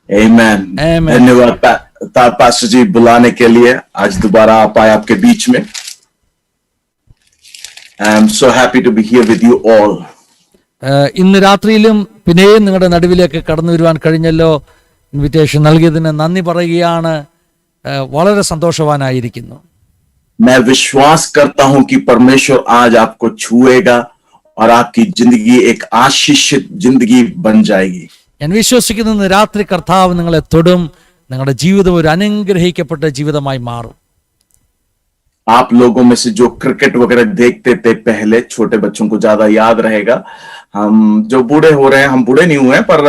Amen. Amen. धन्यवाद pastor जी बुलाने के लिए, आज दोबारा आप आए आपके बीच में. I am so happy to be here with you all. ഇന്ന് രാത്രിയിലും പിന്നെയും നിങ്ങളുടെ നടുവിലേക്ക് കടന്നു വരുവാൻ കഴിഞ്ഞല്ലോ. ഇൻവിറ്റേഷൻ നൽകിയതിന് നന്ദി പറയുകയാണ്. വളരെ സന്തോഷവാനായിരിക്കുന്നു. मैं विश्वास करता हूं कि परमेश्वर आज आपको छुएगा और आपकी जिंदगी एक आशीषित जिंदगी बन जाएगी. ഞാൻ വിശ്വസിക്കുന്നു ഇന്ന് രാത്രി കർത്താവ് നിങ്ങളെ തൊടും, നിങ്ങളുടെ ജീവിതം ഒരു അനുഗ്രഹിക്കപ്പെട്ട ജീവിതമായി മാറും. आप लोगों में से जो क्रिकेट वगैरह देखते थे पहले, छोटे बच्चों को ज्यादा याद रहेगा. हम जो बूढ़े हो रहे हैं, हम बूढ़े नहीं हुए हैं पर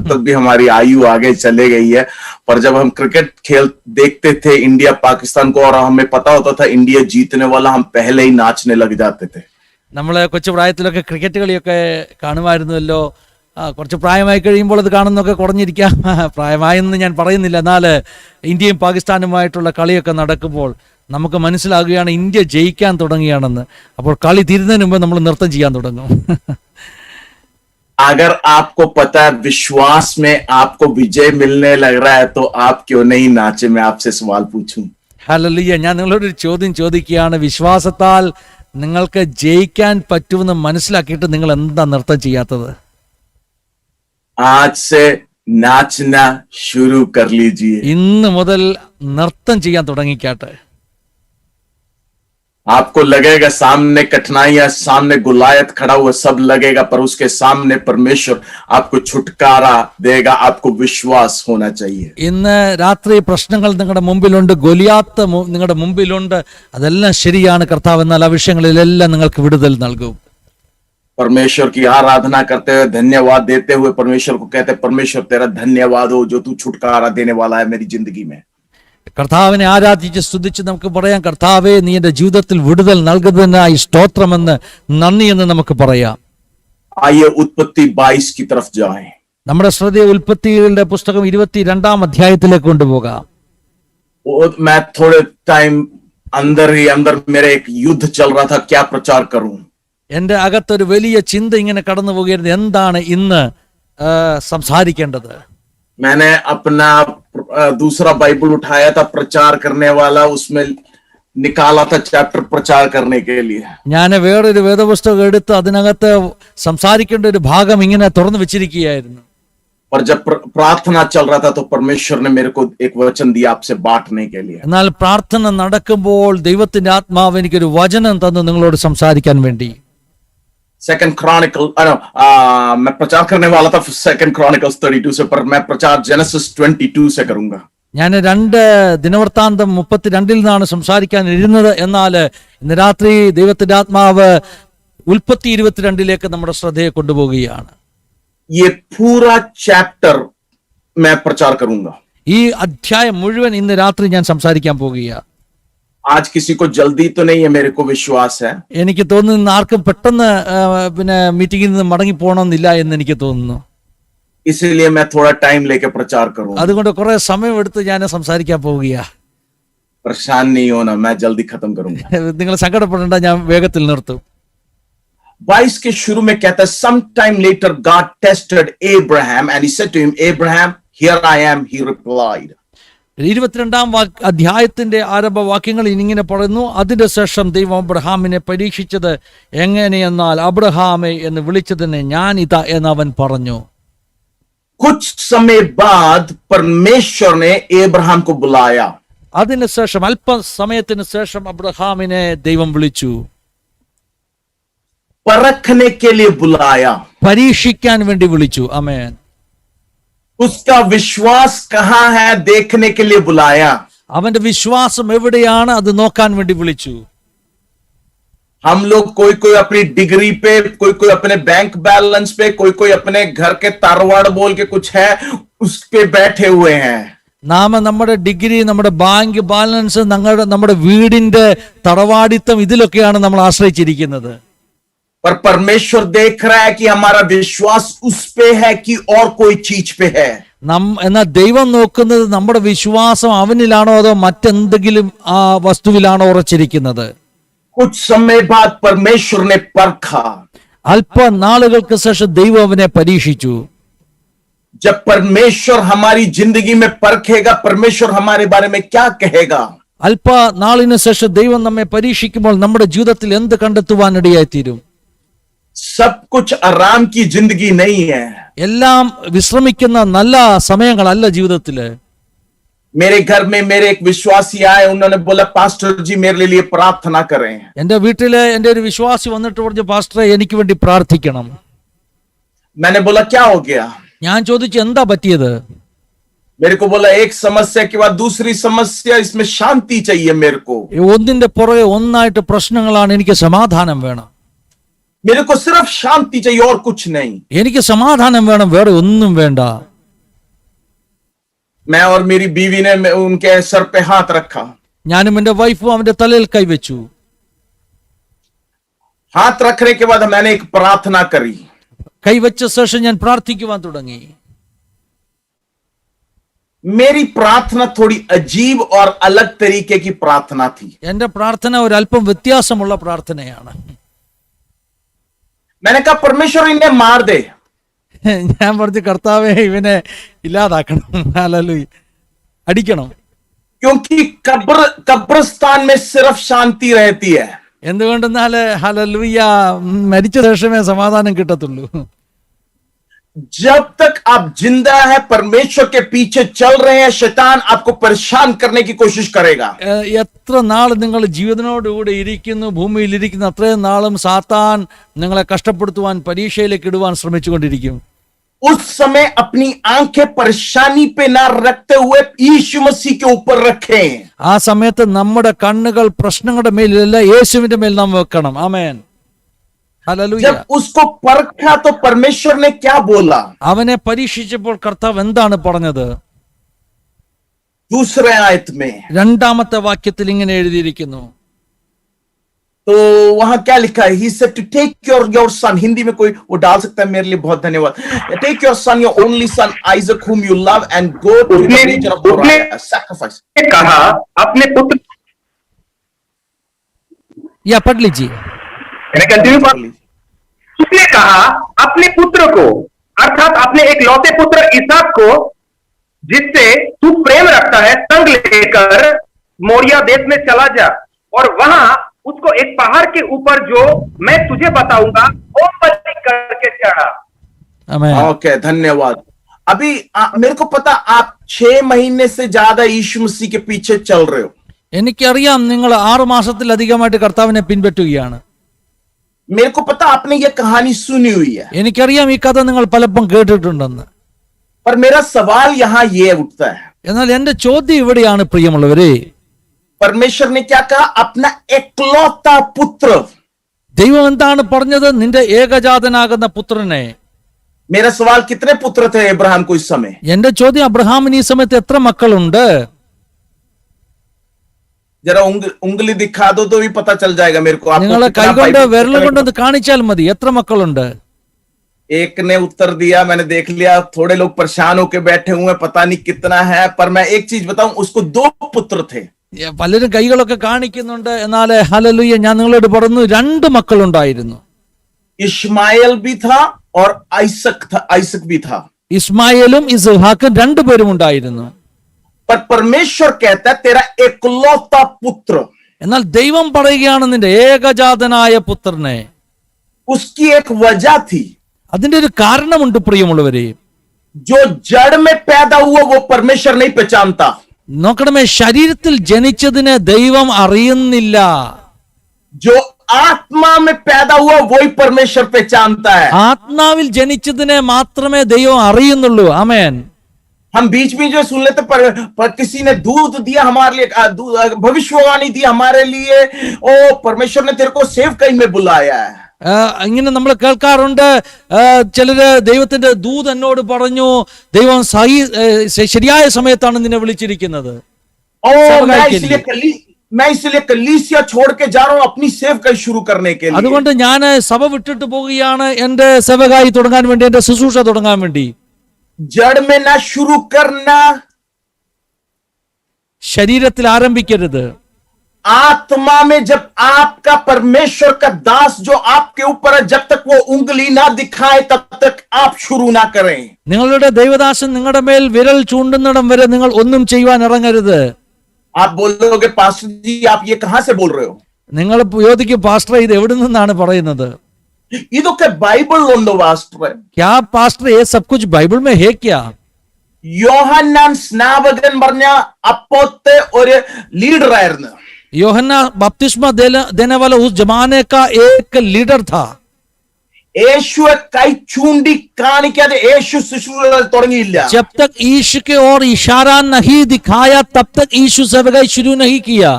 तब भी हमारी आयु आगे चले गई है. पर जब हम क्रिकेट खेल देखते थे इंडिया पाकिस्तान को और हमें पता होता था इंडिया जीतने वाला, हम पहले ही नाचने लग जाते थे. നമ്മളെ കൊച്ചു പ്രായത്തിലൊക്കെ ക്രിക്കറ്റ് കളിയൊക്കെ കാണുമായിരുന്നല്ലോ. കുറച്ച് പ്രായമായി കഴിയുമ്പോൾ അത് കാണുന്നൊക്കെ കുറഞ്ഞിരിക്കാം. പ്രായമായെന്ന് ഞാൻ പറയുന്നില്ല, എന്നാൽ ഇന്ത്യയും പാകിസ്ഥാനുമായിട്ടുള്ള കളിയൊക്കെ നടക്കുമ്പോൾ നമുക്ക് മനസ്സിലാകുകയാണ് ഇന്ത്യ ജയിക്കാൻ തുടങ്ങുകയാണെന്ന്. അപ്പോൾ കളി തീരുന്നതിന് മുമ്പ് നമ്മൾ നൃത്തം ചെയ്യാൻ തുടങ്ങും. अगर आपको पता है विश्वास में आपको विजय मिलने लग रहा है तो आप क्यों नहीं नाचे? मैं आपसे सवाल पूछूं. ഹല്ലേലൂയ. ഞാൻ നിങ്ങളോടൊരു ചോദ്യം ചോദിക്കുകയാണ്. വിശ്വാസത്താൽ നിങ്ങൾക്ക് ജയിക്കാൻ പറ്റുമെന്ന് മനസ്സിലാക്കിയിട്ട് നിങ്ങൾ എന്താ നൃത്തം ചെയ്യാത്തത്? आज से नाचना शुरू कर लीजिए. ഇന്ന് മുതൽ നൃത്തം ചെയ്യാൻ തുടങ്ങിക്കാട്ടെ. आपको लगेगा सामने कठिनाइयां, सामने गुलायत खड़ा हुआ, सब लगेगा, पर उसके सामने परमेश्वर आपको छुटकारा देगा. आपको विश्वास होना चाहिए. ഇന്ന് രാത്രി പ്രശ്നങ്ങൾ നിങ്ങളുടെ മുമ്പിലുണ്ട്, ഗോലിയാത്ത് നിങ്ങളുടെ മുമ്പിലുണ്ട്. അതെല്ലാം ശരിയാണ് കർത്താവ്, എന്നാൽ ആ വിഷയങ്ങളിലെല്ലാം നിങ്ങൾക്ക് വിടുതൽ നൽകും. परमेश्वर की आराधना करते हुए, धन्यवाद देते हुए परमेश्वर को कहते, परमेश्वर तेरा धन्यवाद हो जो तू छुटकारा देने वाला है मेरी जिंदगी में. കർത്താവിനെ ആരാധിച്ച് സ്തുതിച്ച് നമുക്ക് പറയാം, കർത്താവേ നീ എൻ്റെ ജീവിതത്തിൽ വിടുതൽ നൽകുന്നതിനായി സ്തോത്രമെന്ന്, നന്ദി എന്ന് നമുക്ക് പറയാം. आइए उत्पत्ति 22 की तरफ जाएं. നമ്മുടെ ശ്രദ്ധയെ ഉൽപ്പത്തിയുടെ പുസ്തകം 22-ാം അധ്യായത്തിലേക്ക് കൊണ്ടുപോകാം. मैं थोड़े टाइम अंदर मेरे एक युद्ध चल रहा था, क्या प्रचार करूं. എൻ്റെ അകത്തൊരു വലിയ ചിന്ത ഇങ്ങനെ കടന്നു പോകുകയായിരുന്നു, എന്താണ് ഇന്ന് സംസാരിക്കേണ്ടത്. मैंने अपना दूसरा बाइबल उठाया था प्रचार करने वाला, उसमें निकाला था चैप्टर प्रचार करने के लिए. ഞാൻ വേറൊരു വേദപുസ്തകം എടുത്ത് അതിനകത്ത് സംസാരിക്കേണ്ട ഒരു ഭാഗം ഇങ്ങനെ തുറന്നു വെച്ചിരിക്കുകയായിരുന്നു. पर जब प्रार्थना चल रहा था तो परमेश्वर ने मेरे को एक वचन दिया आपसे बांटने के लिए. എന്നാൽ പ്രാർത്ഥന നടക്കുമ്പോൾ ദൈവത്തിന്റെ ആത്മാവ് എനിക്കൊരു വചനം തന്നു നിങ്ങളോട് സംസാരിക്കാൻ വേണ്ടി. सेकंड क्रॉनिकल मैं प्रचार करने वाला था सेकंड क्रॉनिकल्स 32 से, पर मैं प्रचार जेनेसिस 22 से करूंगा. ഞാൻ 2 ദിനവൃത്താന്തം 32 നിന്നാണ് സംസാരിക്കാൻ ഇരുന്നത്. എന്നാൽ ഇന്ന് രാത്രി ദൈവത്തിന്റെ ആത്മാവ് ഉൽപ്പത്തി 22 നമ്മുടെ ശ്രദ്ധയെ കൊണ്ടുപോവുകയാണ്. ये पूरा चैप्टर मैं प्रचार करूंगा. ഈ അധ്യായം മുഴുവൻ ഇന്ന് രാത്രി ഞാൻ സംസാരിക്കാൻ പോകുകയാണ്. आज किसी को जल्दी तो नहीं है, मेरे को विश्वास है. എനിക്ക് തോന്നുന്നു ആർക്കും പെട്ടെന്ന് മീറ്റിംഗിൽ നിന്ന് മടങ്ങി പോകണമെന്നില്ല എന്ന് എനിക്ക് തോന്നുന്നു. इसलिए मैं थोड़ा टाइम लेके प्रचार करूंगा. അതുകൊണ്ട് കുറെ സമയം എടുത്ത് ഞാൻ സംസാരിക്കാൻ പോവുകയാണ്. परेशान नहीं होना, मैं जल्दी खत्म करूंगा. നിങ്ങൾ സങ്കടപ്പെടേണ്ട, ഞാൻ വേഗത്തിൽ നിർത്തും. 22 के शुरू में कहता है, some time later God tested Abraham and he said to him, Abraham, here I am, he replied. 22-ാം അധ്യായത്തിന്റെ ആരംഭവാക്യങ്ങൾ ഇങ്ങനെ പറയുന്നു, അതിന്റെ ശേഷം ദൈവം അബ്രഹാമിനെ പരീക്ഷിച്ചത് എങ്ങനെയെന്നാൽ അബ്രഹാമേ എന്ന് വിളിച്ചതിന് ഞാൻ ഇതാ എന്ന് അവൻ പറഞ്ഞു. कुछ समय बाद परमेश्वर ने अब्राहम को बुलाया. അതിനുശേഷം അല്പസമയത്തിന് ശേഷം അബ്രഹാമിനെ ദൈവം വിളിച്ചു. परखने के लिए बुलाया, പരീക്ഷിക്കാൻ വേണ്ടി വിളിച്ചു. ആമേൻ. उसका विश्वास कहाँ है देखने के लिए बुलाया. അവന്റെ വിശ്വാസം എവിടെയാണ് അത് നോക്കാൻ വേണ്ടി വിളിച്ചു. हम लोग कोई अपनी डिग्री पे, कोई अपने बैंक बैलेंस पे, कोई अपने घर के तारवाड़ बोल के कुछ है उस पे बैठे हुए हैं. നാം നമ്മുടെ ഡിഗ്രി, നമ്മുടെ ബാങ്ക് ബാലൻസ്, നമ്മുടെ വീടിന്റെ തറവാടിത്തം, ഇതിലൊക്കെയാണ് നമ്മൾ ആശ്രയിച്ചിരിക്കുന്നത്. पर परमेश्वर देख रहा है कि हमारा विश्वास उस पे है कि और कोई चीज पे है. എന്നാൽ ദൈവം നോക്കുന്നത് നമ്മുടെ വിശ്വാസം അവനിലാണോ അതോ മറ്റെന്തെങ്കിലും ആ വസ്തുവിലാണോ ഉറച്ചിരിക്കുന്നത്. कुछ समय बाद परमेश्वर ने परखा. അല്പ നാളുകൾക്ക് ശേഷം ദൈവം അവനെ പരീക്ഷിച്ചു. जब परमेश्वर हमारी जिंदगी में परखेगा, परमेश्वर हमारे बारे में क्या कहेगा? അല്പ നാളിന് ശേഷം ദൈവം നമ്മെ പരീക്ഷിക്കുമ്പോൾ നമ്മുടെ ജീവിതത്തിൽ എന്ത് കണ്ടെത്തുവാനിടയായി തീരും? सब कुछ आराम की जिंदगी नहीं है. എല്ലാം വിശ്രമിക്കുന്ന നല്ല സമയങ്ങളല്ല ജീവിതത്തില്. मेरे घर में मेरे एक विश्वासी आए, उन्होंने बोला पास्टर जी मेरे लिए प्रार्थना करें. എന്റെ വീട്ടില് എന്റെ ഒരു വിശ്വാസി വന്നിട്ട് പറഞ്ഞു, പാസ്റ്ററെ എനിക്ക് വേണ്ടി പ്രാർത്ഥിക്കണം. मैंने बोला क्या हो गया? ഞാൻ ചോദിച്ചു എന്താ പറ്റിയത്? मेरे को बोला एक समस्या के बाद दूसरी समस्या, इसमें शांति चाहिए मेरे को. ഒന്നിന്റെ പുറകെ ഒന്നായിട്ട് പ്രശ്നങ്ങളാണ്, എനിക്ക് സമാധാനം വേണം. मेरे को सिर्फ शांति चाहिए और कुछ नहीं. എനിക്ക് സമാധാനം വേണം, വേറെ ഒന്നും വേണ്ട. मैं और मेरी बीवी ने उनके सर पे हाथ रखा. ഞാനും എന്റെ വൈഫും അവന്റെ തലയിൽ കൈവച്ചു. हाथ रखने के बाद मैंने एक प्रार्थना करी. കൈവച്ച ശേഷം ഞാൻ പ്രാർത്ഥിക്കുവാൻ തുടങ്ങി. मेरी प्रार्थना थोड़ी अजीब और अलग तरीके की प्रार्थना थी. എന്റെ പ്രാർത്ഥന ഒരല്പം വ്യത്യാസമുള്ള പ്രാർത്ഥനയാണ്. मैंने कहा परमेश्वर इन्हें मार दे. ഞാൻ പറഞ്ഞു, കർത്താവേ ഇവനെ ഇല്ലാതാക്കണം, ഹല്ലേലൂയ, അടിക്കണം. क्योंकि कब्रिस्तान में सिर्फ शांति रहती है. എന്തുകൊണ്ടെന്നാല് ഹല്ലേലൂയ, മരിച്ച ശേഷമേ സമാധാനം കിട്ടത്തുള്ളൂ. जब तक आप जिंदा है, परमेश्वर के पीछे चल रहे हैं, शैतान आपको परेशान करने की कोशिश करेगा. എത്ര നാൾ നിങ്ങൾ ജീവനോടുകൂടെ ഇരിക്കുന്നു, ഭൂമിയിൽ ഇരിക്കുന്ന അത്രയും നാളും സാത്താൻ നിങ്ങളെ കഷ്ടപ്പെടുത്തുവാൻ, പരീക്ഷയിലേക്ക് ഇടുവാൻ ശ്രമിച്ചുകൊണ്ടിരിക്കും. उस समय अपनी आंखें परेशानी पे ना रखते हुए यीशु मसीह के ऊपर रखें. ആ സമയത്ത് നമ്മുടെ കണ്ണുകൾ പ്രശ്നങ്ങളുടെ മേലല്ല, യേശുവിന്റെ മേൽ നാം വെക്കണം. ആമേൻ, ഹല്ലേലൂയ. जब उसको परखा तो परमेश्वर ने क्या बोला? അവനെ പരീക്ഷിച്ചപ്പോൾ കർത്താവ് എന്താണ് പറഞ്ഞത്? दूसरे आयत में രണ്ടാമത്തെ വാക്യത്തിൽ ഇങ്ങനെ എഴുതിയിരിക്കുന്നു. तो वहां क्या लिखा है? He said to take your son. Hindi में कोई वो डाल सकता है? मेरे लिए बहुत धन्यवाद. Take your son, your only son Isaac, whom you love, and go to the region of Moriah. Sacrifice. कहा अपने पुत्र, या पढ़ लीजिए. कंटिन्यू। उसने कहा अपने पुत्र को, अर्थात अपने एक लौते पुत्र इसहाक को, जिससे तू प्रेम रखता है, संग लेकर मोरिया देश में चला जा और वहां उसको एक पहाड़ के ऊपर जो मैं तुझे बताऊंगा वो बलि करके चढ़ा. आमेन. ओके, धन्यवाद. अभी मेरे को पता आप 6 महीने से ज्यादा यीशु मसीह के पीछे चल रहे हो. എനിക്കറിയാം നിങ്ങൾ 6 മാസത്തിലധികമായിട്ട് കർത്താവിനെ പിൻപറ്റുകയാണ്. मेरे को पता आपने ये कहानी सुनी हुई है. എനിക്കറിയാം ഈ കഥ നിങ്ങൾ പലപ്പോഴും കേട്ടിട്ടുണ്ടെന്ന്. पर मेरा सवाल यहाँ ये उठता है, എന്നാൽ എന്റെ ചോദ്യം ഇവിടെയാണ് പ്രിയമുള്ളവരെ. परमेश्वर ने क्या कहा? अपना एकलौता पुत्र. ദൈവം എന്താണ് പറഞ്ഞത്? നിന്റെ ഏകജാതനാകുന്ന പുത്രനെ. मेरा सवाल कितने पुत्र थे इब्राहिम को इस समय? എന്റെ ചോദ്യം, അബ്രഹാമിന് ഈ സമയത്ത് എത്ര മക്കളുണ്ട്? जरा उंगली दिखा दो तो भी पता चल जाएगा मेरे को. നിങ്ങൾ കൈകൊണ്ട് വിരൽ കൊണ്ടൊന്ന് കാണിച്ചാൽ മതി എത്ര മക്കളുണ്ട്. एक ने उत्तर दिया, मैंने देख लिया. थोड़े लोग परेशान होके बैठे हुए, पता नहीं कितना है. पर मैं एक चीज बताऊं, उसको 2 पुत्र थे. പലരും കൈകളൊക്കെ കാണിക്കുന്നുണ്ട്. എന്നാൽ ഹല്ലേലൂയ, ഞാൻ നിങ്ങളോട് പറഞ്ഞു 2 മക്കളുണ്ടായിരുന്നു. इश्माइल भी था और आइसक भी था. ഇസ്മായേലും ഇസ്ഹാക്കും 2 പേരും ഉണ്ടായിരുന്നു. पर परमेश्वर कहता है तेरा एकलौता पुत्र. എന്നാൽ ദൈവം പറയുകയാണ് നിന്റെ ഏകജാതനായ പുത്രനെ. उसकी एक वजह थी. അതിന്റെ ഒരു കാരണമുണ്ട് പ്രിയമുള്ളവരെ. जो जड़ में पैदा हुआ वो परमेश्वर नहीं पहचानता. നോക്കണമേ, ശരീരത്തിൽ ജനിച്ചതിനെ ദൈവം അറിയുന്നില്ല. जो आत्मा में पैदा हुआ वही परमेश्वर पहचानता है. ആത്മാവിൽ ജനിച്ചതിനെ മാത്രമേ ദൈവം അറിയുന്നുള്ളൂ. ആമേൻ. हम बीच बीच में सुन लेते पर किसी ने दूध दिया हमारे लिए, भविष्यवाणी दी हमारे लिए. ओ परमेश्वर ने तेरे को सेव कहीं में बुलाया है. ഇങ്ങനെ നമ്മൾ കേൾക്കാറുണ്ട്. ചിലര് ദൈവത്തിന്റെ ദൂത് എന്നോട് പറഞ്ഞു, ദൈവം ശരിയായ സമയത്താണ് നിന്നെ വിളിച്ചിരിക്കുന്നത്. मैं इसलिए कलीसिया छोड़ के जा रहा हूं अपनी सेवकाई शुरू करने के लिए. അതുകൊണ്ട് ഞാൻ സഭ വിട്ടിട്ട് പോവുകയാണ് എന്റെ സേവകായി തുടങ്ങാൻ വേണ്ടി, എന്റെ ശുശ്രൂഷ തുടങ്ങാൻ വേണ്ടി. जड़ में ना शुरू करना, ശരീരത്തിൽ ആരംഭിക്കരുത്. आत्मा में जब आपका परमेश्वर का दास जो आपके ऊपर है, जब तक वो उंगली ना दिखाए तब तक आप शुरू ना करें. നിങ്ങളുടെ ദൈവദാസൻ നിങ്ങളുടെ മേൽ വിരൽ ചൂണ്ടുന്നിടം വരെ നിങ്ങൾ ഒന്നും ചെയ്യുവാൻ ഇറങ്ങരുത്. आप बोलोगे पास्टर जी आप ये कहां से बोल रहे हो? നിങ്ങൾ ചോദിക്കും പാസ്റ്റർ ഇത് എവിടെ നിന്നാണ് പറയുന്നത്? ഇതൊക്കെ ബൈബിളിലുണ്ടോ പാസ്റ്റർ? ക്യാ പാസ്റ്റർ ये सब कुछ बाइबल में है क्या? യോഹന്നാൻ സ്നാപകൻ പറഞ്ഞ അപ്പോത്തെ ഒരു ലീഡർ ആയിരുന്നു. യോഹന്നാ बपतिस्मा देने वाला उस जमाने का एक लीडर था. യേശുവെ കൈ ചൂണ്ടി കാണിക്കാതെ യേശു ശുശ്രൂഷ തുടങ്ങിയില്ല. जब तक यीशु के ओर इशारा नहीं दिखाया तब तक यीशु सेवकाई शुरू नहीं किया.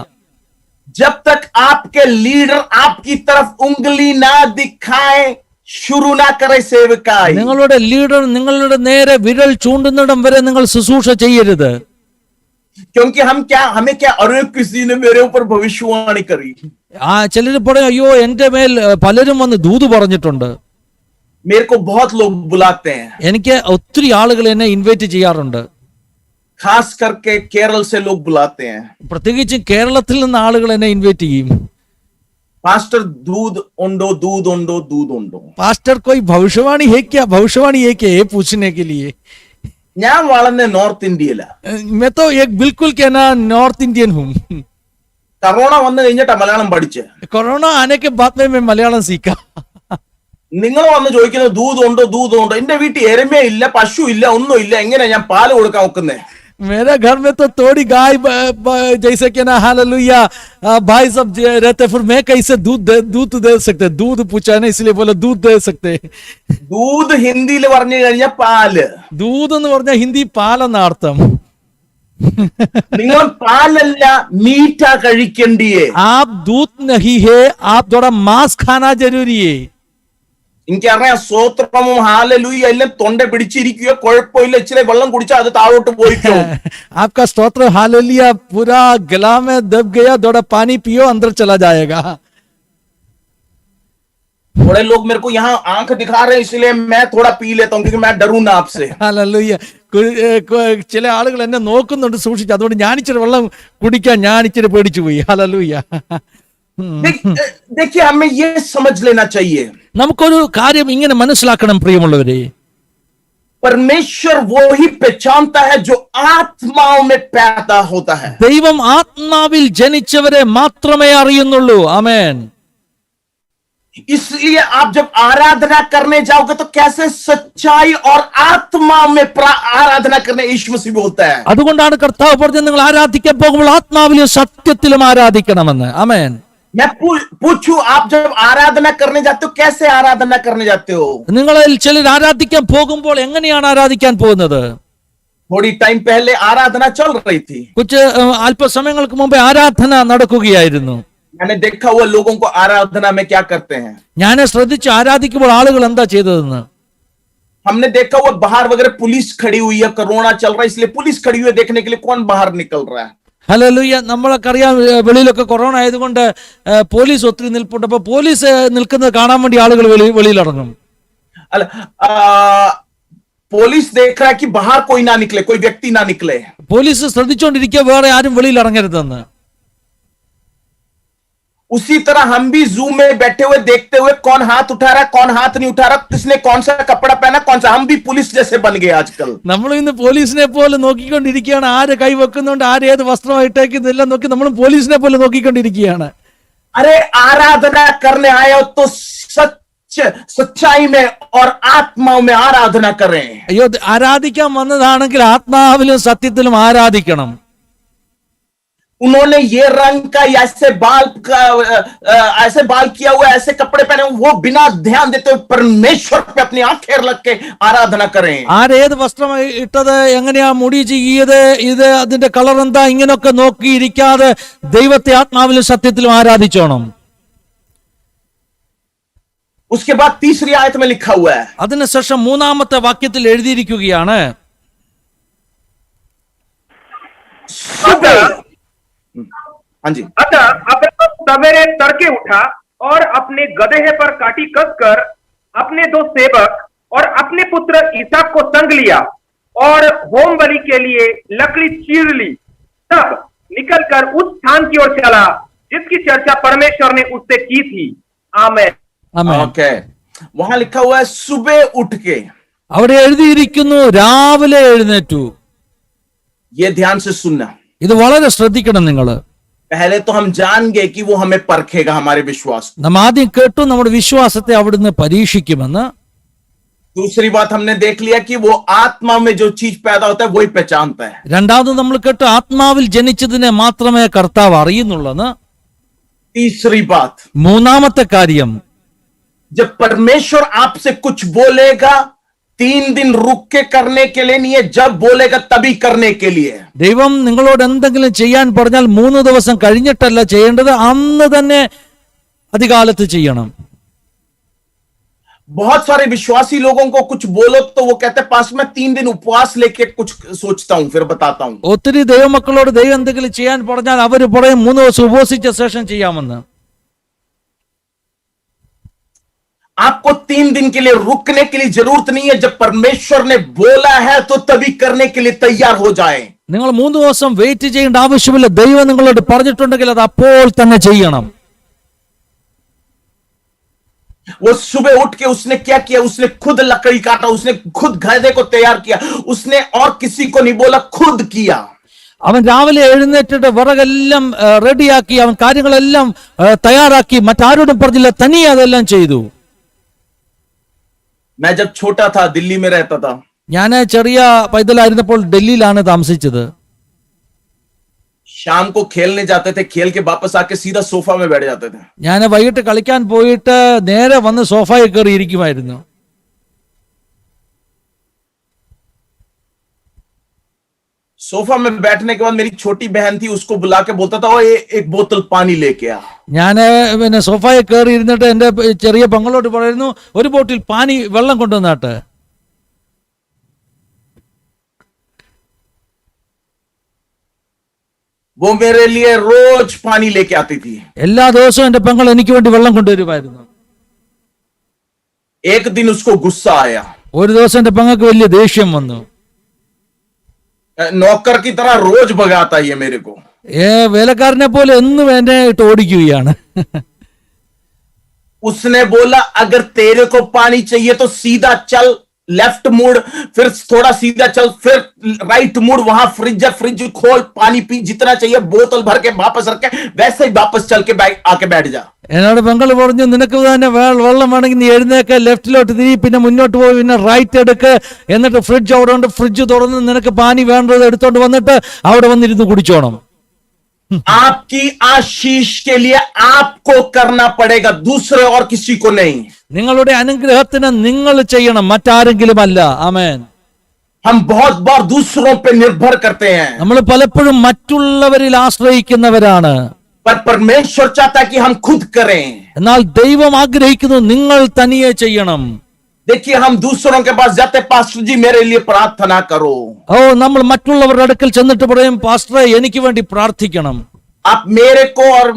जब तक आपके लीडर आपकी तरफ उंगली ना दिखाए शुरू ना करे सेवकाई. നിങ്ങളുടെ ലീഡർ നിങ്ങളുടെ നേരെ വിരൽ ചൂണ്ടുന്നിടം വരെ നിങ്ങൾ ശുശ്രൂഷ ചെയ്യരുത്. क्योंकि हमें क्या अरे किसी ने मेरे ऊपर भविष्यवाणी करी. ചിലര് പറയും അയ്യോ എന്റെ മേൽ പലരും വന്ന് ദൂത് പറഞ്ഞിട്ടുണ്ട്. मेरे को बहुत लोग बुलाते हैं. എനിക്ക് ഒത്തിരി ആളുകൾ എന്നെ ഇൻവൈറ്റ് ചെയ്യാറുണ്ട്. खास करके केरल से लोग बुलाते हैं. പ്രത്യേകിച്ച് കേരളത്തിൽ നിന്ന് ആളുകൾ എന്നെ ഇൻവൈറ്റ് ചെയ്യും. पास्टर दूध उंडो दूध उंडो दूध उंडो. पास्टर कोई भविष्यवाणी है क्या? भविष्यवाणी है क्या? ये पूछने के लिए. ഞാൻ വളർന്ന നോർത്ത് ഇന്ത്യയില. मैं तो एक बिल्कुल कहना नॉर्थ इंडियन हूँ. കൊറോണ വന്നു കഴിഞ്ഞിട്ടാ മലയാളം പഠിച്ച്. कोरोना आने के बाद में मैं मलयालम सीखा. നിങ്ങൾ വന്ന് ചോദിക്കുന്നത് ദൂത് ഉണ്ടോ ദൂത് ഉണ്ടോ. എന്റെ വീട്ടിൽ എരുമ ഇല്ല, പശു ഇല്ല, ഒന്നും ഇല്ല. എങ്ങനെ ഞാൻ പാല് കൊടുക്കാൻ നോക്കുന്നേ? मेरे घर में तो थोड़ी गाय जैसे कि ना हालेलुया भाई सब रहते, फिर मैं कैसे दूध दे सकते? दूध पूछा ना इसलिए बोला दूध दे सकते. दूध हिंदी പറഞ്ഞു കഴിഞ്ഞാൽ പാല്. दूध എന്ന് പറഞ്ഞ ഹിന്ദി പാലെന്ന അർത്ഥം. നിങ്ങൾ പാലല്ല മീറ്റാ കഴിക്കണ്ടിയേ. आप दूध नहीं है, आप थोड़ा मांस खाना जरूरी है. എനിക്കറിയാം സ്തോത്രവും ഹാലലൂയ എല്ലാം തൊണ്ട പിടിച്ചിരിക്കുകയോ കുഴപ്പമില്ല, ഇച്ചിരി വെള്ളം കുടിച്ചാൽ അത് താഴോട്ട് പോയിക്കോ. आपका स्तोत्र हालेलुया पूरा गला में दब गया, थोड़ा पानी पियो अंदर चला जाएगा. थोड़े लोग मेरे को यहाँ आंख दिखा रहे हैं इसलिए मैं थोड़ा पी लेता हूँ क्योंकि मैं डरू ना आपसे. हालेलुया ചില ആളുകൾ എന്നെ നോക്കുന്നുണ്ട് സൂക്ഷിച്ച്, അതുകൊണ്ട് ഞാൻ ഇച്ചിരി വെള്ളം കുടിക്കാൻ ഞാൻ ഇച്ചിരി പേടിച്ചു പോയി. हालेलुया. देखिए हमें ये समझ लेना चाहिए. നമുക്കൊരു കാര്യം ഇങ്ങനെ മനസ്സിലാക്കണം പ്രിയമുള്ളവരെ. परमेश्वर वो ही पहचानता है जो आत्माओं में पैदा होता है. ദൈവം ആത്മാവിൽ ജനിച്ചവരെ മാത്രമേ അറിയുന്നുള്ളൂ. ആമേൻ. इसलिए आप जब आराधना करने जाओगे तो कैसे सच्चाई और आत्मा में आराधना करने यीशु मसीह बोलता है. അതുകൊണ്ടാണ് കർത്താവ് പറഞ്ഞത് നിങ്ങൾ ആരാധിക്കാൻ പോകുമ്പോൾ ആത്മാവിലും സത്യത്തിലും ആരാധിക്കണമെന്ന്. ആമേൻ. मैं पूछूं आप जब आराधना करने जाते हो कैसे आराधना करने जाते हो? നിങ്ങളിൽ ചിലർ ആരാധിക്കാൻ പോകുമ്പോൾ എങ്ങനെയാണ് ആരാധിക്കാൻ പോകുന്നത്? थोड़ी टाइम पहले आराधना चल रही थी. कुछ അല്പസമയങ്ങൾക്ക് മുമ്പേ ആരാധന നടക്കുകയായിരുന്നു. मैंने देखा हुआ लोगों को आराधना में क्या करते हैं. ഞാൻ ശ്രദ്ധിച്ചു ആരാധിക്കുമ്പോൾ ആളുകൾ എന്താ ചെയ്തതെന്ന്. हमने देखा हुआ बाहर वगैरह पुलिस खड़ी हुई है, कोरोना चल रहा है इसलिए पुलिस खड़ी हुई है, देखने के लिए कौन बाहर निकल रहा है. ഹല്ലേലൂയ. നമ്മളൊക്കെ അറിയാം വെളിയിലൊക്കെ കൊറോണ ആയതുകൊണ്ട് പോലീസ് ഒത്തിരി നിൽപ്പുണ്ട്. അപ്പൊ പോലീസ് നിൽക്കുന്നത് കാണാൻ വേണ്ടി ആളുകൾ വെളിയിലിറങ്ങും. पुलिस देख रहा है कि बाहर कोई ना निकले, कोई व्यक्ति ना निकले. പോലീസ് ശ്രദ്ധിച്ചുകൊണ്ടിരിക്കുക വേറെ ആരും വെളിയിൽ ഇറങ്ങരുതെന്ന്. उसी तरह हम भी जूम में बैठे हुए देखते हुए कौन हाथ उठा रहा है कौन हाथ नहीं उठा रहा, किसने कौन सा कपड़ा पहना कौन सा, हम भी पुलिस जैसे बन गए आजकल. നമ്മൾ ഇന്ന് പോലീസിനെ പോലെ നോക്കിക്കൊണ്ടിരിക്കുകയാണ്. ആര് കൈ വെക്കുന്നുണ്ട്, ആര് ഏത് വസ്ത്രം ഇട്ടേക്കുന്നതെല്ലാം നോക്കി നമ്മൾ പോലീസിനെ പോലെ നോക്കിക്കൊണ്ടിരിക്കുകയാണ്. अरे आराधना करने आए हो तो सच्चाई में और आत्माओं में आराधना करें. അയ്യോ ആരാധിക്കാൻ വന്നതാണെങ്കിൽ ആത്മാവിലും സത്യത്തിലും ആരാധിക്കണം. उन्होंने ये रंग का ऐसे बाल किया हुआ, ऐसे कपड़े पहने, वो बिना ध्यान देते हुए परमेश्वर पे अपनी आंखें रख के आराधना करें. ആരേത് വസ്ത്രം ഇട്ടത്, എങ്ങനെയാ മുടി ചെയ്യത്, ഇത് അതിന്റെ കളർ എന്താ, ഇങ്ങനൊക്കെ നോക്കിയിരിക്കാതെ ദൈവത്തെ ആത്മാവിലും സത്യത്തിലും ആരാധിച്ചോണം. उसके बाद तीसरी आयत में लिखा हुआ है. അതിനുശേഷം മൂന്നാമത്തെ വാക്യത്തിൽ എഴുതിയിരിക്കുകയാണ് हाँ जी. अतः अब्राहम सवेरे तड़के उठा और अपने गदहे पर काठी कसकर अपने दो सेवक और अपने पुत्र इसहाक को संग लिया और होम बलि के लिए लकड़ी चीर ली. तब निकलकर उस स्थान की ओर चला जिसकी चर्चा परमेश्वर ने उससे की थी। आमीन। ആമേൻ. ओके, वहां लिखा हुआ है सुबह उठ के। അവിടെ എഴുതിയിരിക്കുന്നു രാവിലെ എഴുന്നേറ്റു. ये ध्यान से सुनना। ഇത് വളരെ ശ്രദ്ധിക്കണം നിങ്ങൾ. पहले तो हम जान गए कि वो हमें परखेगा, हमारे विश्वास को। നാം ആദ്യം കേട്ടു നമ്മുടെ വിശ്വാസത്തെ അവിടുന്ന് പരീക്ഷിക്കുമെന്ന്. दूसरी बात हमने देख लिया कि वो आत्मा में जो चीज पैदा होता है वही पहचानता है। രണ്ടാമത് നമ്മൾ കേട്ടു ആത്മാവിൽ ജനിച്ചതിനെ മാത്രമേ കർത്താവ് അറിയുന്നുള്ളെന്ന്. तीसरी बात, മൂന്നാമത്തെ കാര്യം, जब परमेश्वर आपसे कुछ बोलेगा 3 दिन रुक के करने के लिए नहीं है, जब बोलेगा तभी करने के लिए। ദൈവം നിങ്ങളോട് എന്തെങ്കിലും ചെയ്യാൻ പറഞ്ഞാൽ 3 ദിവസം കഴിഞ്ഞിട്ടല്ല ചെയ്യേണ്ടത്, അന്ന് തന്നെ അധികാലത്ത് ചെയ്യണം. बहुत सारे विश्वासी लोगों को कुछ बोलो तो वो कहते हैं पास में 3 दिन उपवास लेके कुछ सोचता हूं फिर बताता हूं। ഒത്തിരി ദൈവമക്കളോട് ദൈവം എന്തെങ്കിലും ചെയ്യാൻ പറഞ്ഞാൽ അവർ പറയും 3 ദിവസം ഉപവസിച്ച ശേഷം ചെയ്യാമെന്ന്. आपको 3 दिन के लिए रुकने के लिए जरूरत नहीं है, जब परमेश्वर ने बोला है तो तभी करने के लिए तैयार हो जाए। നിങ്ങൾ 3 ദിവസം വെയിറ്റ് ചെയ്യേണ്ട ആവശ്യമില്ല. ദൈവം നിങ്ങളോട് പറഞ്ഞിട്ടുണ്ടെങ്കിൽ അത് അപ്പോൾ തന്നെ ചെയ്യണം. वो सुबह उठ के उसने क्या किया? उसने खुद लकड़ी काटा, उसने खुद गधे को तैयार किया, उसने और किसी को नहीं बोला, खुद किया। അവൻ രാവിലെ എഴുന്നേറ്റിട്ട് വിറകെല്ലാം റെഡിയാക്കി, അവൻ കാര്യങ്ങളെല്ലാം തയ്യാറാക്കി, മറ്റാരോടും പറഞ്ഞില്ല, തനിയെ അതെല്ലാം ചെയ്തു. मैं जब छोटा था दिल्ली में रहता था, ഞാൻ ചെറിയ പൈതലായിരുന്നപ്പോൾ ഡൽഹിയിലാണ് താമസിച്ചത്. शाम को खेलने जाते थे, खेल के वापस आके सीधा सोफा में बैठ जाते थे। ഞാൻ വൈകിട്ട് കളിക്കാൻ പോയിട്ട് നേരെ വന്ന് സോഫയിൽ കയറി ഇരിക്കുമായിരുന്നു. सोफा में बैठने के बाद मेरी छोटी बहन थी, उसको बुला के बोलता था, ओ एक बोतल पानी लेके आ। ഞാൻ പിന്നെ സോഫയിൽ കയറി ഇരുന്നിട്ട് എന്റെ ചെറിയ പെങ്ങളോട് പറയുന്നു, ഒരു ബോട്ടിൽ പാനി വെള്ളം കൊണ്ടുവന്നാട്ട്. वो मेरे लिए रोज पानी लेके आती थी। എല്ലാ ദിവസവും എന്റെ പെങ്ങൾ എനിക്ക് വേണ്ടി വെള്ളം കൊണ്ടുവരുമായിരുന്നു. एक दिन उसको गुस्सा आया, ഒരു ദിവസം എന്റെ പെങ്ങൾക്ക് വലിയ ദേഷ്യം വന്നു. नौकर की तरह रोज भगाता ये मेरे को। വേലക്കാരനെ പോലെ എന്നും എന്നെ ഇട്ട് ഓടിക്കുകയാണ്. उसने बोला अगर तेरे को पानी चाहिए तो सीधा चल, लेफ्ट मुड़, फिर थोड़ा सीधा चल, फिर राइट मुड़, वहां फ्रिज है, फ्रिज खोल, पानी पी, जितना चाहिए बोतल भर के वापस रख के वैसे ही वापस चल के आके बैठ जा। എന്നോട് പെങ്ങൾ പറഞ്ഞു, നിനക്ക് തന്നെ വെള്ളം വേണമെങ്കിൽ നീ എഴുന്നേക്ക്, ലെഫ്റ്റിലോട്ട് തിരി, പിന്നെ മുന്നോട്ട് പോയി, പിന്നെ റൈറ്റ് എടുക്ക്, എന്നിട്ട് ഫ്രിഡ്ജ് അവിടെ ഉണ്ട്, ഫ്രിഡ്ജ് തുറന്ന് നിനക്ക് പാനി വേണ്ടത് എടുത്തോണ്ട് വന്നിട്ട് അവിടെ വന്നിരുന്ന് കുടിച്ചോണം. आपकी आशीष के लिए आपको करना पड़ेगा, दूसरे और किसी को नहीं। നിങ്ങളുടെ അനുഗ്രഹത്തിന് നിങ്ങൾ ചെയ്യണം, മറ്റാരെങ്കിലും അല്ല. ആമേൻ. हम बहुत बार दूसरों पे निर्भर करते हैं, നമ്മൾ പലപ്പോഴും മറ്റുള്ളവരിൽ ആശ്രയിക്കുന്നവരാണ്. पर परमेश्वर चाहता है कि हम खुद करें। എന്നാൽ ദൈവം ആഗ്രഹിക്കുന്നു നിങ്ങൾ തനിയെ ചെയ്യണം. देखिए, हम दूसरों के पास जाते, पास्टर जी मेरे लिए प्रार्थना करो। നമ്മൾ മറ്റുള്ളവരുടെ അടുക്കൽ ചെന്നിട്ട് പറയും, പാസ്റ്ററെ എനിക്ക് വേണ്ടി പ്രാർത്ഥിക്കണം. आप मेरे को और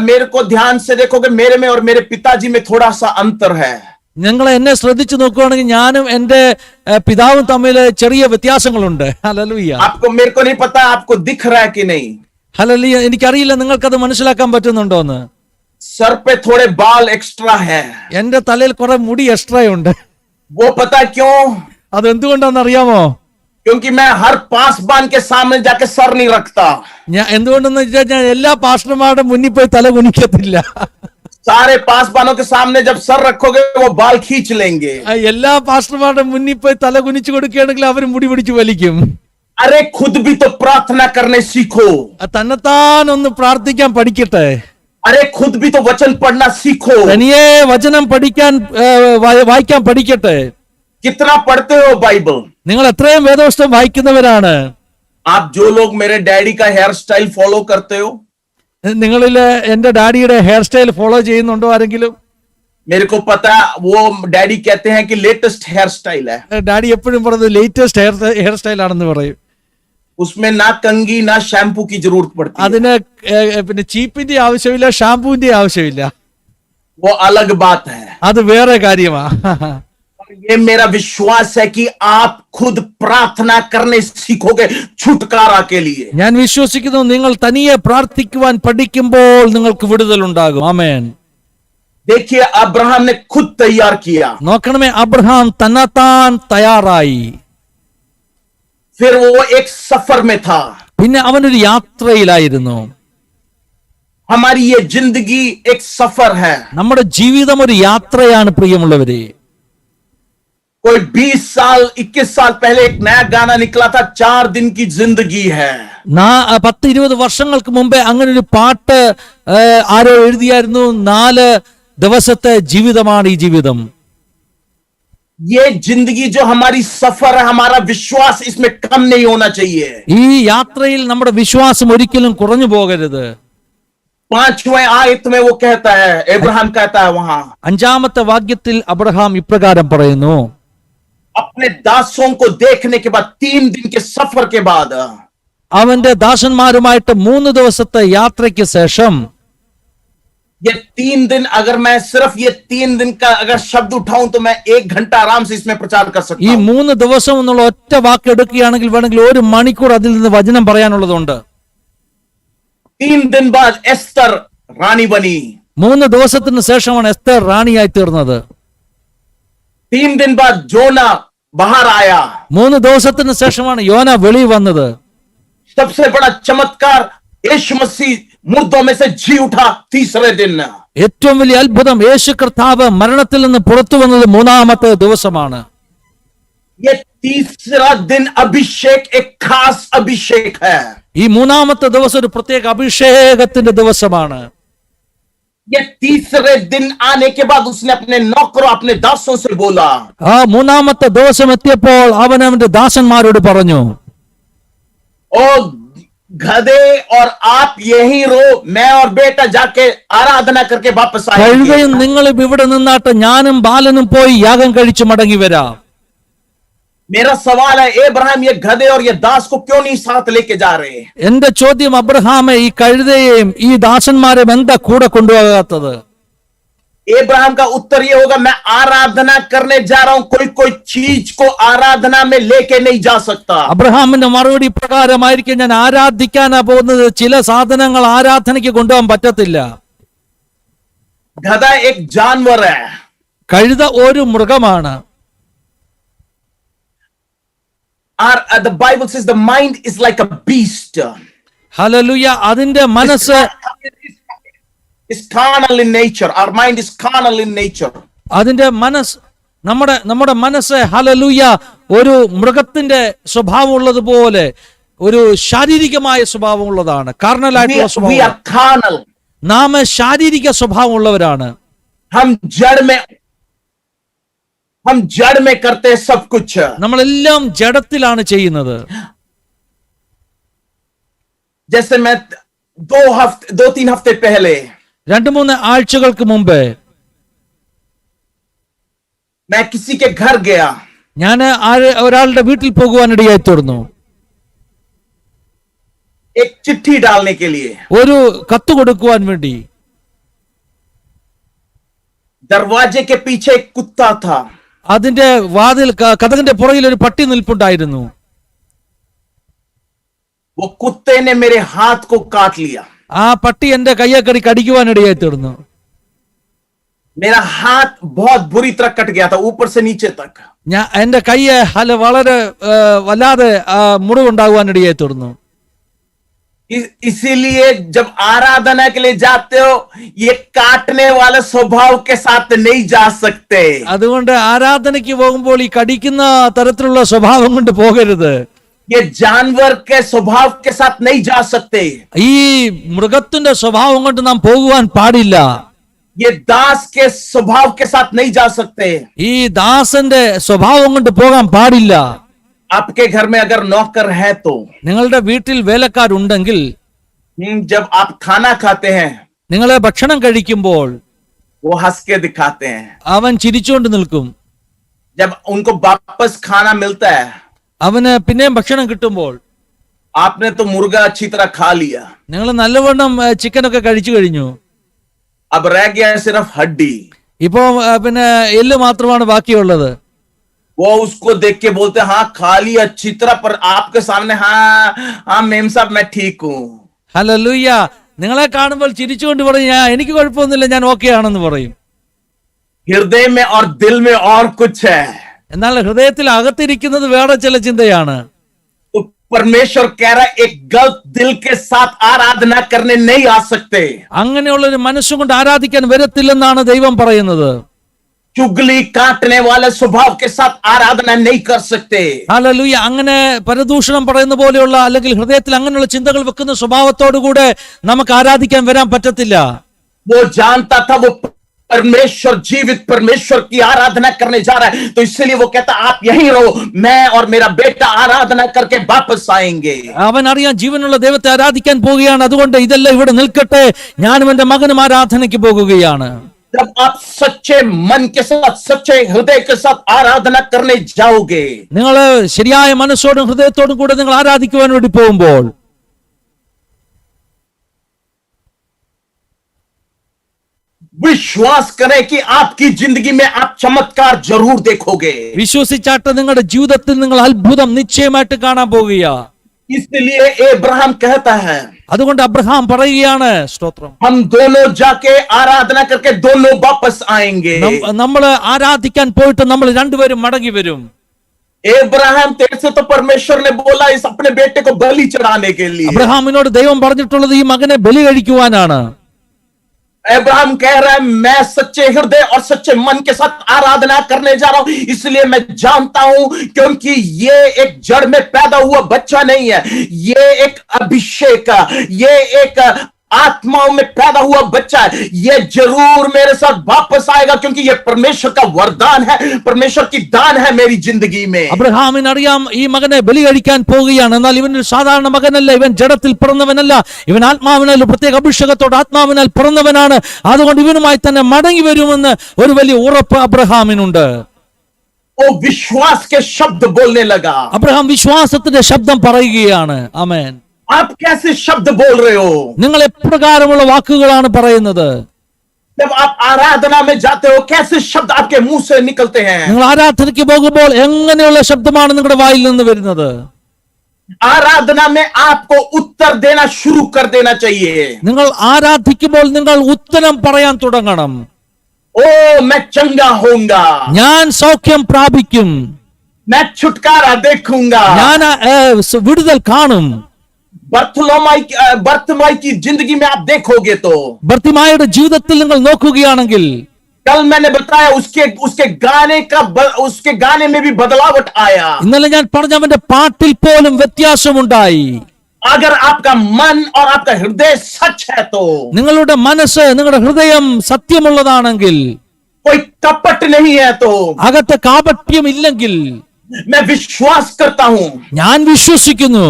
मेरे को ध्यान से देखोगे, मेरे में और मेरे पिताजी में थोड़ा सा अंतर है। നിങ്ങൾ എന്നെ ശ്രദ്ധിച്ചു നോക്കുകയാണെങ്കിൽ ഞാനും എന്റെ പിതാവും തമ്മിൽ ചെറിയ വ്യത്യാസങ്ങളുണ്ട്. ഹല്ലേലൂയ. आपको मेरे को नहीं पता आपको दिख रहा है कि नहीं। ഹല്ലേലൂയ. എനിക്കറിയില്ല നിങ്ങൾക്കത് മനസ്സിലാക്കാൻ പറ്റുന്നുണ്ടോന്ന്. सर पे थोड़े बाल एक्स्ट्रा है। എന്റെ തലയിൽ കുറെ മുടി എക്സ്ട്രാ ഉണ്ട്. वो पता क्यों? അതെന്തുകൊണ്ടാണെന്ന് അറിയാമോ? क्योंकि मैं हर पासबान के सामने जाके सर नहीं रखता। ഞാൻ എന്തുകൊണ്ടെന്ന് വെച്ചാൽ ഞാൻ എല്ലാ പാസ്റ്റർമാരുടെ മുന്നിൽ പോയി തല കുനിക്കത്തില്ല. सारे पासबानों के सामने जब सर रखोगे वो बाल खींच लेंगे। എല്ലാ പാസ്റ്റർമാരുടെ മുന്നിൽ പോയി തല കുനിച്ചു കൊടുക്കുകയാണെങ്കിൽ അവർ മുടി പിടിച്ച് വലിക്കും. अरे खुद भी तो प्रार्थना करने सीखो। തന്നെത്താൻ ഒന്ന് പ്രാർത്ഥിക്കാൻ പഠിക്കട്ടെ. अरे खुद भी तो वचन पढ़ना सीखो। തനിയെ വചനം പഠിക്കാൻ വായിക്കാൻ പഠിക്കട്ടെ. कितना पढ़ते हो बाइबल? നിങ്ങൾ എത്രയും വേദപുസ്തകം വായിക്കുന്നവരാണ്? आप जो लोग मेरे डैडी का हेयर स्टाइल फॉलो करते हो, നിങ്ങളിൽ എന്റെ ഡാഡിയുടെ ഹെയർ സ്റ്റൈൽ ഫോളോ ചെയ്യുന്നുണ്ടോ ആരെങ്കിലും? मेरे को पता है वो डैडी कहते हैं कि लेटेस्ट हेयर स्टाइल है। ഡാഡി എപ്പോഴും പറയുന്നത് ലേറ്റസ്റ്റ് ഹെയർ സ്റ്റൈൽ ആണെന്ന് പറയും. उसमें ना कंघी ना शैम्पू की जरूरत पड़ती है। അതിന് പിന്നെ ചീപ്പിന്റെ ആവശ്യമില്ല, ഷാമ്പൂവിന്റെ ആവശ്യമില്ല. वो अलग बात है। അത് വേറെ കാര്യമാ. ये मेरा विश्वास है कि आप खुद प्रार्थना करने सीखोगे छुटकारा के लिए। ഞാൻ വിശ്വസിക്കുന്നു നിങ്ങൾ തനിയെ പ്രാർത്ഥിക്കുവാൻ പഠിക്കുമ്പോൾ നിങ്ങൾക്ക് വിടുതൽ ഉണ്ടാകും. ആമേൻ. देखिए अब्राहम ने खुद तैयार किया, നോക്കണമേ, അബ്രഹാം തന്നെത്താൻ തയ്യാറായി. फिर वो एक सफर में था। പിന്നെ അവനൊരു യാത്രയിലായിരുന്നു. हमारी ये जिंदगी एक सफर है। നമ്മുടെ ജീവിതം ഒരു യാത്രയാണ് പ്രിയമുള്ളവരെ. कोई 20 साल 21 साल पहले एक नया गाना निकला था, 4 दिन की जिंदगी है। 10-20 വർഷങ്ങൾക്ക് മുമ്പേ അങ്ങനെ ഒരു പാട്ട് ആരോ എഴുതിയായിരുന്നു. 4 ദിവസത്തെ ജീവിതമാണ് ഈ ജീവിതം. ये जिंदगी जो हमारी सफर है, हमारा विश्वास इसमें कम नहीं होना चाहिए। ഈ യാത്രയിൽ നമ്മുടെ വിശ്വാസം ഒരിക്കലും കുറഞ്ഞു പോകരുത്. 5वें आयत में वो कहता है, इब्राहिम कहता है वहां, 5ാമത്തെ വാക്യത്തിൽ അബ്രഹാം ഇപ്രകാരം പറയുന്നു, अपने दासों को देखने के बाद 3 दिन के सफर के बाद, അവന്റെ ദാസന്മാരുമായിട്ട് 3 ദിവസത്തെ യാത്രയ്ക്ക് ശേഷം, ये 3 दिन अगर मैं सिर्फ ये 3 दिन का अगर शब्द उठाऊं तो मैं 1 घंटा आराम से इसमें प्रचार कर सकता ഈ हूं। 3 ദിവസം എന്നുള്ള ഒറ്റ വാക്ക് എടുക്കുകയാണെങ്കിൽ വേണമെങ്കിൽ 1 മണിക്കൂർ അതിൽ നിന്ന് വചനം പറയാനുള്ളതുണ്ട്. 3 दिन बाद एस्तर रानी बनी। 3 ദിവസത്തിന് ശേഷമാണ് എസ്തർ റാണിയായി തീർന്നത്. 3 दिन बाद जोना बाहर आया। 3 ദിവസത്തിന് ശേഷമാണ് യോന വെളി വന്നത്. सबसे बड़ा चमत्कार, यीशु मसीह मुर्दों में से जी उठा 3रे दिन। ഏറ്റവും വലിയ അത്ഭുതം, യേശു കർത്താവ് മരണത്തിൽ നിന്ന് പുറത്തു വന്നത് 3ാമത്തെ ദിവസമാണ്. ये 3रा दिन अभिषेक एक खास अभिषेक है। ഈ 3ാമത്തെ ദിവസം ഒരു പ്രത്യേക അഭിഷേകത്തിന്റെ ദിവസമാണ്. ये 3रे दिन आने के बाद उसने अपने नौकरों अपने दासों से बोला, ആ 3ാമത്തെ ദിവസം എത്തിയപ്പോൾ അവൻ അവന്റെ ദാസന്മാരോട് പറഞ്ഞു, ओ गधे और आप यहीं रो, मैं और बेटा जाके आराधना करके वापस आएंगे। കഴുകയും നിങ്ങളും ഇവിടെ നിന്നാട്ട് ഞാനും ബാലനും പോയി യാഗം കഴിച്ചു മടങ്ങി വരാം. मेरा सवाल है, इब्राहिम ये गधे और ये दास को क्यों नहीं साथ लेके जा रहे? എന്റെ ചോദ്യം, അബ്രഹാമെ ഈ കഴുതയെയും ഈ ദാസന്മാരെയും എന്താ കൂടെ കൊണ്ടുപോകാത്തത്? इब्राहिम का उत्तर ये होगा, मैं आराधना करने जा रहा हूं, कोई कोई चीज को आराधना में लेके नहीं जा सकता। അബ്രഹാമിന്റെ മറുപടി പ്രകാരമായിരിക്കും, ഞാൻ ആരാധിക്കാനാ പോകുന്നത്, ചില സാധനങ്ങൾ ആരാധനയ്ക്ക് കൊണ്ടുപോകാൻ പറ്റത്തില്ല. गधा एक जानवर है। കഴുത ഒരു മൃഗമാണ്. The Bible says the mind is like a beast. Hallelujah. അതിന്റെ മനസ്സ് Is carnal in nature. Our mind is carnal in nature. അതിന്റെ മനസ്സ് നമ്മുടെ മനസ്സ് ഹല്ലേലൂയ ഒരു മൃഗത്തിന്റെ സ്വഭാവം ഉള്ളതുപോലെ ഒരു ശാരീരികമായ സ്വഭാവം ഉള്ളതാണ്. കാർണലായിട്ടുള്ള We സ്വഭാവം. are carnal. നാം ശാരീരിക സ്വഭാവം ഉള്ളവരാണ്. हम जड़ में करते हैं सब कुछ. നമ്മളെല്ലാം ജഡത്തിലാണ് ചെയ്യുന്നത്. जैसे मैं 2-3 हफ्ते पहले 2-3 ആഴ്ചകൾക്ക് മുമ്പ് मैं किसी के घर गया. ഞാൻ ഒരാളുടെ വീട്ടിൽ പോകുവാനിടയായി തീർന്നു. एक चिट्ठी डालने के लिए. ഒരു കത്ത് കൊടുക്കുവാൻ വേണ്ടി. दरवाजे के पीछे एक कुत्ता था. അതിന്റെ വാതിൽ കതകിന്റെ പുറകിൽ ഒരു പട്ടി നിൽപ്പുണ്ടായിരുന്നു. वो कुत्ते ने मेरे हाथ को काट लिया. ആ പട്ടി എന്റെ കയ്യെ കടിക്കുവാനിടയായി തീർന്നു. मेरा हाथ बहुत बुरी तरह कट गया था, ऊपर से नीचे तक. എന്റെ കയ്യെ വളരെ വല്ലാതെ മുറിവുണ്ടാകുവാനിടയായി തീർന്നു. इसीलिए जब आराधना के लिए जाते हो, ये काटने वाले स्वभाव के साथ नहीं जा सकते. അതുകൊണ്ട് ആരാധനയ്ക്ക് പോകുമ്പോൾ ഈ കടിക്കുന്ന തരത്തിലുള്ള സ്വഭാവം കൊണ്ട് പോകരുത്. ये जानवर के स्वभाव के साथ नहीं जा सकते. ഈ മൃഗത്തിന്റെ സ്വഭാവം കൊണ്ട് നാം പോകുവാൻ പാടില്ല. ये दास के स्वभाव के साथ नहीं जा सकते. ഈ ദാസന്റെ സ്വഭാവം കൊണ്ട് പോകാൻ പാടില്ല. आपके घर में अगर नौकर है तो നിങ്ങളുടെ വീട്ടിൽ വേലക്കാരുണ്ടെങ്കിൽ जब आप खाना खाते हैं നിങ്ങളെ ഭക്ഷണം കഴിക്കുമ്പോൾ वो हंस के दिखाते हैं. അവൻ ചിരിച്ചുകൊണ്ട് നിൽക്കും. जब उनको वापस खाना मिलता है, അവന് പിന്നെയും ഭക്ഷണം കിട്ടുമ്പോൾ आपने तो मुर्गा अच्छी तरह खा लिया, നിങ്ങൾ നല്ലവണ്ണം ചിക്കനൊക്കെ കഴിച്ചു കഴിഞ്ഞു, अब रह गया है सिर्फ हड्डी. ഇപ്പോ പിന്നെ എല്ല് മാത്രമാണ് ബാക്കിയുള്ളത്. वो उसको देख के बोलते हाँ खाली अच्छी तरह, पर आपके सामने हाँ हाँ मेम साहब मैं ठीक हूँ. ഹല്ലേലൂയ. നിങ്ങളെ കാണുമ്പോൾ ചിരിച്ചുകൊണ്ട് പറയും, എനിക്ക് കുഴപ്പമൊന്നുമില്ല, ഞാൻ ഓക്കെ ആണെന്ന് പറയും. हृदय में और दिल में और कुछ है. എന്നാൽ ഹൃദയത്തിൽ അകത്തിരിക്കുന്നത് വേറെ ചില ചിന്തയാണ്. तो परमेश्वर कह रहा है एक गलत दिल के साथ आराधना करने नहीं आ सकते. അങ്ങനെയുള്ള ഒരു മനസ്സുകൊണ്ട് ആരാധിക്കാൻ വരത്തില്ലെന്നാണ് ദൈവം പറയുന്നത്. चुगली काटने वाले स्वभाव के साथ आराधना नहीं कर सकते. ഹല്ലേലൂയ. അങ്ങനെ പരദൂഷണം പറയുന്ന പോലെയുള്ള അല്ലെങ്കിൽ ഹൃദയത്തിൽ അങ്ങനെയുള്ള ചിന്തകൾ വെക്കുന്ന സ്വഭാവത്തോടു കൂടെ നമുക്ക് ആരാധിക്കാൻ വരാൻ പറ്റത്തില്ല. वो जानता था वो परमेश्वर, जीवित परमेश्वर की आराधना करने जा रहा है, तो इसलिए वो कहता आप यहीं रहो, मैं और मेरा बेटा आराधना करके वापस आएंगे. അവൻ അറിയാൻ ജീവനുള്ള ദൈവത്തെ ആരാധിക്കാൻ പോവുകയാണ്, അതുകൊണ്ട് ഇതെല്ലാം ഇവിടെ നിൽക്കട്ടെ, ഞാനും എന്റെ മകനും ആരാധനയ്ക്ക് പോകുകയാണ്. जब आप सच्चे मन के साथ, सच्चे हृदय के साथ आराधना करने जाओगे, നിങ്ങൾ ശരിയായ മനസ്സോടും ഹൃദയത്തോടും കൂടെ നിങ്ങൾ ആരാധിക്കുവാൻ വേണ്ടി പോകുമ്പോൾ विश्वास करें कि आपकी जिंदगी में आप चमत्कार जरूर देखोगे. വിശ്വസിച്ചാട്ട് നിങ്ങളുടെ ജീവിതത്തിൽ നിങ്ങൾ അത്ഭുതം നിശ്ചയമായിട്ട് കാണാൻ പോകുക. इसलिए अब्राहम कहता है അതുകൊണ്ട് അബ്രഹാം പറയുകയാണ്, സ്തോത്രം, हम दोनों जाके आराधना करके दोनों वापस आएंगे. നമ്മൾ ആരാധിക്കാൻ പോയിട്ട് നമ്മൾ രണ്ടുപേരും മടങ്ങി വരും. अब्राहम तेरे से तो परमेश्वर ने बोला इस अपने बेटे को बलि चढ़ाने के लिए. അബ്രഹാമിനോട് ദൈവം പറഞ്ഞിട്ടുള്ളത് ഈ മകനെ ബലി കഴിക്കുവാനാണ്. अब्राहम कह रहा है मैं सच्चे हृदय और सच्चे मन के साथ आराधना करने जा रहा हूं, इसलिए मैं जानता हूं क्योंकि ये एक जड़ में पैदा हुआ बच्चा नहीं है, ये एक अभिषेक, ये एक आत्माओं में पैदा हुआ बच्चा है, ये जरूर मेरे साथ वापस आएगा क्योंकि ये परमेश्वर का वरदान है, परमेश्वर की दान है मेरी जिंदगी में. അബ്രഹാമിന് അറിയാം ഈ മകനെ ബലി കഴിക്കാൻ പോവുകയാണ്, എന്നാൽ ഇവൻ ഒരു സാധാരണ മകനല്ല, ഇവൻ ജഡത്തിൽ പിറന്നവനല്ല, ഇവൻ ആത്മാവിനാൽ പ്രത്യേക അഭിഷേകത്തോട് ആത്മാവിനാൽ പിറന്നവനാണ്, അതുകൊണ്ട് ഇവനുമായി തന്നെ മടങ്ങി വരുമെന്ന് ഒരു വലിയ ഉറപ്പ് അബ്രഹാമിനുണ്ട്. वो विश्वास के शब्द बोलने लगा. അബ്രഹാം വിശ്വാസത്തിന്റെ ശബ്ദം പറയുകയാണ്. ആമേൻ. आप कैसे शब्द बोल रहे हो? നിങ്ങൾ എപ്രകാരമുള്ള വാക്കുകളാണ് പറയുന്നത്? जब आप आराधना में जाते हो कैसे शब्द आपके मुंह से निकलते हैं? നിങ്ങൾ ആരാധനയ്ക്ക് പോകുമ്പോൾ എങ്ങനെയുള്ള ശബ്ദമാണ് നിങ്ങളുടെ വായിൽ നിന്ന് വരുന്നത്? आराधना में आपको उत्तर देना शुरू कर देना चाहिए. നിങ്ങൾ ആരാധിക്കുമ്പോൾ നിങ്ങൾ ഉത്തരം പറയാൻ തുടങ്ങണം. ओ मैं चंगा होऊंगा, ഞാൻ സൗഖ്യം പ്രാപിക്കും, मैं छुटकारा देखूंगा. ഞാൻ വിടുതൽ കാണും. बर्तमाई की जिंदगी में आप देखोगे तो ബർത്തിമായുടെ ജീവിതത്തിൽ നിങ്ങൾ നോക്കുകയാണെങ്കിൽ कल मैंने बताया उसके गाने में भी बदलावट आया. ഇന്നലെ ഞാൻ പറഞ്ഞവന്റെ പാട്ടിൽ പോലും വ്യത്യാസമുണ്ടായി. अगर आपका मन और आपका हृदय सच है तो, നിങ്ങളുടെ മനസ്സ് നിങ്ങളുടെ ഹൃദയം സത്യമുള്ളതാണെങ്കിൽ, कोई कपट नहीं है तो, അകത്ത് കാപട്യം ഇല്ലെങ്കിൽ, मैं विश्वास करता हूं ഞാൻ വിശ്വസിക്കുന്നു,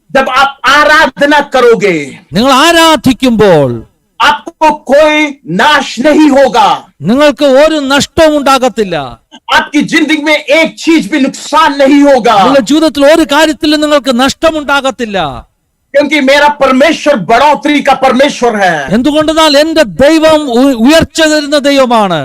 जब आप आराधना करोगे നിങ്ങൾ ആരാധിക്കുമ്പോൾ आपको कोई नाश नहीं होगा. നിങ്ങൾക്ക് ഒരു നഷ്ടവും ഉണ്ടാകത്തില്ല. आपकी जिंदगी में एक चीज भी नुकसान नहीं होगा. നിങ്ങളുടെ ജീവിതത്തിൽ ഒരു കാര്യത്തിലും നിങ്ങൾക്ക് നഷ്ടമുണ്ടാകത്തില്ല. क्योंकि मेरा परमेश्वर बढ़ोतरी का परमेश्वर है. എന്തുകൊണ്ടെന്നാൽ എന്റെ ദൈവം ഉയർച്ച തരുന്ന ദൈവമാണ്.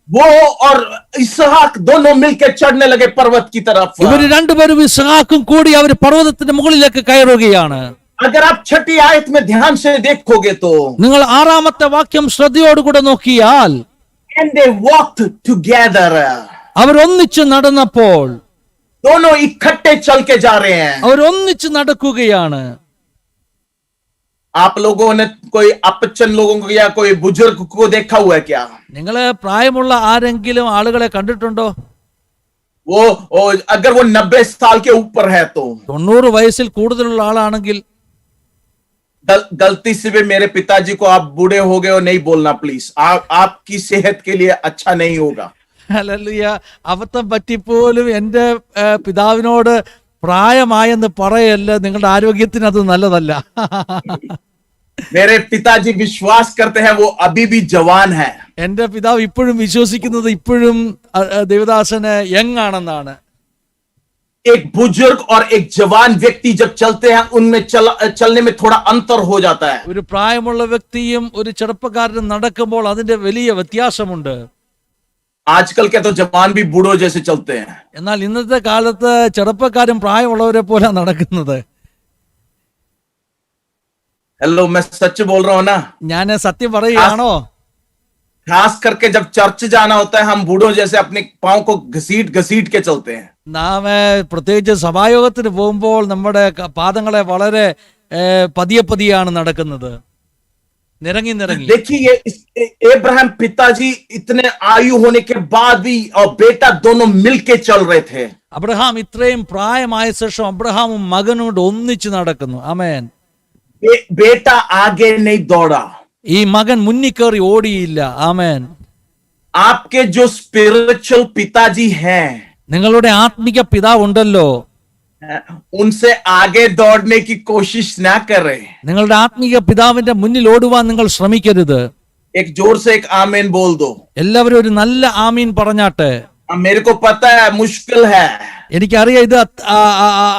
वो और इसहाक दोनों मिलकर चढ़ने लगे पर्वत की तरफ. ഇവര് രണ്ടുപേരും ഇസ്ഹാക്കും കൂടി അവർ പർവ്വതത്തിന്റെ മുകളിലേക്ക് കയറുകയാണ്. अगर आप छठी आयत में ध्यान से देखोगे तो, നിങ്ങൾ ആറാമത്തെ വാക്യം ശ്രദ്ധയോടുകൂടെ നോക്കിയാൽ, and they walked together. അവർ ഒന്നിച്ച് നടന്നപ്പോൾ, दोनों इकट्ठे चल के जा रहे हैं. അവർ ഒന്നിച്ച് നടക്കുകയാണ്. आप लोगों ने कोई अपचन लोगों को या कोई बुजुर्ग को देखा हुआ है क्या? നിങ്ങൾ പ്രായമുള്ള ആരെങ്കിലും ആളുകളെ കണ്ടിട്ടുണ്ടോ? वो अगर वो 90 साल के ऊपर है तो 90 വയസ്സിൽ കൂടുതലുള്ള ആളാണെങ്കിൽ, गलती से भी मेरे पिताजी को आप बूढ़े हो गए हो नहीं बोलना प्लीज. आपकी सेहत के लिए अच्छा नहीं होगा. ഹല്ലേലൂയ. അബദ്ധം പറ്റിപ്പോലും എന്റെ പിതാവിനോട് പ്രായമായെന്ന് പറയല്ല, നിങ്ങളുടെ ആരോഗ്യത്തിന് അത് നല്ലതല്ല. मेरे पिताजी विश्वास करते हैं वो अभी भी जवान है. എന്റെ പിതാവ് ഇപ്പോഴും വിശ്വസിക്കുന്നത് ഇപ്പോഴും ദേവദാസന് യങ് ആണെന്നാണ്. एक बुजुर्ग और एक जवान व्यक्ति जब चलते हैं उनमें चलने में थोड़ा अंतर हो जाता है. ഒരു പ്രായമുള്ള വ്യക്തിയും ഒരു ചെറുപ്പക്കാരനും നടക്കുമ്പോൾ അതിന്റെ വലിയ വ്യത്യാസമുണ്ട്. आजकल के तो जवान भी बूढ़ों जैसे चलते हैं। എന്നാൽ ഇന്നത്തെ കാലത്ത് ചെറുപ്പക്കാരും പ്രായമുള്ളവരെ പോലെ നടക്കുന്നത്. हेलो, मैं सच बोल रहा हूं ना? ഞാൻ സത്യം പറയുകയാണോ? खास करके जब चर्च जाना होता है, हम बूढ़ों जैसे अपने पाँव को घसीट घसीट के चलते हैं। നാം പ്രത്യേകിച്ച് സഭായോഗത്തിന് പോകുമ്പോൾ നമ്മുടെ പാദങ്ങളെ വളരെ പതിയെ പതിയാണ് നടക്കുന്നത്, നിരങ്ങി നിരങ്ങി. देखिए ये अब्राहम पिताजी इतने आयु होने के बाद भी और बेटा दोनों मिलके चल रहे थे। അബ്രഹാം ഇത്രയും പ്രായമായ ശേഷം അബ്രഹാമും മകനും കൂടെ ഒന്നിച്ച് നടക്കുന്നു. ആമേൻ. बेटा आगे नहीं दौड़ा, ഈ മകൻ മുന്നിൽ കയറി ഓടിയില്ല. ആമേൻ. आपके जो स्पिरिचुअल पिताजी हैं, നിങ്ങളുടെ ആത്മിക പിതാവ് ഉണ്ടല്ലോ, उनसे आगे दौड़ने की कोशिश ना करें। നിങ്ങളുടെ ആത്മിക പിതാവിന്റെ മുന്നിൽ ഓടുവാൻ നിങ്ങൾ ശ്രമിക്കരുത്. एक जोर से एक आमीन बोल दो। എല്ലാവരും ഒരു നല്ല ആമീൻ പറഞ്ഞാട്ടെ. मेरे को पता है मुश्किल है, എനിക്കറിയാം ഇത്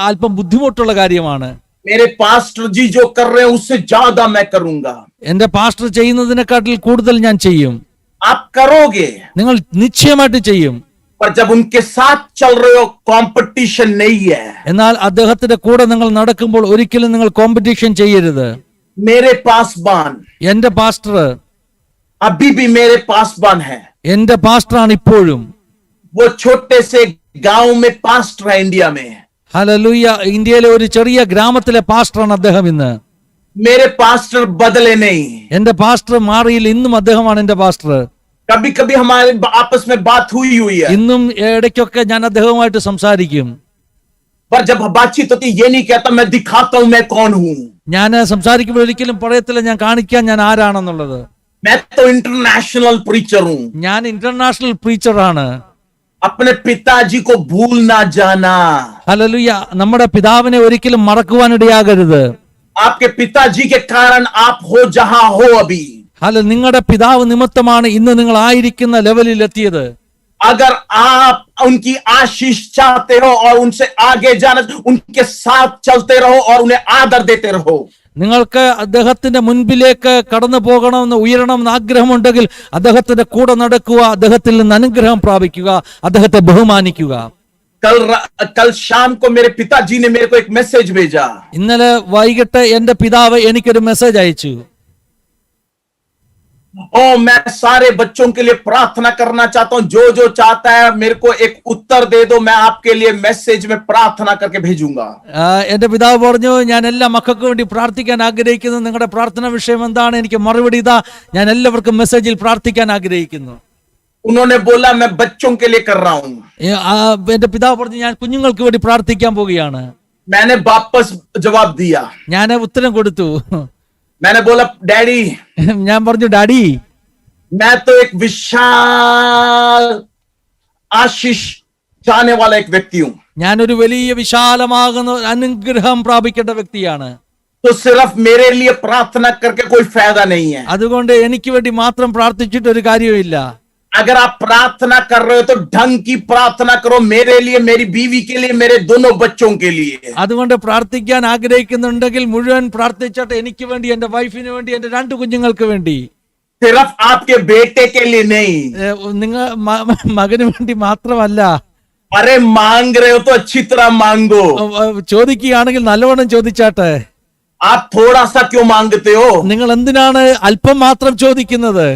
അല്പം ബുദ്ധിമുട്ടുള്ള കാര്യമാണ്. मेरे पास्टर जी जो कर रहे हैं उससे ज्यादा मैं करूंगा। എന്റെ പാസ്റ്റർ ചെയ്യുന്നതിനെക്കാട്ടിൽ കൂടുതൽ ഞാൻ ചെയ്യും. आप करोगे, നിങ്ങൾ നിശ്ചയമായിട്ട് ചെയ്യും. पर जब उनके साथ चल रहे हो कंपटीशन नहीं है। എന്നാൽ അദ്ദേഹത്തിന്റെ കൂടെ നിങ്ങൾ നടക്കുമ്പോൾ ഒരിക്കലും നിങ്ങൾ കോമ്പറ്റീഷൻ ചെയ്യരുത്. मेरे पासबान എന്റെ പാസ്റ്റർ अभी भी मेरे पासबान है। എന്റെ പാസ്റ്ററാണ് ഇപ്പോഴും. वो छोटे से गांव में पास्टर है इंडिया में। ഹല്ലേലൂയ. ഇന്ത്യയിലെ ഒരു ചെറിയ ഗ്രാമത്തിലെ പാസ്റ്ററാണ് അദ്ദേഹം ഇന്ന്. मेरे पास्टर बदले नहीं। എന്റെ പാസ്റ്റർ മാറിയില്ല, ഇന്നും അദ്ദേഹമാണ് എന്റെ പാസ്റ്റർ. कभी कभी हमारे आपस में बात हुई है, ഇന്നും ഇടയ്ക്കൊക്കെ ഞാൻ അദ്ദേഹവുമായിട്ട് സംസാരിക്കും. पर जब बातचीत होती ये नहीं कहता मैं दिखाता हूं मैं कौन हूं। ഞാൻ സംസാരിക്കുമ്പോൾ ഒരിക്കലും പറയത്തില്ല ഞാൻ കാണിക്കാൻ ഞാൻ ആരാണെന്നുള്ളത്. मैं तो इंटरनेशनल प्रीचर हूं। ഞാൻ ഇന്റർനാഷണൽ പ്രീച്ചറാണ്. अपने पिताजी को भूल ना जाना। ഹല്ലേലൂയ. നമ്മുടെ പിതാവിനെ ഒരിക്കലും മറക്കുവാനിടയാകരുത്. आपके पिताजी के कारण आप हो जहां हो अभी। അല്ല, നിങ്ങളുടെ പിതാവ് നിമിത്തമാണ് ഇന്ന് നിങ്ങൾ ആയിരിക്കുന്ന ലെവലിൽ എത്തിയത്. अगर आप उनकी आशीष चाहते हो और उनसे आगे जाना, उनके साथ चलते रहो और उन्हें आदर देते रहो। നിങ്ങൾക്ക് അദ്ദേഹത്തിന്റെ മുൻപിലേക്ക് കടന്നു പോകണമെന്ന് ഉയരണമെന്ന് ആഗ്രഹമുണ്ടെങ്കിൽ അദ്ദേഹത്തിന്റെ കൂടെ നടക്കുക, അദ്ദേഹത്തിൽ നിന്ന് അനുഗ്രഹം പ്രാപിക്കുക, അദ്ദേഹത്തെ ബഹുമാനിക്കുക. कल शाम को मेरे पिताजी ने मेरे को एक मैसेज भेजा। ഇന്നലെ വൈകിട്ട് എന്റെ പിതാവ് എനിക്കൊരു മെസ്സേജ് അയച്ചു. मैं सारे बच्चों के लिए प्रार्थना करना चाहता हूं, जो जो चाहता है मेरे को एक उत्तर दे दो, मैं आपके लिए मैसेज में प्रार्थना करके भेजूंगा। എന്റെ പിതാവ് പറഞ്ഞു, ഞാൻ എല്ലാ മക്കൾക്കും വേണ്ടി പ്രാർത്ഥിക്കാൻ ആഗ്രഹിക്കുന്നു. നിങ്ങളുടെ പ്രാർത്ഥന വിഷയം എന്താണ്? എനിക്ക് മറുപടി ഇതാ, ഞാൻ എല്ലാവർക്കും മെസ്സേജിൽ പ്രാർത്ഥിക്കാൻ ആഗ്രഹിക്കുന്നു. उन्होंने बोला मैं बच्चों के लिए कर रहा हूं। എന്റെ പിതാവ് പറഞ്ഞു, ഞാൻ കുഞ്ഞുങ്ങൾക്ക് വേണ്ടി പ്രാർത്ഥിക്കാൻ പോവുകയാണ്. मैंने वापस जवाब दिया। ഞാൻ ഉത്തരം കൊടുത്തു. मैंने बोला डैडी, ഞാൻ പറഞ്ഞു, ഡാഡി, मैं तो एक विशाल आशीष चाहने वाला एक व्यक्ति हूं। ഞാനൊരു വലിയ വിശാലമാകുന്ന അനുഗ്രഹം പ്രാപിക്കേണ്ട വ്യക്തിയാണ്. तो सिर्फ मेरे लिए प्रार्थना करके कोई फायदा नहीं है। അതുകൊണ്ട് എനിക്ക് വേണ്ടി മാത്രം പ്രാർത്ഥിച്ചിട്ട് ഒരു കാര്യമില്ല. अगर आप प्रार्थना कर रहे हो तो ढंग की प्रार्थना करो, मेरे लिए, मेरी बीवी के लिए, मेरे दोनों बच्चों के लिए। അതുകൊണ്ട് പ്രാർത്ഥിക്കാൻ ആഗ്രഹിക്കുന്നുണ്ടെങ്കിൽ മുഴുവൻ പ്രാർത്ഥിച്ചോട്ടെ. എനിക്ക് വേണ്ടി, എന്റെ വൈഫിന് വേണ്ടി, എന്റെ രണ്ട് കുഞ്ഞുങ്ങൾക്ക് വേണ്ടി. सिर्फ आपके बेटे के लिए नहीं। നിങ്ങൾ മകന് വേണ്ടി മാത്രമല്ല. अरे मांग रहे हो तो अच्छी तरह मांगो। ചോദിക്കുകയാണെങ്കിൽ നല്ലവണ്ണം ചോദിച്ചാട്ടെ. आप थोड़ा सा क्यों मांगते हो? നിങ്ങൾ എന്തിനാണ് അല്പം മാത്രം ചോദിക്കുന്നത്?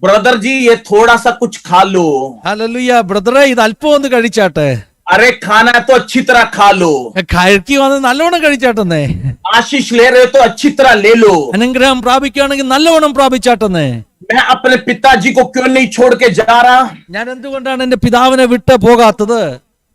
ब्रदर जी ये थोड़ा सा कुछ खा लो। ഹല്ലേലൂയ. ബ്രദറെ, ഇത് അല്പം ഒന്ന് കഴിച്ചാട്ടെ. अरे खाना है तो अच्छी तरह खा लो। കഴിക്കുവാന്ന് നല്ലവണ്ണം കഴിച്ചാട്ടെന്നേ. आशीष ले रहे हो तो अच्छी तरह ले लो। അനുഗ്രഹം പ്രാപിക്കുകയാണെങ്കിൽ നല്ലവണ്ണം പ്രാപിച്ചാട്ടെന്നേ. मैं अपने पिताजी को क्यों नहीं छोड़ के जा रहा? ഞാൻ എന്തുകൊണ്ടാണ് എന്റെ പിതാവിനെ വിട്ട് പോകാത്തത്?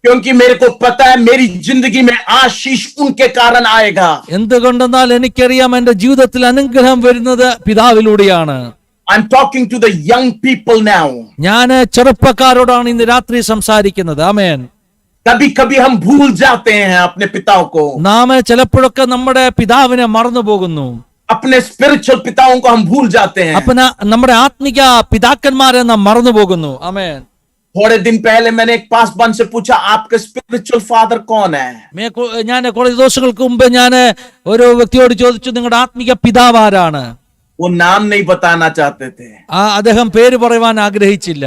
क्योंकि मेरे को पता है मेरी जिंदगी में आशीष उनके कारण आएगा। എന്തുകൊണ്ടെന്നാൽ എനിക്കറിയാം എന്റെ ജീവിതത്തിൽ അനുഗ്രഹം വരുന്നത് പിതാവിലൂടെയാണ്. I'm talking to the young people now. ഞാൻ ചെറുപ്പക്കാരോടാണ് ഇന്ന് രാത്രി സംസാരിക്കുന്നത്. ആമേൻ. कभी कभी हम भूल जाते हैं अपने पिताओं को, നാം ചിലപ്പോഴൊക്കെ നമ്മുടെ പിതാവിനെ മറന്നു പോകുന്നു. अपने स्पिरिचुअल पिताओं को हम भूल जाते हैं। അപ്പൊ നമ്മുടെ ആത്മിക പിതാക്കന്മാരെ നാം മറന്നു പോകുന്നു. ആമേൻ. थोड़े दिन पहले मैंने एक पासवान से पूछा आपके स्पिरिचुअल फादर कौन है? ഞാൻ കുറച്ച് ദിവസങ്ങൾക്ക് മുമ്പ് ഞാൻ ഒരു വ്യക്തിയോട് ചോദിച്ചു, നിങ്ങളുടെ ആത്മിക പിതാവ് ആരാണ്? वो नाम नहीं बताना चाहते थे। അദ്ദേഹം പേര് പറയുവാൻ ആഗ്രഹിച്ചില്ല.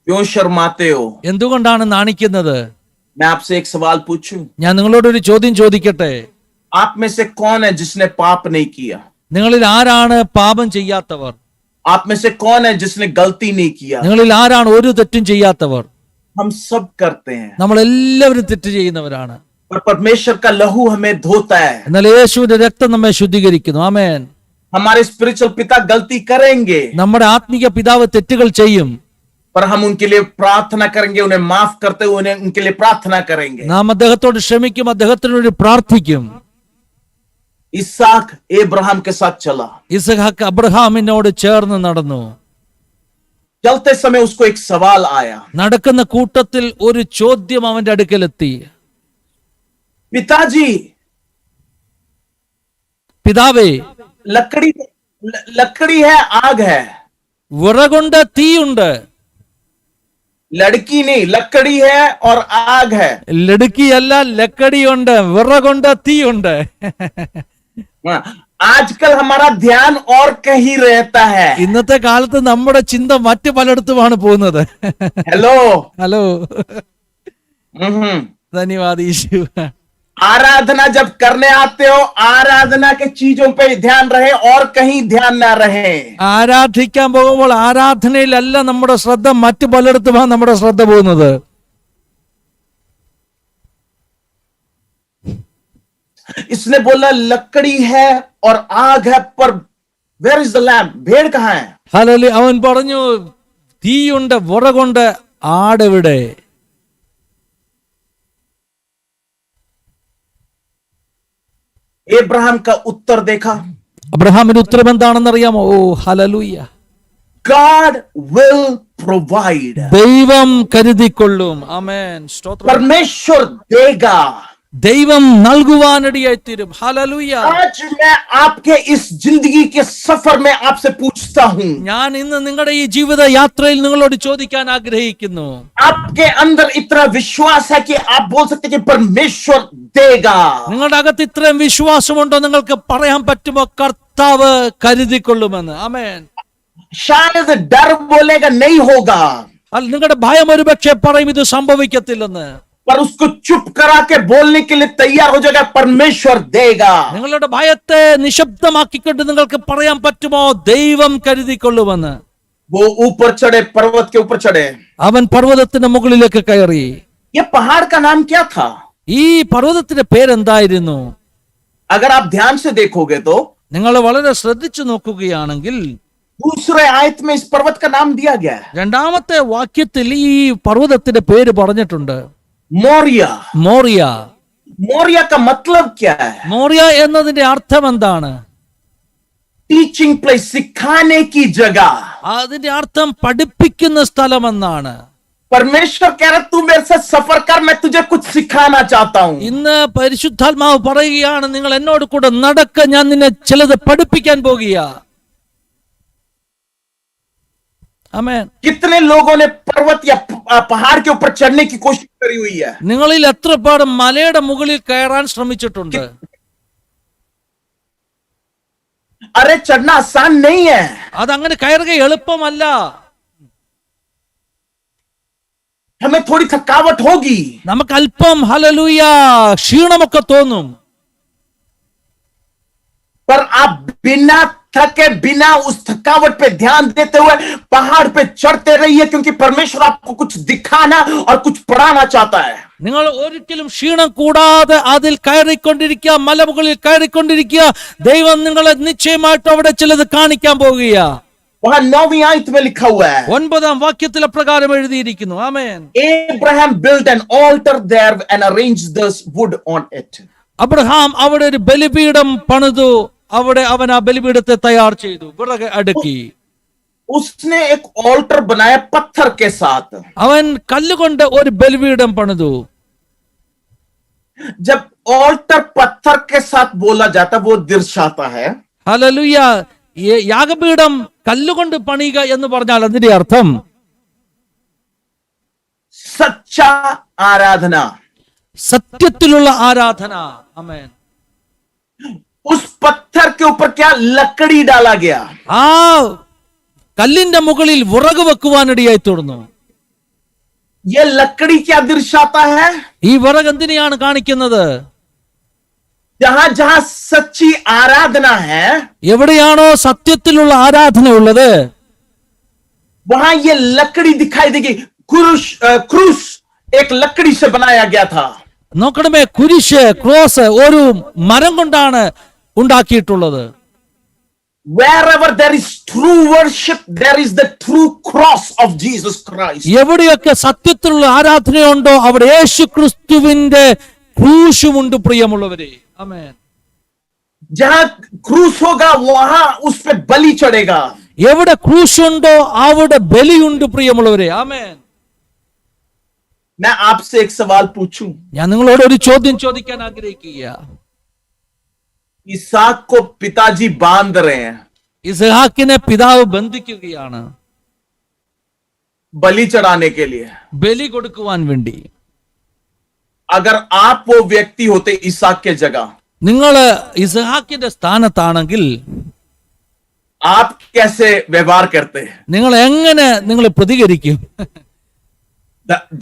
क्यों शर्माते हो? എന്തുകൊണ്ടാണ് നാണിക്കുന്നത്? मैं आपसे एक सवाल पूछूं? ഞാൻ നിങ്ങളോടൊരു ചോദ്യം ചോദിക്കട്ടെ. आप में से कौन है जिसने पाप नहीं किया? നിങ്ങളിൽ ആരാണ് പാപം ചെയ്യാത്തവർ? आप में से कौन है जिसने गलती नहीं किया? നിങ്ങളിൽ ആരാണ് ഒരു തെറ്റും ചെയ്യാത്തവർ? हम सब करते हैं, നമ്മൾ എല്ലാവരും തെറ്റ് ചെയ്യുന്നവരാണ്. पर परमेश्वर का लहू हमें धोता है। എന്നാൽ യേശുവിന്റെ രക്തം നമ്മെ ശുദ്ധീകരിക്കുന്നു. ആമേൻ. हमारे स्पिरिचुअल पिता गलती करेंगे, നമ്മുടെ ആത്മീയ പിതാവ് തെറ്റുകൾ ചെയ്യും. पर हम उनके लिए प्रार्थना करेंगे, उन्हें माफ करते हुए उन्हें उनके लिए प्रार्थना करेंगे। നാം അദ്ദേഹത്തോട് ക്ഷമിക്കും, അദ്ദേഹത്തിന് വേണ്ടി പ്രാർത്ഥിക്കും. इसहाक अब्राहम के साथ चला, ഇസ്ഹാക്ക് അബ്രഹാമിനോട് ചേർന്ന് നടന്നു. चलते समय उसको एक सवाल आया, നടക്കുന്ന കൂട്ടത്തിൽ ഒരു ചോദ്യം അവന്റെ അടുക്കലെത്തി. पिताजी പിതാവേ, लकड़ी है, आग है, വിറകുണ്ട്, തീയുണ്ട്. लड़की नहीं, लकड़ी है और आग है। ലടുക്കിയല്ല, ലക്കടിയുണ്ട്, വിറകുണ്ട്, തീയുണ്ട്. आजकल हमारा ध्यान और कहीं रहता है। ഇന്നത്തെ കാലത്ത് നമ്മുടെ ചിന്ത മറ്റു പലയിടത്തുമാണ് പോകുന്നത്. Hello, hello, ധന്യവാദ് ഈശു. आराधना जब करने आते हो, आराधना के चीजों पे ध्यान रहे और कहीं ध्यान ना रहे। ആരാധിക്കാൻ പോകുമ്പോൾ ആരാധനയിലല്ല നമ്മുടെ ശ്രദ്ധ, മറ്റു പലയിടത്തുമാണ് നമ്മുടെ ശ്രദ്ധ പോകുന്നത്. इसने बोला लकड़ी है और आग है, पर वेयर इज द लैम्प? भेड़ कहाँ है? ഹല്ലേലൂയ. അവൻ പറഞ്ഞു, തീയുണ്ട്, വിറകുണ്ട്, ആടെവിടെ? अब्राहम का उत्तर देखा, അബ്രഹാമിന്റെ ഉത്തരം എന്താണെന്ന് അറിയാമോ? ഓ ഹല്ലേലൂയ. God will provide. ദൈവം കരുതിക്കൊള്ളും. ആമേൻ. സ്തോത്രം. परमेश्वर देगा। ദൈവം നൽകുവാനിടയായി തീരും. ഹല്ലേലൂയ. आज मैं आपके इस जिंदगी के सफर में आपसे पूछता हूं, ഞാൻ ഇന്ന് നിങ്ങളുടെ ഈ ജീവിത യാത്രയിൽ നിങ്ങളോട് ചോദിക്കാൻ ആഗ്രഹിക്കുന്നു. आपके अंदर इतना विश्वास है कि आप बोल सकते हैं कि परमेश्वर देगा? നിങ്ങളുടെ അകത്ത് ഇത്രയും വിശ്വാസമുണ്ടോ? നിങ്ങൾക്ക് പറയാൻ പറ്റുമോ കർത്താവ് കരുതിക്കൊള്ളുമെന്ന്? ആമേൻ. शायद डर बोलेगा नहीं होगा, അല്ല, നിങ്ങളുടെ ഭയം ഒരുപക്ഷെ പറയും ഇത് സംഭവിക്കത്തില്ലെന്ന്. पर उसको चुप करा के बोलने के लिए तैयार हो जाएगा, परमेश्वर देगा। നിങ്ങളുടെ ഭയത്തെ നിശബ്ദമാക്കിക്കൊണ്ട് നിങ്ങൾക്ക് പറയാൻ പറ്റുമോ ദൈവം കരുതിക്കൊള്ളുമെന്ന്? वो ऊपर चढ़े, पर्वत के ऊपर चढ़े। അവൻ പർവ്വതത്തിന്റെ മുകളിലേക്ക് കയറി. ये पहाड़ का नाम क्या था? ഈ പർവ്വതത്തിന്റെ പേരെന്തായിരുന്നു? अगर आप ध्यान से देखोगे तो നിങ്ങൾ വളരെ ശ്രദ്ധിച്ചു നോക്കുകയാണെങ്കിൽ दूसरे आयत में इस पर्वत का नाम दिया गया है, രണ്ടാമത്തെ വാക്യത്തിൽ ഈ പർവ്വതത്തിന്റെ പേര് പറഞ്ഞിട്ടുണ്ട്, मोरिया। മോറിയ. मोरिया का मतलब क्या है? മോറിയ എന്നതിന്റെ അർത്ഥം എന്താണ്? टीचिंग प्लेस, सिखाने की जगह। അതിന്റെ അർത്ഥം പഠിപ്പിക്കുന്ന സ്ഥലം എന്നാണ്. परमेश्वर कह रहा तू मेरे साथ सफर कर, मैं तुझे कुछ सिखाना चाहता हूं। ഇന്ന് പരിശുദ്ധാത്മാവ് പറയുകയാണ്, നിങ്ങൾ എന്നോട് കൂടെ നടക്ക, ഞാൻ നിന്നെ ചിലത് പഠിപ്പിക്കാൻ പോകുക. ആമേൻ. कितने लोगों ने पर्वत या पहाड़ के ऊपर चढ़ने की कोशिश करी हुई है? നിങ്ങളിൽ എത്ര പേർ മലയുടെ മുകളിൽ കയറാൻ ശ്രമിച്ചിട്ടുണ്ട്? अरे चढ़ना आसान नहीं है। അതങ്ങനെ കയറുക എളുപ്പമല്ല. हमें थोड़ी थकावट होगी, നമുക്ക് അല്പം ഹല്ലേലൂയ ക്ഷീണമൊക്കെ തോന്നും. पर आप बिना थके, बिना उस थकावट पे ध्यान देते हुए पहाड़ पे चढ़ते रहिए, क्योंकि परमेश्वर आपको कुछ दिखाना और कुछ पढ़ाना चाहता है। നിങ്ങൾ ഒരിക്കലും ക്ഷീണം കൂടാതെ അതിൽ കയറിക്കൊണ്ടിരിക്കുക, മലമുകളിൽ കയറിക്കൊണ്ടിരിക്കുക. ദൈവം നിങ്ങളെ നിശ്ചയമായിട്ട് അവിടെ ചിലത് കാണിക്കാൻ പോകുക. वहां 9वीं आयत में लिखा हुआ है, 9-ാം വാക്യത്തിൽ പ്രകാരം എഴുതിയിരിക്കുന്നു. ആമേൻ. Abraham built an altar there and arranged this wood on it. Abraham അവിടെ ഒരു ബലിപീഠം പണിതു. അവിടെ അവൻ ആ ബലിപീഠത്തെ തയ്യാർ ചെയ്തു, വിറക് അടുക്കി. उसने एक ऑल्टर बनाया पत्थर के साथ। അവൻ കല്ലുകൊണ്ട് ഒരു ബലിപീഠം പണിതു. जब ऑल्टर पत्थर के साथ बोला जाता वो दर्शाता है ഹല്ലേലൂയ. യാഗപീഠം കല്ലുകൊണ്ട് പണിയുക എന്ന് പറഞ്ഞാൽ അതിന്റെ അർത്ഥം सच्चा आराधना। സത്യത്തിലുള്ള ആരാധന. ആമേൻ. उस पत्थर के ऊपर क्या लकड़ी डाला गया? ആ കല്ലിന്റെ മുകളിൽ വിറക് വെക്കുവാനിടയായി തീർന്നു. ये लकड़ी क्या दर्शाता है? ഈ വിറക് എന്തിനെയാണ് കാണിക്കുന്നത്? जहां जहां सच्ची आराधना है, എവിടെയാണോ സത്യത്തിലുള്ള ആരാധന ഉള്ളത് वहां ये लकड़ी दिखाई देगी। क्रूस एक लकड़ी से बनाया गया था। നോക്കണമേ, കുരിശ്, ക്രോസ് ഒരു മരം കൊണ്ടാണ് ഉണ്ടാക്കിയിട്ടുള്ളത്. Wherever there is true worship, there is the true cross of Jesus Christ. എവിടെയൊക്കെ സത്യത്തിലുള്ള ആരാധനയുണ്ടോ അവിടെ യേശു ക്രിസ്തുവിന്റെ ക്രൂശുമുണ്ട് പ്രിയമുള്ളവരെ. ആമേൻ. जहां क्रूस होगा वहां उस पे बलि चढ़ेगा। എവിടെ ക്രൂശുണ്ടോ അവിടെ ബലിയുണ്ട് പ്രിയമുള്ളവരെ. ആമേൻ. मैं आपसे एक सवाल पूछूं, ഞാൻ നിങ്ങളോട് ഒരു ചോദ്യം ചോദിക്കാൻ ആഗ്രഹിക്കുക. इसहाक को पिताजी बांध रहे हैं, ഇസ്ഹാക്കിനെ പിതാവ് ബന്ധിക്കുകയാണ് बलि चढ़ाने के लिए। ബലി കൊടുക്കുവാൻ വേണ്ടി. अगर आप वो व्यक्ति होते इसहाक के जगह, നിങ്ങൾ ഇസ്ഹാക്കിന്റെ സ്ഥാനത്താണെങ്കിൽ आप कैसे व्यवहार करते? നിങ്ങൾ എങ്ങനെ നിങ്ങൾ പ്രതികരിക്കും?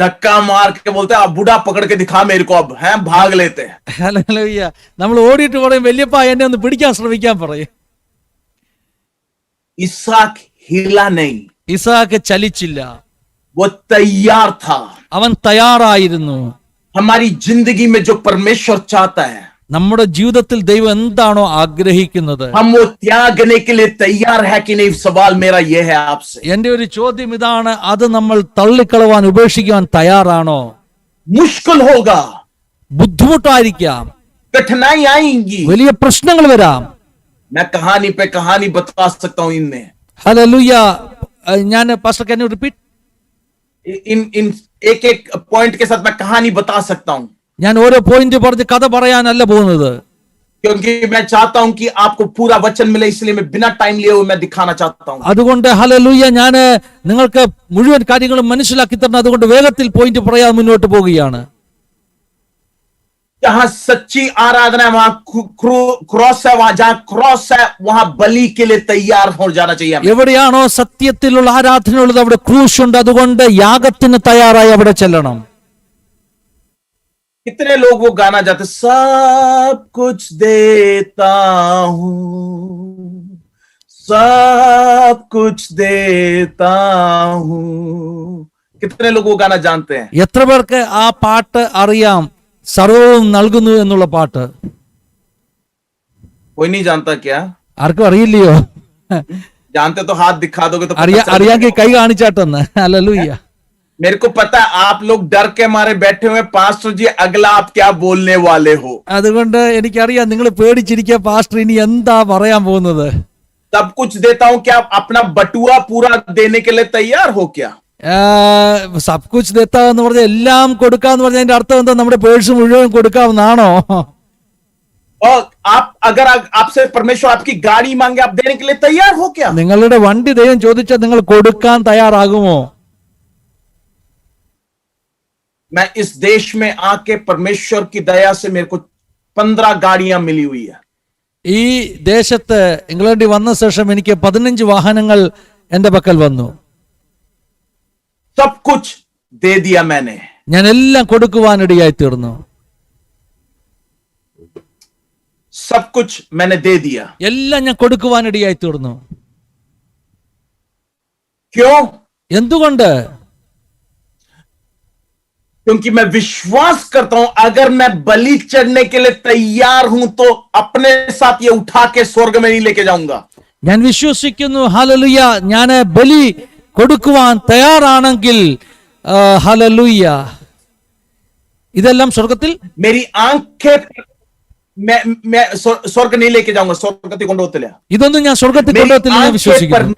धक्का मार के बोलते आप बूढ़ा पकड़ के दिखा मेरे को, अब हैं भाग लेते। ഹല്ലേലൂയ. നമ്മൾ ഓടിയിട്ട് പറയും വല്യപ്പ എന്നെ ഒന്ന് പിടിക്കാൻ ശ്രമിക്കാൻ പറയും. इसहाक हिला नहीं, ഇസ്ഹാക്ക് ചലിച്ചില്ല, वो तैयार था। അവൻ തയ്യാറായിരുന്നു. हमारी जिंदगी में जो परमेश्वर चाहता है, നമ്മുടെ ജീവിതത്തിൽ ദൈവം എന്താണോ ആഗ്രഹിക്കുന്നത് हम वो त्यागने के लिए तैयार है कि नहीं? सवाल मेरा ये है आपसे। എന്റെ ഒരു ചോദ്യം ഇതാണ്, അത് നമ്മൾ തള്ളിക്കളവാൻ ഉപേക്ഷിക്കുവാൻ തയ്യാറാണോ? मुश्किल होगा, ബുദ്ധിമുട്ടായിരിക്കാം, कठिनाई आएंगी। വലിയ പ്രശ്നങ്ങൾ വരാം. मैं कहानी पे कहानी बता सकता हूं इनमें। ഹല്ലേലൂയ. ഞാൻ പാസ്റ്റർ कैन यू रिपीट? इन एक एक पॉइंट के साथ मैं कहानी बता सकता हूं, ഞാൻ ഓരോ പോയിന്റ് പറഞ്ഞ് കഥ പറയാനല്ല പോകുന്നത്. क्योंकि मैं चाहता हूं कि आपको पूरा वचन मिले, इसलिए मैं बिना टाइम लिए हुए मैं दिखाना चाहता हूं। അതുകൊണ്ട് ഹല്ലേലൂയ, ഞാൻ നിങ്ങൾക്ക് മുഴുവൻ കാര്യങ്ങളും മനസ്സിലാക്കി തരണം. അതുകൊണ്ട് വേഗത്തിൽ പോയിന്റ് പറയാൻ മുന്നോട്ട് പോവുകയാണ്. जहां सच्ची आराधना है वहां क्रॉस है, वहां जहां क्रॉस है वहां बलि के लिए तैयार हो जाना चाहिए हमें। എവിടെയാണോ സത്യത്തിലുള്ള ആരാധന ഉള്ളത് അവിടെ ക്രൂശ് ഉണ്ട്. അതുകൊണ്ട് യാഗത്തിന് തയ്യാറായി അവിടെ ചെല്ലണം. कितने लोग वो गाना जाते, सब कुछ देता हूं, सब कुछ देता हूं। कितने लोग वो गाना जानते हैं? എത്ര പേർക്ക് ആ പാട്ട് അറിയാം? സർവവും നൽകുന്നു എന്നുള്ള പാട്ട് कोई नहीं जानता क्या? ആർക്കും അറിയില്ലയോ? जानते तो हाथ दिखा दोगे तो पता चल അറിയാമെങ്കിൽ കൈ കാണിച്ചാട്ടെന്ന്. ഹല്ലേലൂയ. मेरे को पता है आप लोग डर के मारे बैठे हुए, पास्टर जी अगला आप क्या बोलने वाले हो। അതുകൊണ്ട് എനിക്കറിയാം നിങ്ങൾ പേടിച്ചിരിക്കുക, പാസ്റ്റർ ഇനി എന്താ പറയാൻ പോകുന്നത്. सब कुछ देता हूं, क्या अपना बटुआ पूरा देने के लिए तैयार हो क्या? സബ് കുച്ച് ദേത്താ എന്ന് പറഞ്ഞാൽ എല്ലാം കൊടുക്കാന്ന് പറഞ്ഞാൽ അതിന്റെ അർത്ഥം എന്താ? നമ്മുടെ പേഴ്സ് മുഴുവൻ കൊടുക്കാവുന്നതാണോ? और आप अगर आपसे परमेश्वर आपकी गाड़ी मांगे, आप देने के लिए तैयार हो क्या? നിങ്ങളുടെ വണ്ടി ദൈവം ചോദിച്ചാൽ നിങ്ങൾ കൊടുക്കാൻ തയ്യാറാകുമോ? मैं इस देश में आके परमेश्वर की दया से मेरे को 15 गाड़ियां मिली हुई है। ഈ ദേശത്ത് ഇംഗ്ലണ്ടിൽ വന്ന ശേഷം എനിക്ക് 15 വാഹനങ്ങൾ എന്റെ പക്കൽ വന്നു. सब कुछ दे दिया मैंने, ഞാൻ എല്ലാം കൊടുക്കുവാനിടയായി തീർന്നു. सब कुछ मैंने दे दिया। എല്ലാം ഞാൻ കൊടുക്കുവാനിടയായി തീർന്നു. क्यों? എന്തുകൊണ്ട്? क्योंकि मैं विश्वास करता हूं अगर मैं बलि चढ़ने के लिए तैयार हूं तो अपने साथ ये उठा के स्वर्ग में नहीं लेके जाऊंगा। ഞാൻ വിശ്വസിക്കുന്നു, ഹല്ലേലൂയ, ഞാൻ ബലി കൊടുക്കുവാൻ തയ്യാറാണെങ്കിൽ ഹല്ലേലൂയ ഇതെല്ലാം സ്വർഗത്തിൽ मेरी आंखें मैं स्वर्ग नहीं लेके जाऊंगा, स्वर्गത്തിൽ കൊണ്ടുപോകത്തില്ല। ഇതൊന്നും ഞാൻ സ്വർഗത്തിൽ കൊണ്ടുപോകത്തില്ല ഞാൻ വിശ്വസിക്കുന്നു.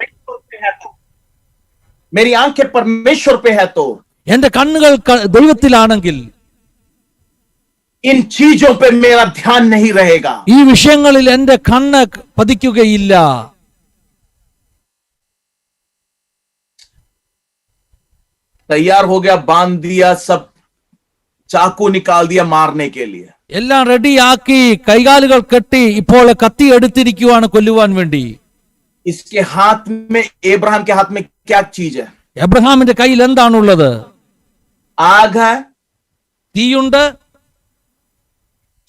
मेरी आंखें परमेश्वर पे है तो എന്റെ കണ്ണുകൾ ദൈവത്തിലാണെങ്കിൽ इन चीजों पे मेरा ध्यान नहीं रहेगा। ഈ വിഷയങ്ങളിൽ എന്റെ കണ്ണ് പതിക്കുകയില്ല. तैयार हो गया, बांध दिया, सब चाकू निकाल दिया मारने के लिए। എല്ലാം റെഡിയാക്കി കൈകാലുകൾ കെട്ടി ഇപ്പോൾ കത്തി എടുത്തിരിക്കുവാണ് കൊല്ലുവാൻ വേണ്ടി. इसके हाथ में, अब्राहम के हाथ में क्या चीज है? എബ്രഹാമിന്റെ കയ്യിൽ എന്താണുള്ളത്? आग है, തീയുണ്ട്,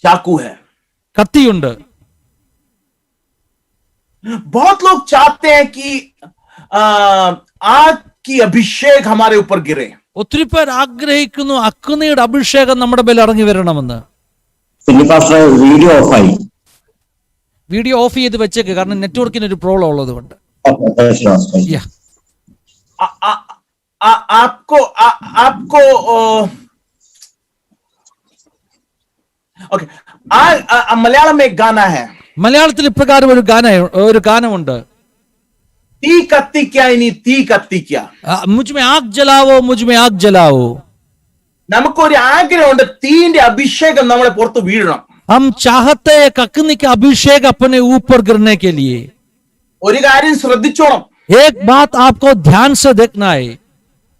चाकू है। കത്തിയുണ്ട്. बहुत लोग चाहते हैं कि आग की अभिषेक हमारे ऊपर गिरे। ഒത്തിരി പേർ ആഗ്രഹിക്കുന്നു അഗ്നിയുടെ അഭിഷേകം നമ്മുടെ മേൽ ഇറങ്ങി വരണമെന്ന്. വീഡിയോ ഓഫായി, വീഡിയോ ഓഫ് ചെയ്ത് വെച്ചേക്ക്, കാരണം നെറ്റ്വർക്കിന് ഒരു പ്രോബ്ലം ഉള്ളത് കൊണ്ട്. आपको आपको ओके, मलयालम में एक गाना है, മലയാളത്തിൽ ഇപ്രകാരം ഒരു ഗാനമുണ്ട്. തീ കത്തിക്ക ഇനി തീ കത്തിക്ക, മുജ്മേ ആഗ് ജലാവോ, മുജ്മേ ആഗ് ജലാവോ. നമുക്കൊരു ആഗ്രഹമുണ്ട് തീന്റെ അഭിഷേകം നമ്മളെ പുറത്ത് വീഴണം. हम चाहते हैं अग्नि का अभिषेक अपने ऊपर गिरने के लिए. ഒരു കാര്യം ശ്രദ്ധിച്ചോണം, एक बात आपको ध्यान से देखना है.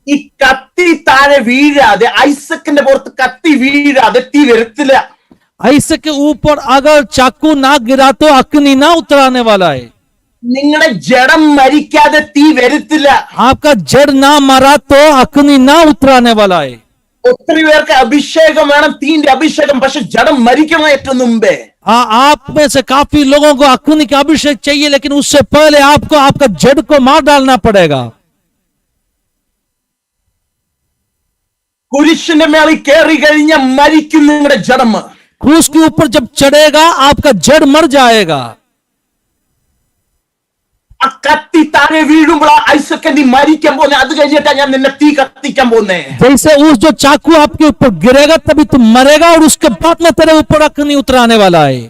ഈ കത്തി താഴെ വീഴാതെ, ഐസക്കിന്റെ പുറത്ത് കത്തി വീഴാതെ തീ വരത്തില്ല. ऐसे के ऊपर अगर चाकू ना गिरा तो अग्नि ना उतराने वाला है. നിങ്ങളുടെ ജഡം മരിക്കാതെ തീ വരത്തില്ല. आपका जड़ ना मरा तो अग्नि ना उतराने वाला है. ഒത്തിരി പേർക്ക് അഭിഷേകം വേണം, തീന്റെ അഭിഷേകം, പക്ഷെ ജഡം മരിക്കണം ഏറ്റവും മുമ്പേ. आप में से काफी लोगों को अग्नि का अभिषेक चाहिए, लेकिन उससे पहले आपको आपका जड़ को मार डालना पड़ेगा. കുരിശിന്റെ മേളിൽ കയറി കഴിഞ്ഞ മരിക്കും നിങ്ങളുടെ ജഡം. क्रूस के ऊपर जब चढ़ेगा आपका जड़ मर जाएगा. ആ കത്തി താഴെ വീഴുമ്പോൾ ഐസക്ക് നീ മരിക്കാൻ പോന്നെ, അത് കഴിഞ്ഞിട്ടാ ഞാൻ നിന്നെ തീ കത്തിക്കാൻ പോന്നെ. जैसे उस जो चाकू आपके ऊपर गिरेगा तभी तुम मरेगा, और उसके बाद में तेरे ऊपर अग्नि उतराने वाला है.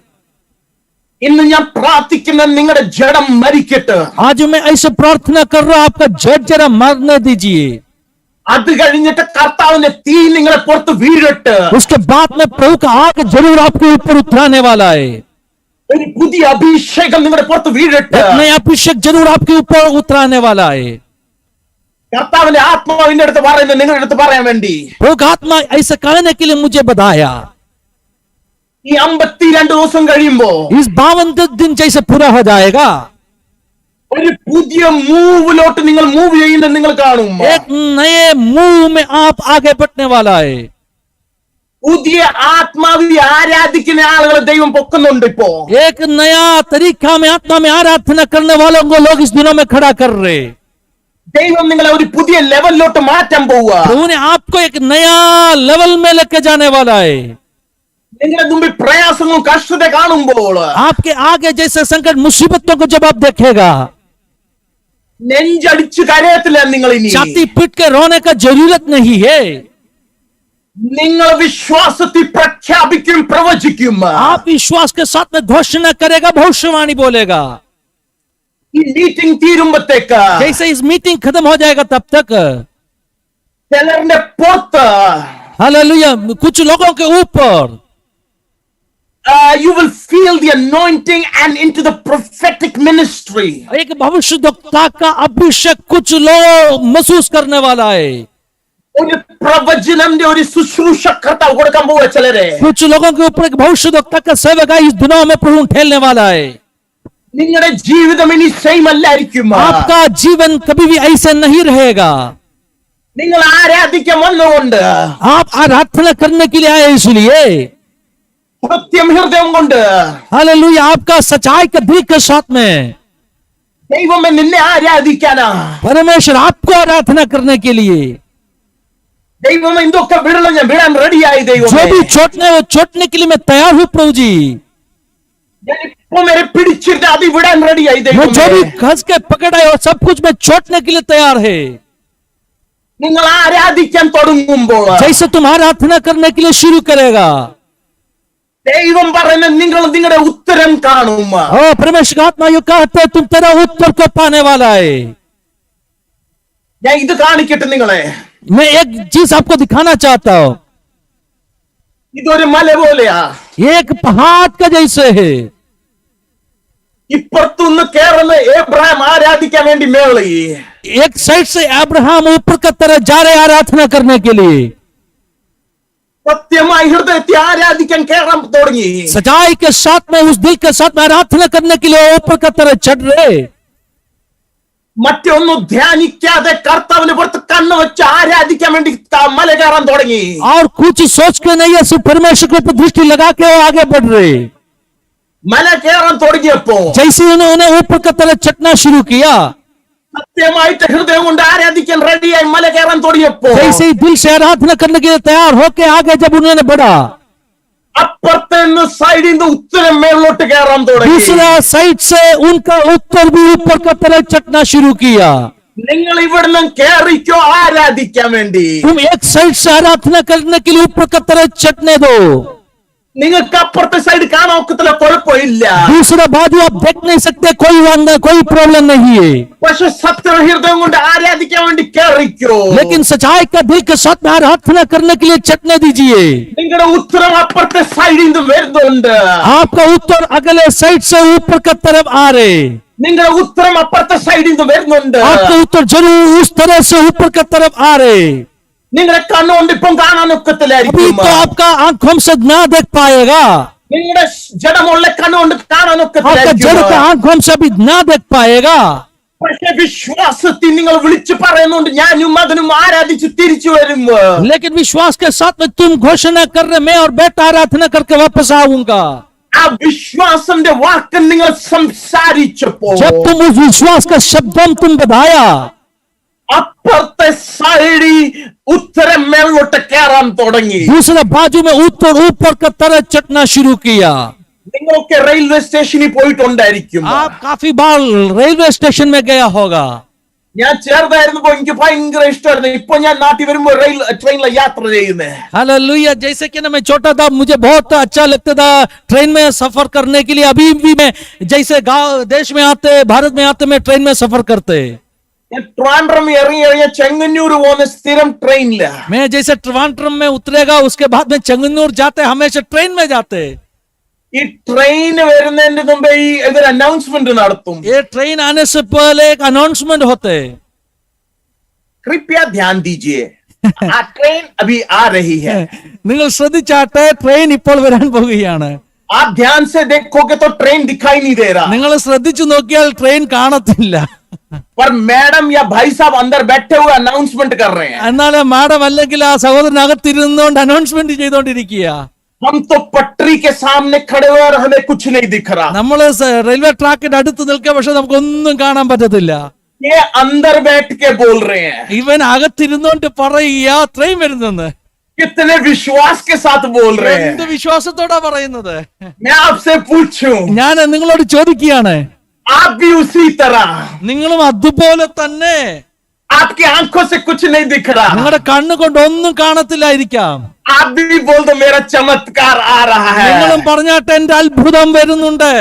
ഇന്ന് ഞാൻ പ്രാർത്ഥിക്കുന്ന നിങ്ങളുടെ ജഡം മരിക്കട്ടെ. आज मैं ऐसे प्रार्थना कर रहा हूं, आपका जड़ जरा मरने दीजिए. അത് കഴിഞ്ഞിട്ട് കർത്താവിന്റെ തീ നിങ്ങളെ പുറത്ത് വീഴട്ടെ. उसके बाद में प्रभु का आग जरूर आपके ऊपर उतराने वाला है. ഒരു പുതിയ അഭിഷേകം നിങ്ങളുടെ പുറത്ത് വീഴട്ടെ. एक नया अभिषेक जरूर आपके ऊपर उतराने वाला है. കർത്താവിന്റെ ആത്മാവിന്റെ അടുത്ത് പറയുന്നത് നിങ്ങളുടെ അടുത്ത് പറയാൻ വേണ്ടി. प्रभु का आत्मा ऐसा कहने के लिए मुझे बताया. ഈ 52 ദിവസം കഴിയുമ്പോ इस 52 दिन जैसे पूरा हो जाएगा, ഒരു പുതിയ മൂവിലോട്ട് നിങ്ങൾ മൂവ് ചെയ്യുന്നത് നിങ്ങൾ കാണും. एक नए मूव में आप आगे बढ़ने वाला है. പുതിയ ആത്മാവിൽ ആരാധിക്കുന്ന ആളുകളെ ദൈവം പൊക്കുന്നുണ്ട് ഇപ്പോ. एक नया तरीका में आत्मा में आराधना करने वालों को लोग इस दिनों में खड़ा कर रहे. ദൈവം നിങ്ങളെ ഒരു പുതിയ ലെവലിലോട്ട് മാറ്റാൻ പോവുക. प्रभु ने आपको एक नया लेवल में लेके जाने वाला है. നിങ്ങളുടെ മുമ്പിൽ പ്രയാസങ്ങളും കഷ്ടത കാണുമ്പോൾ आपके आगे जैसे संकट मुसीबतों को जब आप देखेगा, നെഞ്ചടിച്ച് കരയത്തില്ല നിങ്ങൾ. ഇനി छाती पीट के रोने का जरूरत नहीं है. നിങ്ങൾ വിശ്വാസത്തിൽ പ്രഖ്യാപിക്കും, പ്രവചിക്കും. आप विश्वास के साथ में घोषणा करेगा, भविष्यवाणी बोलेगा. ഈ മീറ്റിംഗ് തീരുമ്പത്തേക്ക് जैसे इस मीटिंग खत्म हो जाएगा तब तक ചിലരുടെ പുറത്ത് हालेलुया कुछ लोगों के ऊपर you will feel the anointing and into the prophetic ministry. एक भविष्यद्वक्ता का अभिषेक कुछ लोग महसूस करने वाला है. ഒരു പ്രവചനന്റെ ഒരു ശുശ്രൂഷ കർത്താവ് കൊടുക്കാൻ പോവുക ചിലരെ. कुछ लोगों के ऊपर एक भविष्यद्वक्ता का सेवक इस दिनों में प्रभु ठेलने वाला है. നിങ്ങളുടെ ജീവിതം ഇനി സെയിം അല്ലായിരിക്കും. आपका जीवन कभी भी ऐसे नहीं रहेगा. നിങ്ങൾ ആരാധിക്കാൻ വന്നുകൊണ്ട്, आप आराधना करने के लिए आए इसलिए, സത്യം ഹൃദയം കൊണ്ട് हालेलुया आपका सच्चाई के दिल के साथ में ദൈവമേ നിന്നെ ആരാധിക്കാനാ. परमेश्वर आपको आराधना करने के लिए ദൈവമേ എന്തൊക്കെ വിടണം, ഞാൻ വിടാൻ റെഡിയായി. जो ദൈവമേ भी छोड़ने के लिए मैं तैयार हूँ प्रभु जी. ഞാൻ ഇപ്പൊ मेरे പിടിച്ചിട്ട് അത് വിടാൻ റെഡിയായി. मैं जो भी ദൈവമേ घस के पकड़ा है वो सब कुछ मैं छोड़ने के लिए तैयार है. നിങ്ങൾ ആരാധിക്കാൻ തുടങ്ങുമ്പോൾ जैसे तुम आराधना करने के लिए शुरू करेगा, ദൈവം പറയുന്ന നിങ്ങൾ നിങ്ങളുടെ ഉത്തരം കാണും. ओ परमेश्वर का आत्मा यो कहते हैं तुम तेरा उत्तर को पाने वाला है. ഞാൻ ഇത് കാണിക്കട്ടെ നിങ്ങളെ. मैं एक चीज आपको दिखाना चाहता हूँ. ഇതൊരു മല പോലെയാ. एक पहाड़ का जैसे है. ഇപ്പുറത്തുനിന്ന് കേറുന്ന എബ്രഹാം ആരാധിക്കാൻ വേണ്ടി മേളി. एक साइड से अब्राहम ऊपर की तरफ जा रहे आराधना करने के लिए. സത്യമായി ഹൃദയത്തെ ആരാധിക്കാൻ കേറാൻ തുടങ്ങി. सच्चाई के साथ में उस दिल के साथ में आराधना करने के लिए ऊपर की तरफ चढ़ रहे. മറ്റൊന്നും ധ്യാനിക്കാതെ കർത്താവിന് പുറത്ത് കണ്ണ് വെച്ച് ആരാധിക്കാൻ വേണ്ടി മല കയറാൻ തുടങ്ങി. और कुछ सोच के नहीं है, सिर्फ परमेश्वर के ऊपर दृष्टि लगा के आगे बढ़ रहे. മല കയറാൻ തുടങ്ങിയപ്പോ जैसे उन्होंने ऊपर की तरफ चढ़ना शुरू किया, സത്യമായിട്ട് ഹൃദയം കൊണ്ട് ആരാധിക്കാൻ റെഡിയായി മല കയറാൻ തുടങ്ങിയപ്പോ जैसे ही दिल से आराधना करने के लिए तैयार होके आगे जब उन्होंने बढ़ा, അപ്പുറത്തെ സൈഡിൽ നിന്ന് ഉത്തരം മേലോട്ട് കയറാൻ തുടങ്ങി. दूसरा साइड से उनका उत्तर भी ऊपर की तरफ चढ़ना शुरू किया. നിങ്ങൾ ഇവിടുന്ന് കയറിക്കോ ആരാധിക്കാൻ വേണ്ടി. तुम एक साइड से आराधना करने के लिए ऊपर की तरफ चढ़ने दो, നിങ്ങൾക്ക് അപ്പുറത്തെ സൈഡ് കാണാൻ ഒക്കത്തില്ല, കുഴപ്പമില്ല. दूसरा बाजू आप देख नहीं सकते, कोई वांदा कोई प्रॉब्लम नहीं है, പക്ഷെ സത്യ ഹൃദയം കൊണ്ട് ആരാധിക്കാൻ വേണ്ടി കയറിക്കോ. लेकिन सच्चाई का दिल के साथ में आराधना करने के लिए चढ़ने दीजिए. നിങ്ങളുടെ ഉത്തരം അപ്പുറത്തെ സൈഡിൽ നിന്ന് വരുന്നുണ്ട്. आपका उत्तर अगले साइड से ऊपर की तरफ आ रहे. നിങ്ങളുടെ ഉത്തരം അപ്പുറത്തെ സൈഡിൽ നിന്ന് വരുന്നുണ്ട്. आपका उत्तर जरूर उस तरह से ऊपर की तरफ आ रहे. നിങ്ങളുടെ കണ്ണുകൊണ്ട് ഇപ്പം കാണാൻ अभी ഒക്കത്തില്ലായിരിക്കും. तो आपका आंखों से ना देख पाएगा, നിങ്ങളുടെ ജഡമുള്ള കണ്ണുകൊണ്ട് കാണാൻ आपका जड़ का ഒക്കത്തില്ലായിരിക്കും. आंखों से अभी ना देख पाएगा. പക്ഷെ വിശ്വാസത്തിൽ നിങ്ങൾ വിളിച്ചു പറയുന്നുണ്ട് ഞാനും മകനും ആരാധിച്ച് തിരിച്ചു വരും. लेकिन विश्वास के साथ में तुम घोषणा कर रहे, मैं और बेटा आराधना करके वापस आऊंगा. ആ വിശ്വാസന്റെ വാക്ക് നിങ്ങൾ സംസാരിച്ചപ്പോ जब तुम उस विश्वास का शब्दों तुम बताया, അപ്പുറത്തെ സൈഡിൽ ഉത്തരം മേലോട്ട് കയറാൻ തുടങ്ങി. दूसरे बाजू में उत्तर ऊपर की तरफ चढ़ना शुरू किया. നിങ്ങളൊക്കെ റെയിൽവേ സ്റ്റേഷനിൽ പോയിട്ടുണ്ടായിരിക്കും. आप काफी बार रेलवे स्टेशन में गया होगा. ഞാൻ ചെറുതായിരുന്നപ്പോ എനിക്ക് ഭയങ്കര ഇഷ്ടമായിരുന്നു. ഇപ്പൊ ഞാൻ നാട്ടിൽ വരുമ്പോ ട്രെയിനിലെ യാത്ര ചെയ്യുന്നേ. हालेलुया. जैसे कि ना मैं छोटा था, मुझे बहुत अच्छा लगता था ट्रेन में सफर करने के लिए. अभी भी मैं जैसे गांव देश में आते, भारत में आते, मैं ट्रेन में सफर करते. ഞാൻ ട്രിവാൻഡ്രം ഇറങ്ങി കഴിഞ്ഞാൽ ചെങ്ങന്നൂർ പോകുന്ന സ്ഥിരം ട്രെയിനില. मैं जैसे ट्रिवांड्रम में उतरेगा, उसके बाद में चंगन्नूर जाते, हमेशा ट्रेन में जाते. ഈ ട്രെയിൻ വരുന്നതിന്റെ മുമ്പേ ഈ ഇതൊരു അനൗൺസ്മെന്റ് നടത്തും. ये ट्रेन आने से पहले एक अनाउंसमेंट होते. कृपया ध्यान दीजिए ആ ട്രെയിൻ अभी आ रही है. നിങ്ങൾ ശ്രദ്ധിച്ചാട്ടെ, ട്രെയിൻ ഇപ്പോൾ വരാൻ പോവുകയാണ്. आप ध्यान से देखोगे तो ट्रेन दिखाई नहीं दे रहा, നിങ്ങൾ ശ്രദ്ധിച്ചു നോക്കിയാൽ ട്രെയിൻ കാണത്തില്ല. पर मैडम या भाई साहब अंदर बैठे हुए अनाउंसमेंट कर रहे हैं. എന്നാൽ മാഡം അല്ലെങ്കിൽ ആ സഹോദരനകത്തിരുന്നുകൊണ്ട് അനൗൺസ്മെന്റ് ചെയ്തോണ്ടിരിക്കുക. हम तो पटरी के सामने खड़े हुए और हमें कुछ नहीं दिख रहा. നമ്മള് റെയിൽവേ ട്രാക്കിന്റെ അടുത്ത് നിൽക്കുക, പക്ഷെ നമുക്കൊന്നും കാണാൻ പറ്റത്തില്ല. ये अंदर बैठ के बोल रहे हैं. ഇവൻ അകത്തിരുന്നോണ്ട് പറയുക ട്രെയിൻ വരുന്നെന്ന്. कितने विश्वास के साथ बोल रहे എന്ത് हैं. വിശ്വാസത്തോടാ പറയുന്നത്? मैं आपसे पूछूं, ഞാൻ നിങ്ങളോട് ചോദിക്കുകയാണ്, आप भी उसी तरह, നിങ്ങളും അതുപോലെ തന്നെ? आपकी आंखों से कुछ नहीं दिख रहा, നിങ്ങളുടെ കണ്ണുകൊണ്ട് ഒന്നും കാണത്തില്ലായിരിക്കാം. आप भी बोल दो मेरा चमत्कार आ रहा നിങ്ങളും है. പറഞ്ഞാട്ടെ എന്റെ അത്ഭുതം വരുന്നുണ്ട്.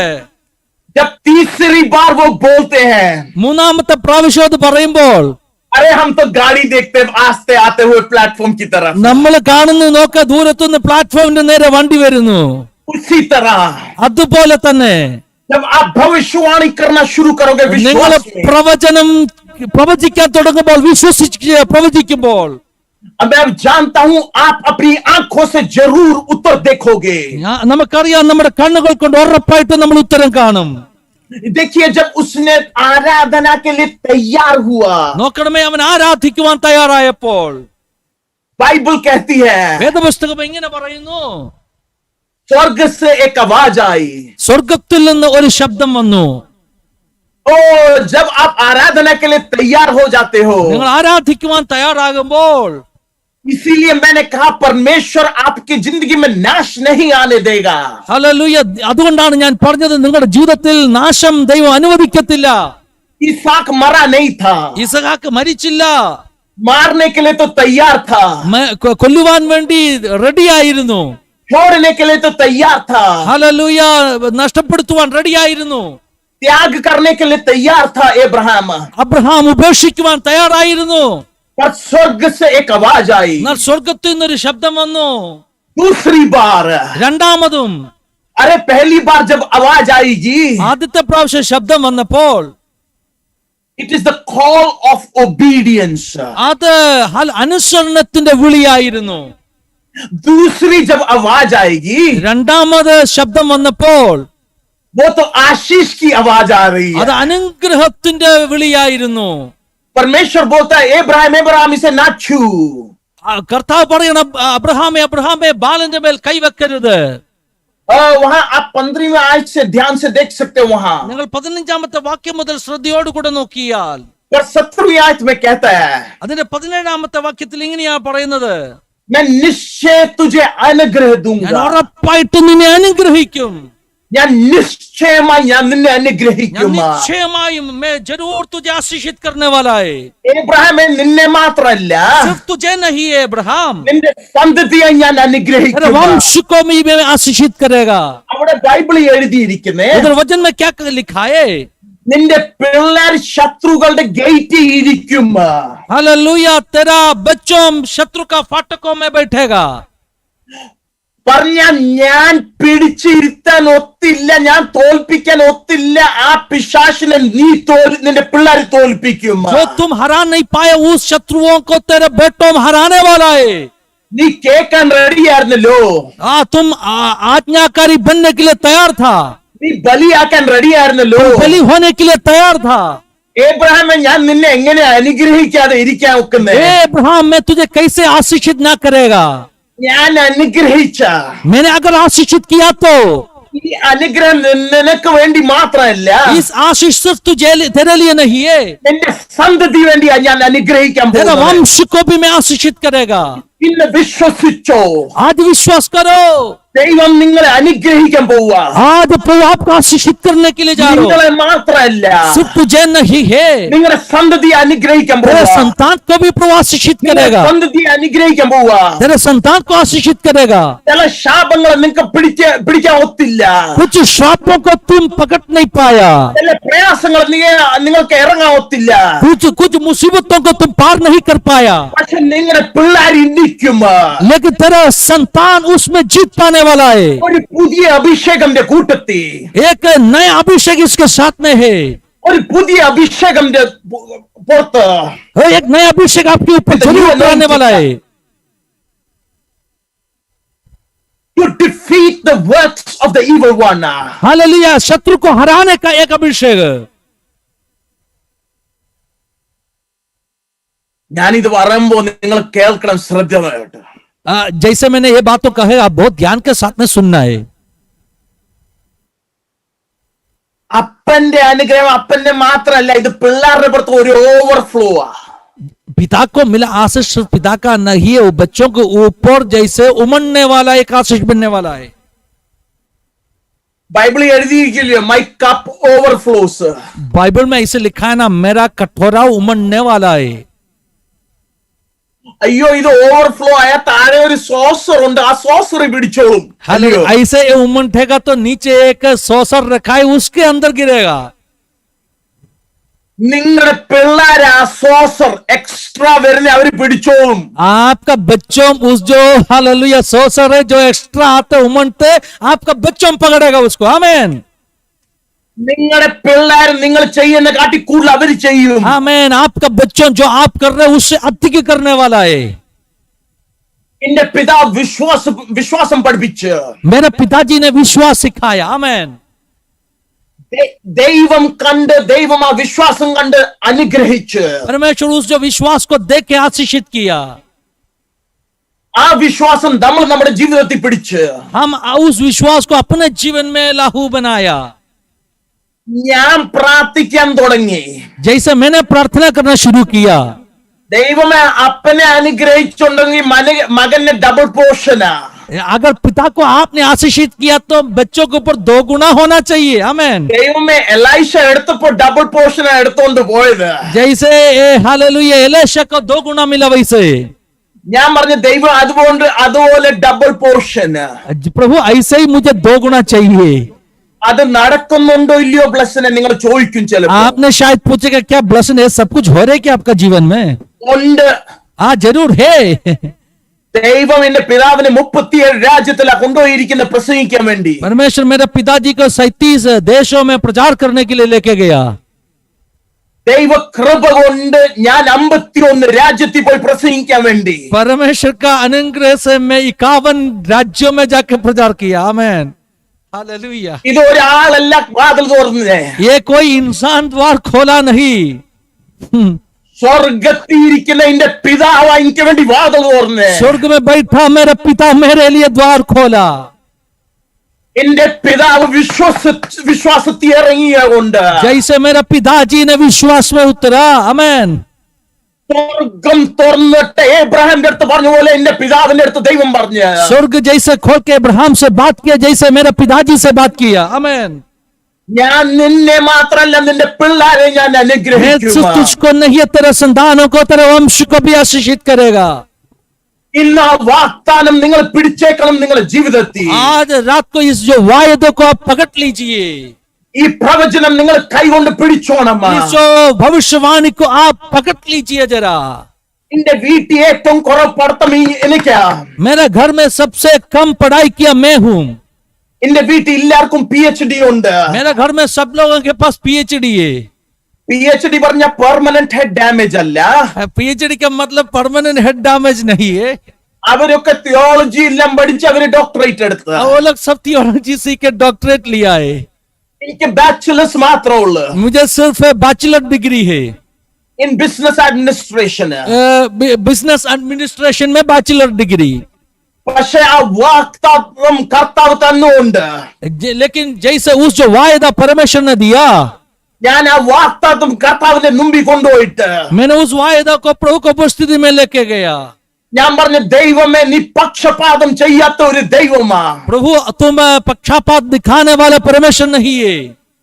जब तीसरी बार वो बोलते हैं, മൂന്നാമത്തെ പ്രാവശ്യം അത് പറയുമ്പോൾ अरे हम तो गाड़ी देखते आस्ते आते हुए प्लेटफॉर्म की तरफ, നമ്മൾ കാണുന്നു, നോക്ക ദൂരത്തുനിന്ന് പ്ലാറ്റ്ഫോമിന്റെ നേരെ വണ്ടി വരുന്നു. उसी तरह അതുപോലെ തന്നെ जब आप भविष्यवाणी करना शुरू करोगे നിങ്ങൾ विश्वास में, പ്രവചനം പ്രവചിക്കാൻ തുടങ്ങുമ്പോൾ, വിശ്വസിച്ച് പ്രവചിക്കുമ്പോൾ, मैं अब जानता हूं आप अपनी आंखों से जरूर उत्तर देखोगे. നമുക്കറിയാം നമ്മുടെ കണ്ണുകൾ കൊണ്ട് ഉറപ്പായിട്ട് നമ്മൾ ഉത്തരം കാണും. देखिए जब उसने आराधना के लिए तैयार हुआ, നോക്കണമേ, അവൻ ആരാധിക്കുവാൻ തയ്യാറായപ്പോൾ बाइबल कहती है വേദപുസ്തകം എങ്ങനെ പറയുന്നു? स्वर्ग से एक आवाज आई. സ്വർഗത്തിൽ നിന്ന് ഒരു ശബ്ദം വന്നു. ओ जब आप आराधना के लिए तैयार हो जाते हो, നിങ്ങൾ ആരാധിക്കുവാൻ തയ്യാറാകുമ്പോൾ, इसीलिए मैंने कहा परमेश्वर आपकी जिंदगी में नाश नहीं आने देगा. ഹല്ലേലൂയ. അതുകൊണ്ടാണ് ഞാൻ പറഞ്ഞത്, നിങ്ങളുടെ ജീവിതത്തിൽ നാശം ദൈവം അനുവദിക്കത്തില്ല. इसहाक मरा नहीं था, ഇസഹാക്ക് മരിച്ചില്ല, मारने के लिए तो तैयार था, കൊല്ലുവാൻ വേണ്ടി റെഡിയായിരുന്നു. छोड़ने के लिए तो तैयार था, ഹല്ലേലൂയ. നഷ്ടപ്പെടുത്തുവാൻ റെഡിയായിരുന്നു. त्याग करने के लिए तैयार था अब्राहम. അബ്രഹാം ഉപേക്ഷിക്കുവാൻ തയ്യാറായിരുന്നു. पर स्वर्ग से एक आवाज आई. എന്നാൽ സ്വർഗത്തിൽ നിന്നൊരു ശബ്ദം വന്നു. दूसरी बार, രണ്ടാമതും. अरे पहली बार जब आवाज आएगी, ആദ്യത്തെ പ്രാവശ്യം ശബ്ദം വന്നപ്പോൾ it is the call of obedience. അത് അനുസരണത്തിന്റെ വിളിയായിരുന്നു. दूसरी जब आवाज आएगी, രണ്ടാമത് ശബ്ദം വന്നപ്പോൾ वो तो आशीष की आवाज आ रही അത് है। അനുഗ്രഹത്തിന്റെ വിളിയായിരുന്നു. परमेश्वर बोलता है इब्राहिम इब्राहिम इसे ना छू। കർത്താവ് പറയണം, അബ്രഹാമേ അബ്രഹാമേ ബാലന്റെ മേൽ കൈവെക്കരുത്. वहां आप 15वीं आयत से ध्यान से देख सकते हो वहां। നിങ്ങൾ 15ാമത്തെ വാക്യം മുതൽ ശ്രദ്ധയോടുകൂടെ നോക്കിയാൽ पर 17वीं आयत में कहता है അതിന്റെ 17ാമത്തെ വാക്യത്തിൽ ഇങ്ങനെയാ പറയുന്നത്, मैं निश्चय तुझे अनुग्रह ഞാൻ दूंगा। ഉറപ്പായിട്ട് നിന്നെ അനുഗ്രഹിക്കും. ഞാൻ നിശ്ചയമായി ഞാൻ നിന്നെ ഞാൻ അനുഗ്രഹിക്കും। നിശ്ചയമായും मैं जरूर तुझे आशीषित करने वाला है. എബ്രഹാമേ നിന്നെ മാത്രമല്ല सिर्फ तुझे नहीं है अब्राहम, നിന്റെ സന്തതിയെ ഞാൻ तेरे അനുഗ്രഹിക്കും। वंश को भी मैं आशीषित करेगा. അവിടെ ബൈബിളിൽ എഴുതിയിരിക്കുന്നേ उधर वचन में क्या लिखा है? നിന്റെ പിള്ളേർ ശത്രുക്കളുടെ ഗേറ്റിൽ ഇരിക്കും। हालेलुया, तेरा बच्चों शत्रु का फाटकों में बैठेगा. പറഞ്ഞ ഞാൻ പിടിച്ചിരുത്താൻ ഒത്തില്ല, ഞാൻ തോൽപ്പിക്കാൻ ഒത്തില്ല ആ പിശാചിനെ നീ നിന്റെ പിള്ളേർ തോൽപ്പിക്കും। जो तुम हरा नहीं पाए उस शत्रुओं को तेरे बेटों में हराने वाला है. നീ കേൾക്കാൻ റെഡിയായിരുന്നല്ലോ, तुम आज्ञाकारी बनने के लिए तैयार था, നീ ബലിയാക്കാൻ റെഡിയായിരുന്നല്ലോ। बलि होने के लिए तैयार था. ഏബ്രഹാമേ ഞാൻ നിന്നെ എങ്ങനെ അനുഗ്രഹിക്കാതെ ഇരിക്കാൻ ഒക്കുന്നേ? ए अब्राहम, मैं तुझे कैसे आशीषित ना करेगा? ഞാൻ അനുഗ്രഹിച്ച मैंने अगर आशीषित किया तो ഈ അനുഗ്രഹം നിനക്ക് വേണ്ടി മാത്രമല്ല, इस आशीष सिर्फ तुझे तेरे लिए नहीं है, നിന്റെ സന്തതി വേണ്ടിയാ ഞാൻ അനുഗ്രഹിക്കാൻ तेरा പോകുന്നത്। वंश को भी मैं आशीषित करेगा. ഇന്ന് വിശ്വസിച്ചോ, आज विश्वास करो, ദൈവം നിങ്ങളെ അനുഗ്രഹിക്കാൻ പോവുക। आज प्रभु आपको आशीषित करने के लिए जा रहा നിങ്ങളെ हूं. മാത്രമല്ല सिर्फ तुझे नहीं है, നിങ്ങളുടെ സന്തതിയെ അനുഗ്രഹിക്കാൻ तेरे പോവുക। संतान को भी प्रभु आशीषित നിങ്ങളുടെ करेगा. സന്തതിയെ അനുഗ്രഹിക്കാൻ പോവുക। तेरे संतान को आशीषित करेगा. ചില ശാപങ്ങൾ നിങ്ങൾക്ക് പിടിക്കാൻ ഒത്തില്ല, कुछ श्रापों को तुम पकड़ नहीं पाया, ചില പ്രയാസങ്ങൾ നിങ്ങൾക്ക് ഇറങ്ങാൻ ഒത്തില്ല, कुछ मुसीबतों को तुम पार नहीं कर पाया, പക്ഷെ നിങ്ങളുടെ പിള്ളേർ ഇരിക്കും। लेकिन तेरा संतान उसमें जीत पाने वाला है. ഒരു പുതിയ അഭിഷേകന്റെ കൂട്ടത്തിൽ, एक नया अभिषेक इसके साथ में है. ഒരു പുതിയ അഭിഷേകന്റെ പുറത്ത് एक नया अभिषेक आपके ऊपर जरूर आने वाला है. to defeat the works of the evil one. Hallelujah, शत्रु को हराने का एक अभिषेक. ഞാനിത് പറയുമ്പോ നിങ്ങൾ കേൾക്കണം ശ്രദ്ധയായിട്ട്। जैसे मैंने ये बात तो कहे, आप बहुत ध्यान के साथ में सुनना है. അപ്പന്റെ അനുഗ്രഹം അപ്പന്റെ മാത്രമല്ല, ഇത് പിള്ളേരുടെ പുറത്ത് ഒരു ഓവർഫ്ലോ ആ। पिता को मिला आशीष सिर्फ पिता का नहीं है, वो बच्चों के ऊपर जैसे उमड़ने वाला एक आशीष बनने वाला है. ബൈബിളിൽ എഴുതിയിരിക്കില്ലയോ മൈ കപ്പ് ഓവർഫ്ലോസ്। बाइबल में इसे लिखा है ना, मेरा कटोरा उमड़ने वाला है. അയ്യോ ഇത് ഓവർഫ്ലോ ആയ താഴെ ഒരു സോസർ ഉണ്ട്, ആ സോസർ പിടിച്ചോളും। അല്ലയോ? ऐसे ये उमड़ेगा तो नीचे एक सॉसर रखा है, उसके अंदर गिरेगा. നിങ്ങളുടെ പിള്ളേരെ ആ സോസർ എക്സ്ട്രാ വരുന്ന അവര് പിടിച്ചോളും। आपका बच्चों उस जो हालेलुया सॉसर है जो एक्स्ट्रा आते उमड़ते, आपका बच्चों पकड़ेगा उसको. आमीन, നിങ്ങളുടെ പിള്ളേർ നിങ്ങൾ ചെയ്യുന്ന കാട്ടി കൂടുതൽ അവര് ചെയ്യും। आमीन. आपका बच्चों जो आप कर रहे हैं उससे अधिक करने वाला है. എന്റെ പിതാവ് വിശ്വാസം പഠിപ്പിച്ച്, मेरे पिताजी ने विश्वास सिखाया. आमीन. ദൈവം കണ്ട് ദൈവം ആ വിശ്വാസം കണ്ട് അനുഗ്രഹിച്ച്, परमेश्वर उस जो विश्वास को देख के आशीषित किया, ആ വിശ്വാസം നമ്മൾ നമ്മുടെ ജീവിതത്തിൽ പിടിച്ച് हम उस विश्वास को अपने जीवन में लागू बनाया. ഞാൻ പ്രാർത്ഥിക്കാൻ തുടങ്ങി। जैसे मैंने प्रार्थना करना शुरू किया, ദൈവമേ അപ്പനെ അനുഗ്രഹിച്ചുണ്ടെങ്കിൽ മകന്റെ ഡബിൾ പോർഷനാ। अगर पिता को आपने आशीषित किया तो बच्चों के ऊपर 2 गुना होना चाहिए. आमीन. ദൈവമേ എലൈഷ എടുത്തപ്പോ ഡബിൾ പോർഷനാ എടുത്തോണ്ട് പോയത്। जैसे हालेलुया एलीशा को 2 गुना मिला, वैसे ഞാൻ പറഞ്ഞ ദൈവം അതുപോലെ ഡബിൾ പോർഷൻ। प्रभु ऐसे ही मुझे 2 गुना चाहिए. അത് നടക്കുന്നുണ്ടോ ഇല്ലയോ ബ്ലസ്സിനെ നിങ്ങൾ ചോദിക്കും ചിലപ്പോൾ। आपने शायद पूछेगा क्या ब्लेसिंग है, सब कुछ हो रहा है क्या आपका जीवन में? ഉണ്ട്। हाँ जरूर है. ദൈവം എന്റെ പിതാവിനെ 37 രാജ്യത്തിലാ കൊണ്ടുപോയിരിക്കുന്ന പ്രസംഗിക്കാൻ വേണ്ടി। परमेश्वर मेरे पिताजी को 37 देशों में प्रचार करने के लिए लेके गया. ദൈവ കൃപ കൊണ്ട് ഞാൻ 51 രാജ്യത്തിൽ പോയി പ്രസംഗിക്കാൻ വേണ്ടി। परमेश्वर का अनुग्रह से मैं 51 राज्यों में जाकर प्रचार किया. आमीन. हालेलुया। ഇത് ഒരാളല്ല വാതിൽ തുറന്നേ. ये कोई इंसान द्वार खोला नहीं, സ്വർഗത്തിയിരിക്കുന്ന എന്റെ പിതാവ് എനിക്ക് വേണ്ടി വാതിൽ തുറന്നേ. स्वर्ग में बैठा मेरा पिता मेरे लिए द्वार खोला। എന്റെ പിതാവ് വിശ്വാസത്തിൽ ഇറങ്ങിയ കൊണ്ട് जैसे मेरा पिताजी ने विश्वास में उतरा, आमेन। സ്വർഗം തുറന്നിട്ട് എബ്രഹാമിന്റെ അടുത്ത് പറഞ്ഞ പോലെ എന്റെ പിതാവിന്റെ അടുത്ത് ദൈവം പറഞ്ഞു, स्वर्ग जैसे खोल के अब्राहम से बात किया, जैसे मेरे पिताजी से बात किया, आमेन। ഞാൻ നിന്നെ മാത്രല്ല നിന്റെ പിള്ളേരെ ഞാൻ मैं അനുഗ്രഹിക്കും. सिर्फ तुझको नहीं, तेरे संतानों को, तेरे वंश को भी आशीषित करेगा। ഇന്ന് ആ വാഗ്ദാനം നിങ്ങൾ പിടിച്ചേക്കണം നിങ്ങളുടെ ജീവിതത്തിൽ. आज रात को इस जो वायदे को आप पकड़ लीजिए, ഈ പ്രവചനം നിങ്ങൾ കൈകൊണ്ട് പിടിച്ചോണം. इस जो भविष्यवाणी को आप पकड़ लीजिए जरा। എന്റെ വീട്ടിൽ ഏറ്റവും കുറവ് പഠിത്തം എനിക്കാ. मेरा घर में सबसे कम पढ़ाई किया मैं हूँ। എന്റെ വീട്ടിൽ എല്ലാവർക്കും PhD ഉണ്ട്. मेरे घर में सब लोगों के पास PhD है। PhD പറഞ്ഞ പെർമനന്റ് ഹെഡ് ഡാമേജ് അല്ല. PhD का मतलब परमानेंट हेड डैमेज नहीं है। അവരൊക്കെ തിയോളജി എല്ലാം പഠിച്ച് അവര് ഡോക്ടറേറ്റ് എടുത്ത്. वो लोग सब थियोलॉजी सीख के डॉक्टरेट लिया है। എനിക്ക് ബാച്ചിലേഴ്സ് മാത്രമേ ഉള്ളൂ मुझे सिर्फ बैचलर डिग्री है। In business administration. Business administration में बैचलर डिग्री। പക്ഷെ ആ വാഗ്ദാനം കർത്താവ് തന്നുകൊണ്ട് लेकिन जैसे उस जो वायदा परमेश्वर ने दिया, ഞാൻ ആ വാഗ്ദാനം കർത്താവിന്റെ മുമ്പിൽ കൊണ്ടുപോയിട്ട് मैंने उस वायदा को प्रभु को उपस्थिति में लेके गया। ഞാൻ പറഞ്ഞു, ദൈവമേ നീ പക്ഷപാതം ചെയ്യാത്ത ഒരു ദൈവമാ. प्रभु तुम पक्षपात दिखाने वाला परमेश्वर नहीं है।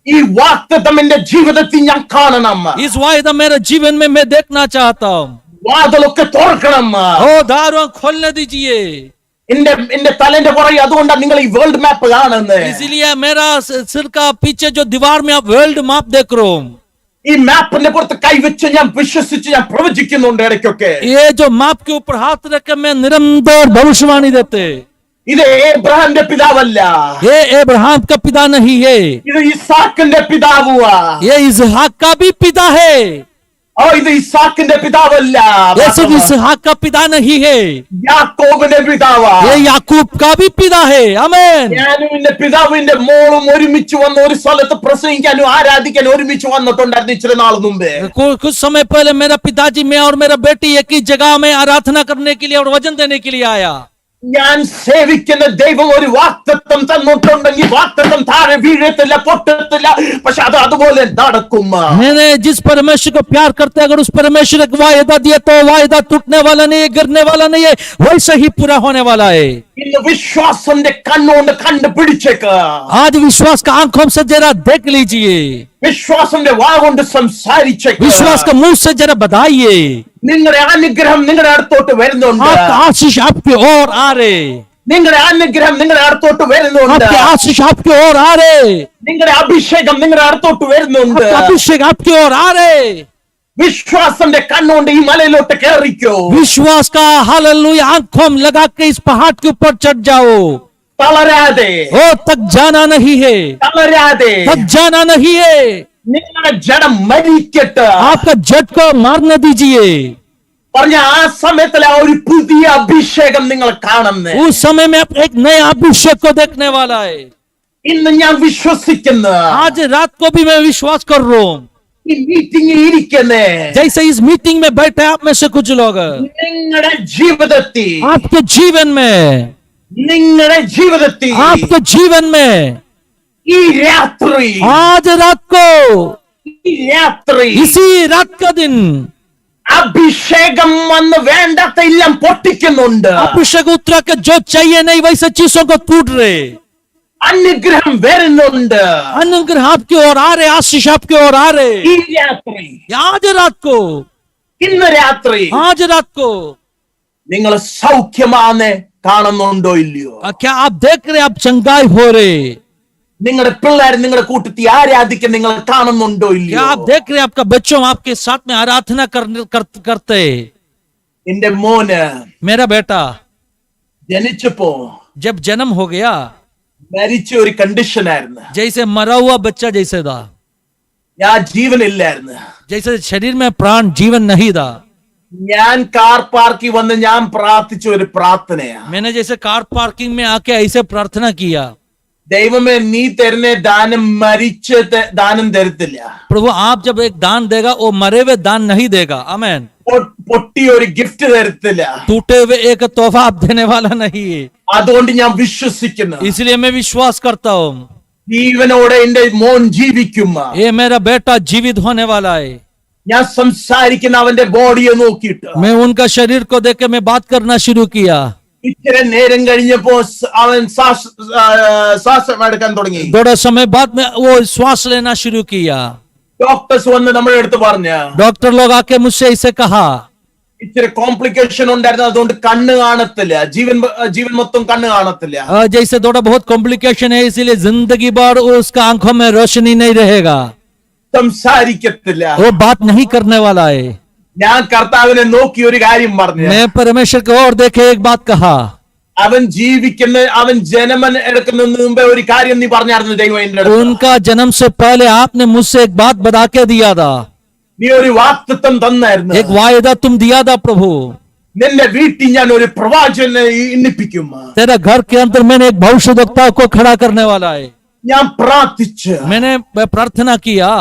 ഈ വാഗ്ദത്തം എന്റെ ജീവിതത്തിൽ ഞാൻ കാണണം. इस वायदा मेरे जीवन में मैं देखना चाहता हूँ। വാതിലൊക്കെ തുറക്കണം. ओ दारों खोलने दीजिए। എന്റെ തലേന്റെ പുറകെ അതുകൊണ്ടാണ് നിങ്ങൾ ഈ വേൾഡ് മാപ്പ് കാണുന്നത്. इसीलिए मेरा सिर का पीछे जो दीवार में आप वर्ल्ड मैप देख रहे हो, ഈ മാപ്പിന്റെ പുറത്ത് കൈവച്ച് ഞാൻ വിശ്വസിച്ച് ഞാൻ പ്രവചിക്കുന്നുണ്ട് ഇടയ്ക്കൊക്കെ. ये जो मैप के ऊपर हाथ रख के मैं निरंतर भविष्यवाणी देते। ഇത് ഏബ്രഹാമിന്റെ പിതാവല്ല, ये अब्राहम का पिता नहीं है, ഇത് ഇസാക്കിന്റെ പിതാവുവാ. ये इसहाक का भी पिता है। ഓ ഇത് ഇസാക്കിന്റെ പിതാവല്ല, ये सिर्फ इसहाक का पिता नहीं है, യാക്കോബിന്റെ പിതാവാ. ये याकूब का भी पिता है, आमीन। ഞാനും എന്റെ പിതാവിന്റെ മോളും ഒരുമിച്ച് വന്ന് ഒരു സ്ഥലത്ത് പ്രസംഗിക്കാനും ആരാധിക്കാനും ഒരുമിച്ച് വന്നിട്ടുണ്ടായിരുന്നു ഇച്ചിരി നാൾ മുമ്പേ. कुछ समय पहले मेरा पिताजी, मैं और मेरा बेटी एक ही जगह में आराधना करने के लिए और वजन देने के लिए आया। ഞാൻ സേവിക്കുന്ന ദൈവം ഒരു വാഗ്ദത്തം തന്നിട്ടുണ്ടെങ്കിൽ വാഗ്ദത്തം താഴെ വീഴത്തില്ല, പൊട്ടത്തില്ല. പക്ഷെ അത് അതുപോലെ നടക്കും. मैंने जिस परमेश्वर को प्यार करते, अगर उस परमेश्वर को वायदा दिया तो वायदा टूटने वाला नहीं है, गिरने वाला नहीं है, वैसे ही पूरा होने वाला है। ഇന്ന് വിശ്വാസന്റെ കണ്ണുകൊണ്ട് കണ്ടുപിടിച്ചേക്ക്. आज विश्वास का आंखों से जरा देख लीजिए, വിശ്വാസന്റെ വാ കൊണ്ട് സംസാരിച്ചേക്ക്. विश्वास का मुंह से जरा बताइए। നിങ്ങളുടെ അനുഗ്രഹം നിങ്ങളുടെ അടുത്തോട്ട് വരുന്നുണ്ട്. आपका आशीष आपकी ओर आ रहे, നിങ്ങളുടെ അനുഗ്രഹം നിങ്ങളുടെ അടുത്തോട്ട് വരുന്നുണ്ട്. आपके आशीष आपकी ओर आ रहे, നിങ്ങളുടെ അഭിഷേകം നിങ്ങളുടെ അടുത്തോട്ട് വരുന്നുണ്ട്. आपका अभिषेक आपकी ओर आ रहे। വിശ്വാസന്റെ കണ്ണുകൊണ്ട് ഈ മലയിലോട്ട് കയറിക്കോ. विश्वास का हालेलुया आंखों में लगा के इस पहाड़ के ऊपर चढ़ जाओ। തളരാതെ, ओ तक जाना नहीं है, തളരാതെ. तक जाना नहीं है। നിങ്ങളുടെ ജഡം മരിക്കട്ടെ. आपका जट को मारने दीजिए। പറഞ്ഞ ആ സമയത്തിലെ ആ ഒരു പുതിയ അഭിഷേകം നിങ്ങൾ കാണുന്നേ. उस समय में आप एक नया अभिषेक को देखने वाला है। ഇന്ന് ഞാൻ വിശ്വസിക്കുന്നു. आज रात को भी मैं विश्वास कर रहा हूँ, ഈ മീറ്റിംഗിൽ ഇരിക്കുന്നേ जैसे इस मीटिंग में बैठे आप में से कुछ लोग, നിങ്ങളുടെ ജീവിതത്തിൽ, आपके जीवन में, നിങ്ങളുടെ ജീവിതത്തിൽ आपके जीवन में ഈ രാത്രി, आज रात को, ഈ രാത്രി इसी रात का दिन അഭിഷേകം വന്ന് വേണ്ടാത്ത എല്ലാം പൊട്ടിക്കുന്നുണ്ട്. अभिषेक उतरा के जो चाहिए नहीं वैसे चीजों को टूट रहे, അനുഗ്രഹം വരുന്നുണ്ട്. अनुग्रह आपकी ओर आ रहे, आशीष आपकी ओर आ रहे। ഈ രാത്രി, आज रात को, ഇന്ന് രാത്രി आज रात को നിങ്ങൾ സൗഖ്യമാന്ന് കാണുന്നുണ്ടോ ഇല്ലയോ? क्या आप देख रहे, आप चंगाई हो रहे? നിങ്ങളുടെ പിള്ളേർ നിങ്ങളുടെ കൂട്ടത്തിൽ ആരാധിക്കാൻ നിങ്ങൾ കാണുന്നുണ്ടോ क्या ഇല്ലയോ? आप देख रहे, आपका बच्चों आपके साथ में आराधना करते? എന്റെ മോന് मेरा बेटा ജനിച്ചപ്പോ जब जन्म हो गया, മരിച്ച ഒരു കണ്ടീഷൻ ആയിരുന്നു. जैसे मरा हुआ बच्चा जैसे था, ഞാൻ ജീവനില്ലായിരുന്നു. जैसे शरीर में प्राण जीवन नहीं था। ഞാൻ കാർ പാർക്കിൽ വന്ന് ഞാൻ പ്രാർത്ഥിച്ച ഒരു പ്രാർത്ഥനയാ. मैंने जैसे कार पार्किंग में आके ऐसे प्रार्थना किया, ദൈവമേ നീ തരുന്ന ദാനം മരിച്ച് ദാനം തരത്തില്ല. प्रभु आप जब एक दान देगा वो मरे हुए दान नहीं देगा. आमेन. പൊട്ടി ഒരു ഗിഫ്റ്റ് തരത്തില്ല. टूटे हुए एक तोहफा आप देने वाला नहीं है. അതുകൊണ്ട് ഞാൻ വിശ്വസിക്കുന്നു. इसलिए मैं विश्वास करता हूँ ജീവനോടെ എന്റെ മോൻ ജീവിക്കും. ये मेरा बेटा जीवित होने वाला है. ഞാൻ സംസാരിക്കുന്ന അവന്റെ ബോഡിയെ നോക്കിയിട്ട് मैं उनका शरीर को देख के मैं बात करना शुरू किया. ഇച്ചിരി നേരം കഴിഞ്ഞപ്പോ അവൻ ശ്വാസം എടുക്കാൻ തുടങ്ങി. थोड़ा समय बाद में वो श्वास लेना शुरू किया. ഡോക്ടേഴ്സ് വന്ന് നമ്മുടെ അടുത്ത് പറഞ്ഞു, डॉक्टर लोग आके मुझसे इसे कहा ഇച്ചിരി കോംപ്ലിക്കേഷൻ ഉണ്ടായിരുന്നു, അതുകൊണ്ട് കണ്ണ് കാണത്തില്ല, ജീവൻ മൊത്തം കണ്ണ് കാണത്തില്ല. जैसे थोड़ा बहुत कॉम्प्लिकेशन है इसलिए जिंदगी भर उसका आंखों में रोशनी नहीं रहेगा, സംസാരിക്കത്തില്ല. वो बात नहीं करने वाला है. ഞാൻ കർത്താവിനെ നോക്കി ഒരു കാര്യം പറഞ്ഞു, मैं परमेश्वर को और देखे एक बात कहा, അവൻ അവൻ ജനനം എടുക്കുന്നതിന് മുമ്പേ ഒരു കാര്യം നീ പറഞ്ഞായിരുന്നു ദൈവം എന്റെ അടുത്ത്. उनका जन्म से पहले आपने मुझसे एक बात बता के दिया था, നീ ഒരു വാഗ്ദത്തം തന്നായിരുന്നു. एक वायदा तुम दिया था प्रभु, നിന്റെ വീട്ടിൽ ഞാൻ ഒരു പ്രവാചകനെ എണ്ണിപ്പിക്കും. तेरा घर के अंदर मैंने एक भविष्यवक्ता को खड़ा करने वाला है. ഞാൻ പ്രാർത്ഥിച്ചു, मैंने प्रार्थना किया,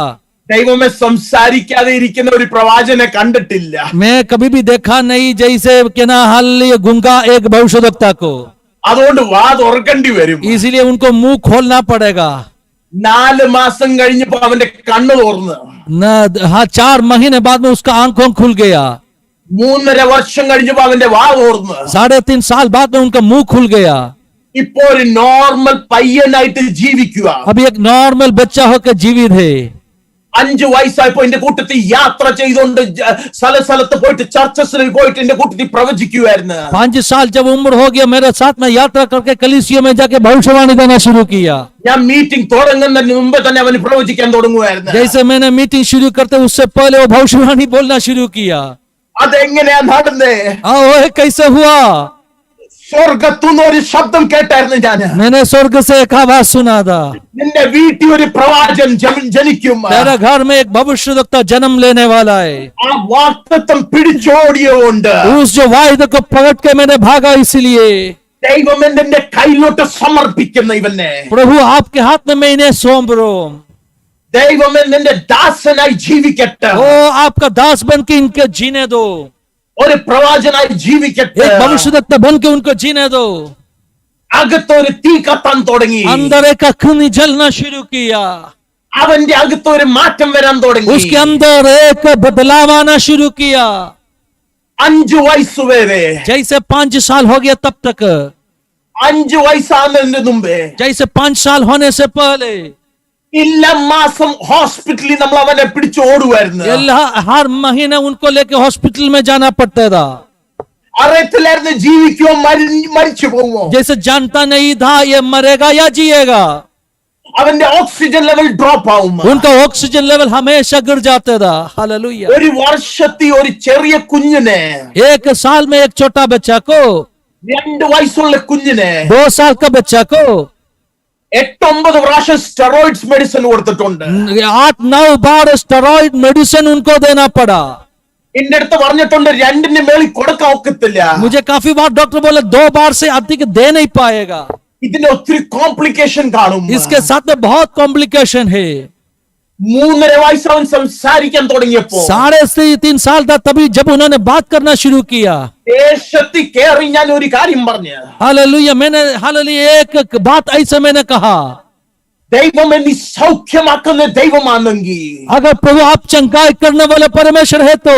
ദൈവമേ സംസാരിക്കാതെ ഇരിക്കുന്ന ഒരു പ്രവാചകനെ കണ്ടിട്ടില്ല. मैं कभी भी देखा नहीं जैसे कि ना हल गूंगा एक भविष्यवक्ता को, അതുകൊണ്ട് വാ തുറക്കേണ്ടി വരും. इसलिए उनको मुंह खोलना पड़ेगा. 4 മാസം കഴിഞ്ഞപ്പോ അവന്റെ കണ്ണ് തുറന്നു. हाँ 4 महीने बाद में उसका आंखों खुल गया. 3.5 വർഷം കഴിഞ്ഞപ്പോ അവന്റെ വാ തുറന്നു. 3.5 साल बाद में उनका मुंह खुल गया. ഇപ്പോ ഒരു നോർമൽ പയ്യനായിട്ട് ജീവിക്കുക. अभी एक नॉर्मल बच्चा होकर जीवित है. 5 വയസ്സായപ്പോ എന്റെ കൂട്ടത്തിൽ യാത്ര ചെയ്തുകൊണ്ട് സ്ഥലത്ത് പോയിട്ട് ചർച്ചസിൽ പോയിട്ട് എന്റെ കൂട്ടത്തിൽ പ്രവചിക്കുമായിരുന്നു. 5 साल जब उम्र हो गया मेरे साथ में यात्रा करके कलीसियों में जाके भविष्यवाणी देना शुरू किया. ഞാൻ മീറ്റിംഗ് തുടങ്ങുന്നതിന് മുമ്പ് തന്നെ അവന് പ്രവചിക്കാൻ തുടങ്ങുമായിരുന്നു. जैसे मैंने मीटिंग शुरू करते उससे पहले वो भविष्यवाणी बोलना शुरू किया. അതെങ്ങനെയാ നടന്നേ? वो कैसे हुआ? സ്വർഗത്തുനിന്ന് ഒരു ശബ്ദം കേട്ടായിരുന്നു ഞാൻ. मैंने स्वर्ग से एक आवाज सुना था, നിന്റെ വീട്ടിൽ ഒരു പ്രവാചകൻ ജനിക്കും. तेरा घर में एक भविष्यवक्ता जन्म लेने वाला है. ആ വാഗ്ദത്തം പിടിച്ചോടിയോണ്ട് उस जो वायदे को पकड़ के मैंने भागा, इसलिए ദൈവം എന്റെ കയ്യിലോട്ട് സമർപ്പിക്കുന്ന ഇവനെ प्रभु आपके हाथ में मैं इन्हें सौंप रहा हूं. ദൈവം എന്റെ ദാസനായി ജീവിക്കട്ടെ. ओ आपका दास बन के इनके जीने दो, ഒരു പ്രവാചകനായി ജീവിക്കട്ടെ. एक भविष्यवक्ता बन के उनको जीने दो. അകത്തൊരു തീ കത്താൻ തുടങ്ങി. अंदर एक अग्नि जलना शुरू किया, അവന്റെ അകത്തൊരു മാറ്റം വരാൻ തുടങ്ങി. उसके अंदर एक बदलाव आना शुरू किया. 5 വയസ്സ് വരെ जैसे 5 साल हो गया तब तक, 5 വയസ്സാകുന്നതിന് മുമ്പേ जैसे 5 साल होने से पहले എല്ലാ മാസം ഹോസ്പിറ്റലിൽ നമ്മൾ അവനെ പിടിച്ച് ഓടുമായിരുന്നു. हर महीने उनको लेके हॉस्पिटल में जाना पड़ता था. അറിയത്തില്ലായിരുന്നു ജീവിക്കുമോ മരിച്ചു പോകുമോ. जैसे जानता नहीं था ये मरेगा या जिएगा. അവന്റെ ഓക്സിജൻ ലെവൽ ഡ്രോപ്പ് ആവും. उनका ऑक्सीजन लेवल हमेशा गिर जाता था. हालेलुया. ഒരു വർഷത്തിൽ ഒരു ചെറിയ കുഞ്ഞിനെ, 1 साल में एक छोटा बच्चा को, 2 വയസ്സുള്ള കുഞ്ഞിനെ 2 साल का बच्चा को 8-9 പ്രാവശ്യം സ്റ്റെറോയിഡ്സ് മെഡിസിൻ കൊടുത്തിട്ടുണ്ട്. 8-9 बार स्टेरॉइड मेडिसिन उनको देना पड़ा. എന്റെ അടുത്ത് പറഞ്ഞിട്ടുണ്ട് 2ന്റെ മേളിൽ കൊടുക്കാൻ ഒക്കത്തില്ല. मुझे काफी बार डॉक्टर बोले 2 बार से अधिक दे नहीं पाएगा, ഇതിന് ഒത്തിരി കോംപ്ലിക്കേഷൻ കാണും. इसके साथ में बहुत कॉम्प्लिकेशन है. 3.5 വയസ്സ് അവൻ സംസാരിക്കാൻ തുടങ്ങിയപ്പോ 3.5 साल था तभी जब उन्होंने बात करना शुरू किया. ദേശത്തിൽ കയറി ഞാൻ ഒരു കാര്യം പറഞ്ഞു, हालेलुया. मैंने हालेलुया एक बात ऐसे मैंने कहा, ദൈവം എന്നെ സൗഖ്യമാക്കുന്ന ദൈവമാണെങ്കിൽ अगर प्रभु आप चंगाई करने वाले परमेश्वर है तो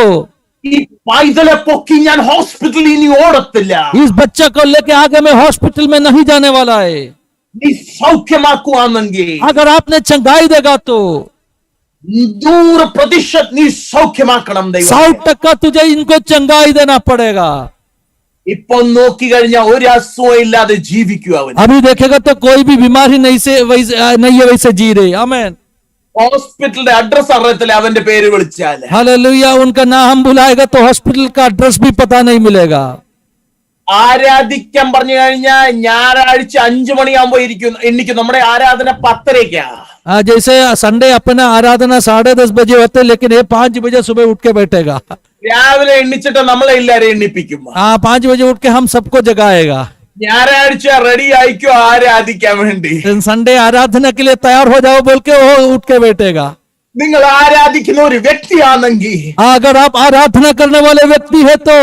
ഈ പൈതലെ പൊക്കി ഞാൻ ഹോസ്പിറ്റലിൽ ഇനി ഓടത്തില്ല. इस बच्चे को लेके आगे मैं हॉस्पिटल में नहीं जाने वाला है. നീ സൗഖ്യമാക്കുവാണെങ്കിൽ अगर आपने चंगाई देगा तो 100% നീ സൗഖ്യമാക്കണം ദൈവം. 100% तुझे इनको चंगाई देना पड़ेगा. ഇപ്പൊ നോക്കി കഴിഞ്ഞാൽ ഒരു അസുഖം ഇല്ലാതെ ജീവിക്കുക അവൻ. अभी देखेगा तो कोई भी बीमारी नहीं है वैसे जी रहे. आमीन. ഹോസ്പിറ്റലിന്റെ അഡ്രസ് അറിയത്തില്ല അവന്റെ പേര് വിളിച്ചാൽ. हालेलुया. उनका नाम बुलाएगा तो हॉस्पिटल का एड्रेस भी पता नहीं मिलेगा. ആരാധിക്കാൻ പറഞ്ഞു കഴിഞ്ഞാൽ ഞായറാഴ്ച 5 മണിയാകുമ്പോ എനിക്ക് നമ്മുടെ ആരാധന 10:30 जैसे संडे अपना आराधना 10:30 बजे होते, लेकिन ये 5 बजे सुबह उठ के बैठेगा. രാവിലെ എണ്ണിച്ചിട്ട് നമ്മളെ എല്ലാരെയും എണ്ണിപ്പിക്കും. 5 बजे उठ के हम सबको जगाएगा. ഞായറാഴ്ച റെഡി ആയിക്കോ ആരാധിക്കാൻ വേണ്ടി. संडे आराधना के लिए तैयार हो जाओ बोल के वो उठ के बैठेगा. നിങ്ങൾ ആരാധിക്കുന്ന ഒരു വ്യക്തിയാണെങ്കിൽ, अगर आप आराधना करने वाले व्यक्ति है तो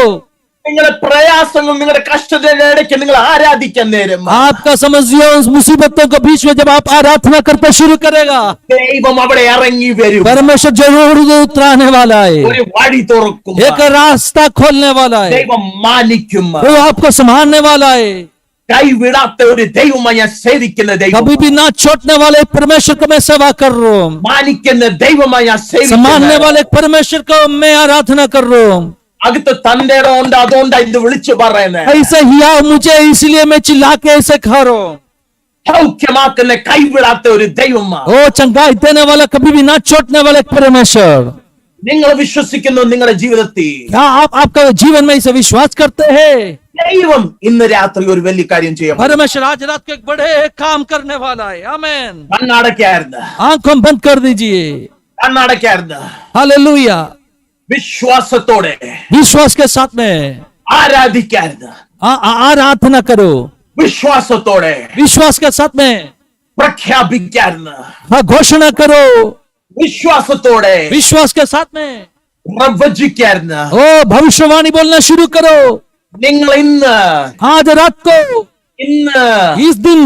നിങ്ങളുടെ പ്രയാസങ്ങളും നിങ്ങളുടെ കഷ്ടതയുടെ ഇടയ്ക്ക് നിങ്ങൾ ആരാധിക്കാൻ നേരം आपका समझिए उस मुसीबतों के बीच में जब आप आराधना करना शुरू करेगा, ദൈവം അവിടെ ഇറങ്ങി വരും. परमेश्वर जरूर उतराने वाला है, ഒരു വഴി തുറക്കും. एक रास्ता खोलने वाला है, ദൈവം മാനിക്കും. वो आपको संभालने वाला है. കൈവിടാത്ത ഒരു ദൈവമായി ഞാൻ സേവിക്കുന്ന ദൈവം, कभी भी ना छोड़ने वाले परमेश्वर को मैं सेवा कर रहा हूँ, മാനിക്കുന്ന ദൈവമായി ഞാൻ संभालने സേവിക്കുന്ന. वाले परमेश्वर को मैं आराधना कर रहा हूँ. അകത്ത് തന്റെ ഇടം ഉണ്ട്, അതുകൊണ്ടാ ഇത് വിളിച്ചു പറയുന്നത്. ऐसा हिया मुझे इसलिए मैं चिल्ला के ऐसे खा रहा हूँ. സൗഖ്യമാക്കുന്ന കൈവിടാത്ത ഒരു ദൈവമാ. ओ चंगाई देने वाला, कभी भी ना छोड़ने वाले परमेश्वर. നിങ്ങൾ വിശ്വസിക്കുന്നു നിങ്ങളുടെ ജീവിതത്തിൽ क्या आप आपका जीवन में इसे विश्वास करते हैं? ദൈവം ഇന്ന് രാത്രി ഒരു വലിയ കാര്യം ചെയ്യാം. परमेश्वर आज रात को एक बड़े काम करने वाला है. आमेन. കണ്ണടയ്ക്കായിരുന്നു, आंखों बंद कर दीजिए. കണ്ണടയ്ക്കായിരുന്നു. हालेलुया. വിശ്വാസത്തോടെ विश्वास के साथ में ആരാധിക്കായിരുന്നു. आराधना करो. വിശ്വാസത്തോടെ विश्वास के साथ में പ്രഖ്യാപിക്കായിരുന്നു. घोषणा करो. വിശ്വാസത്തോടെ विश्वास के साथ में പ്രവചിക്കായിരുന്നു. ओ भविष्यवाणी बोलना शुरू करो. നിങ്ങൾ ഇന്ന് आज रात को, इस दिन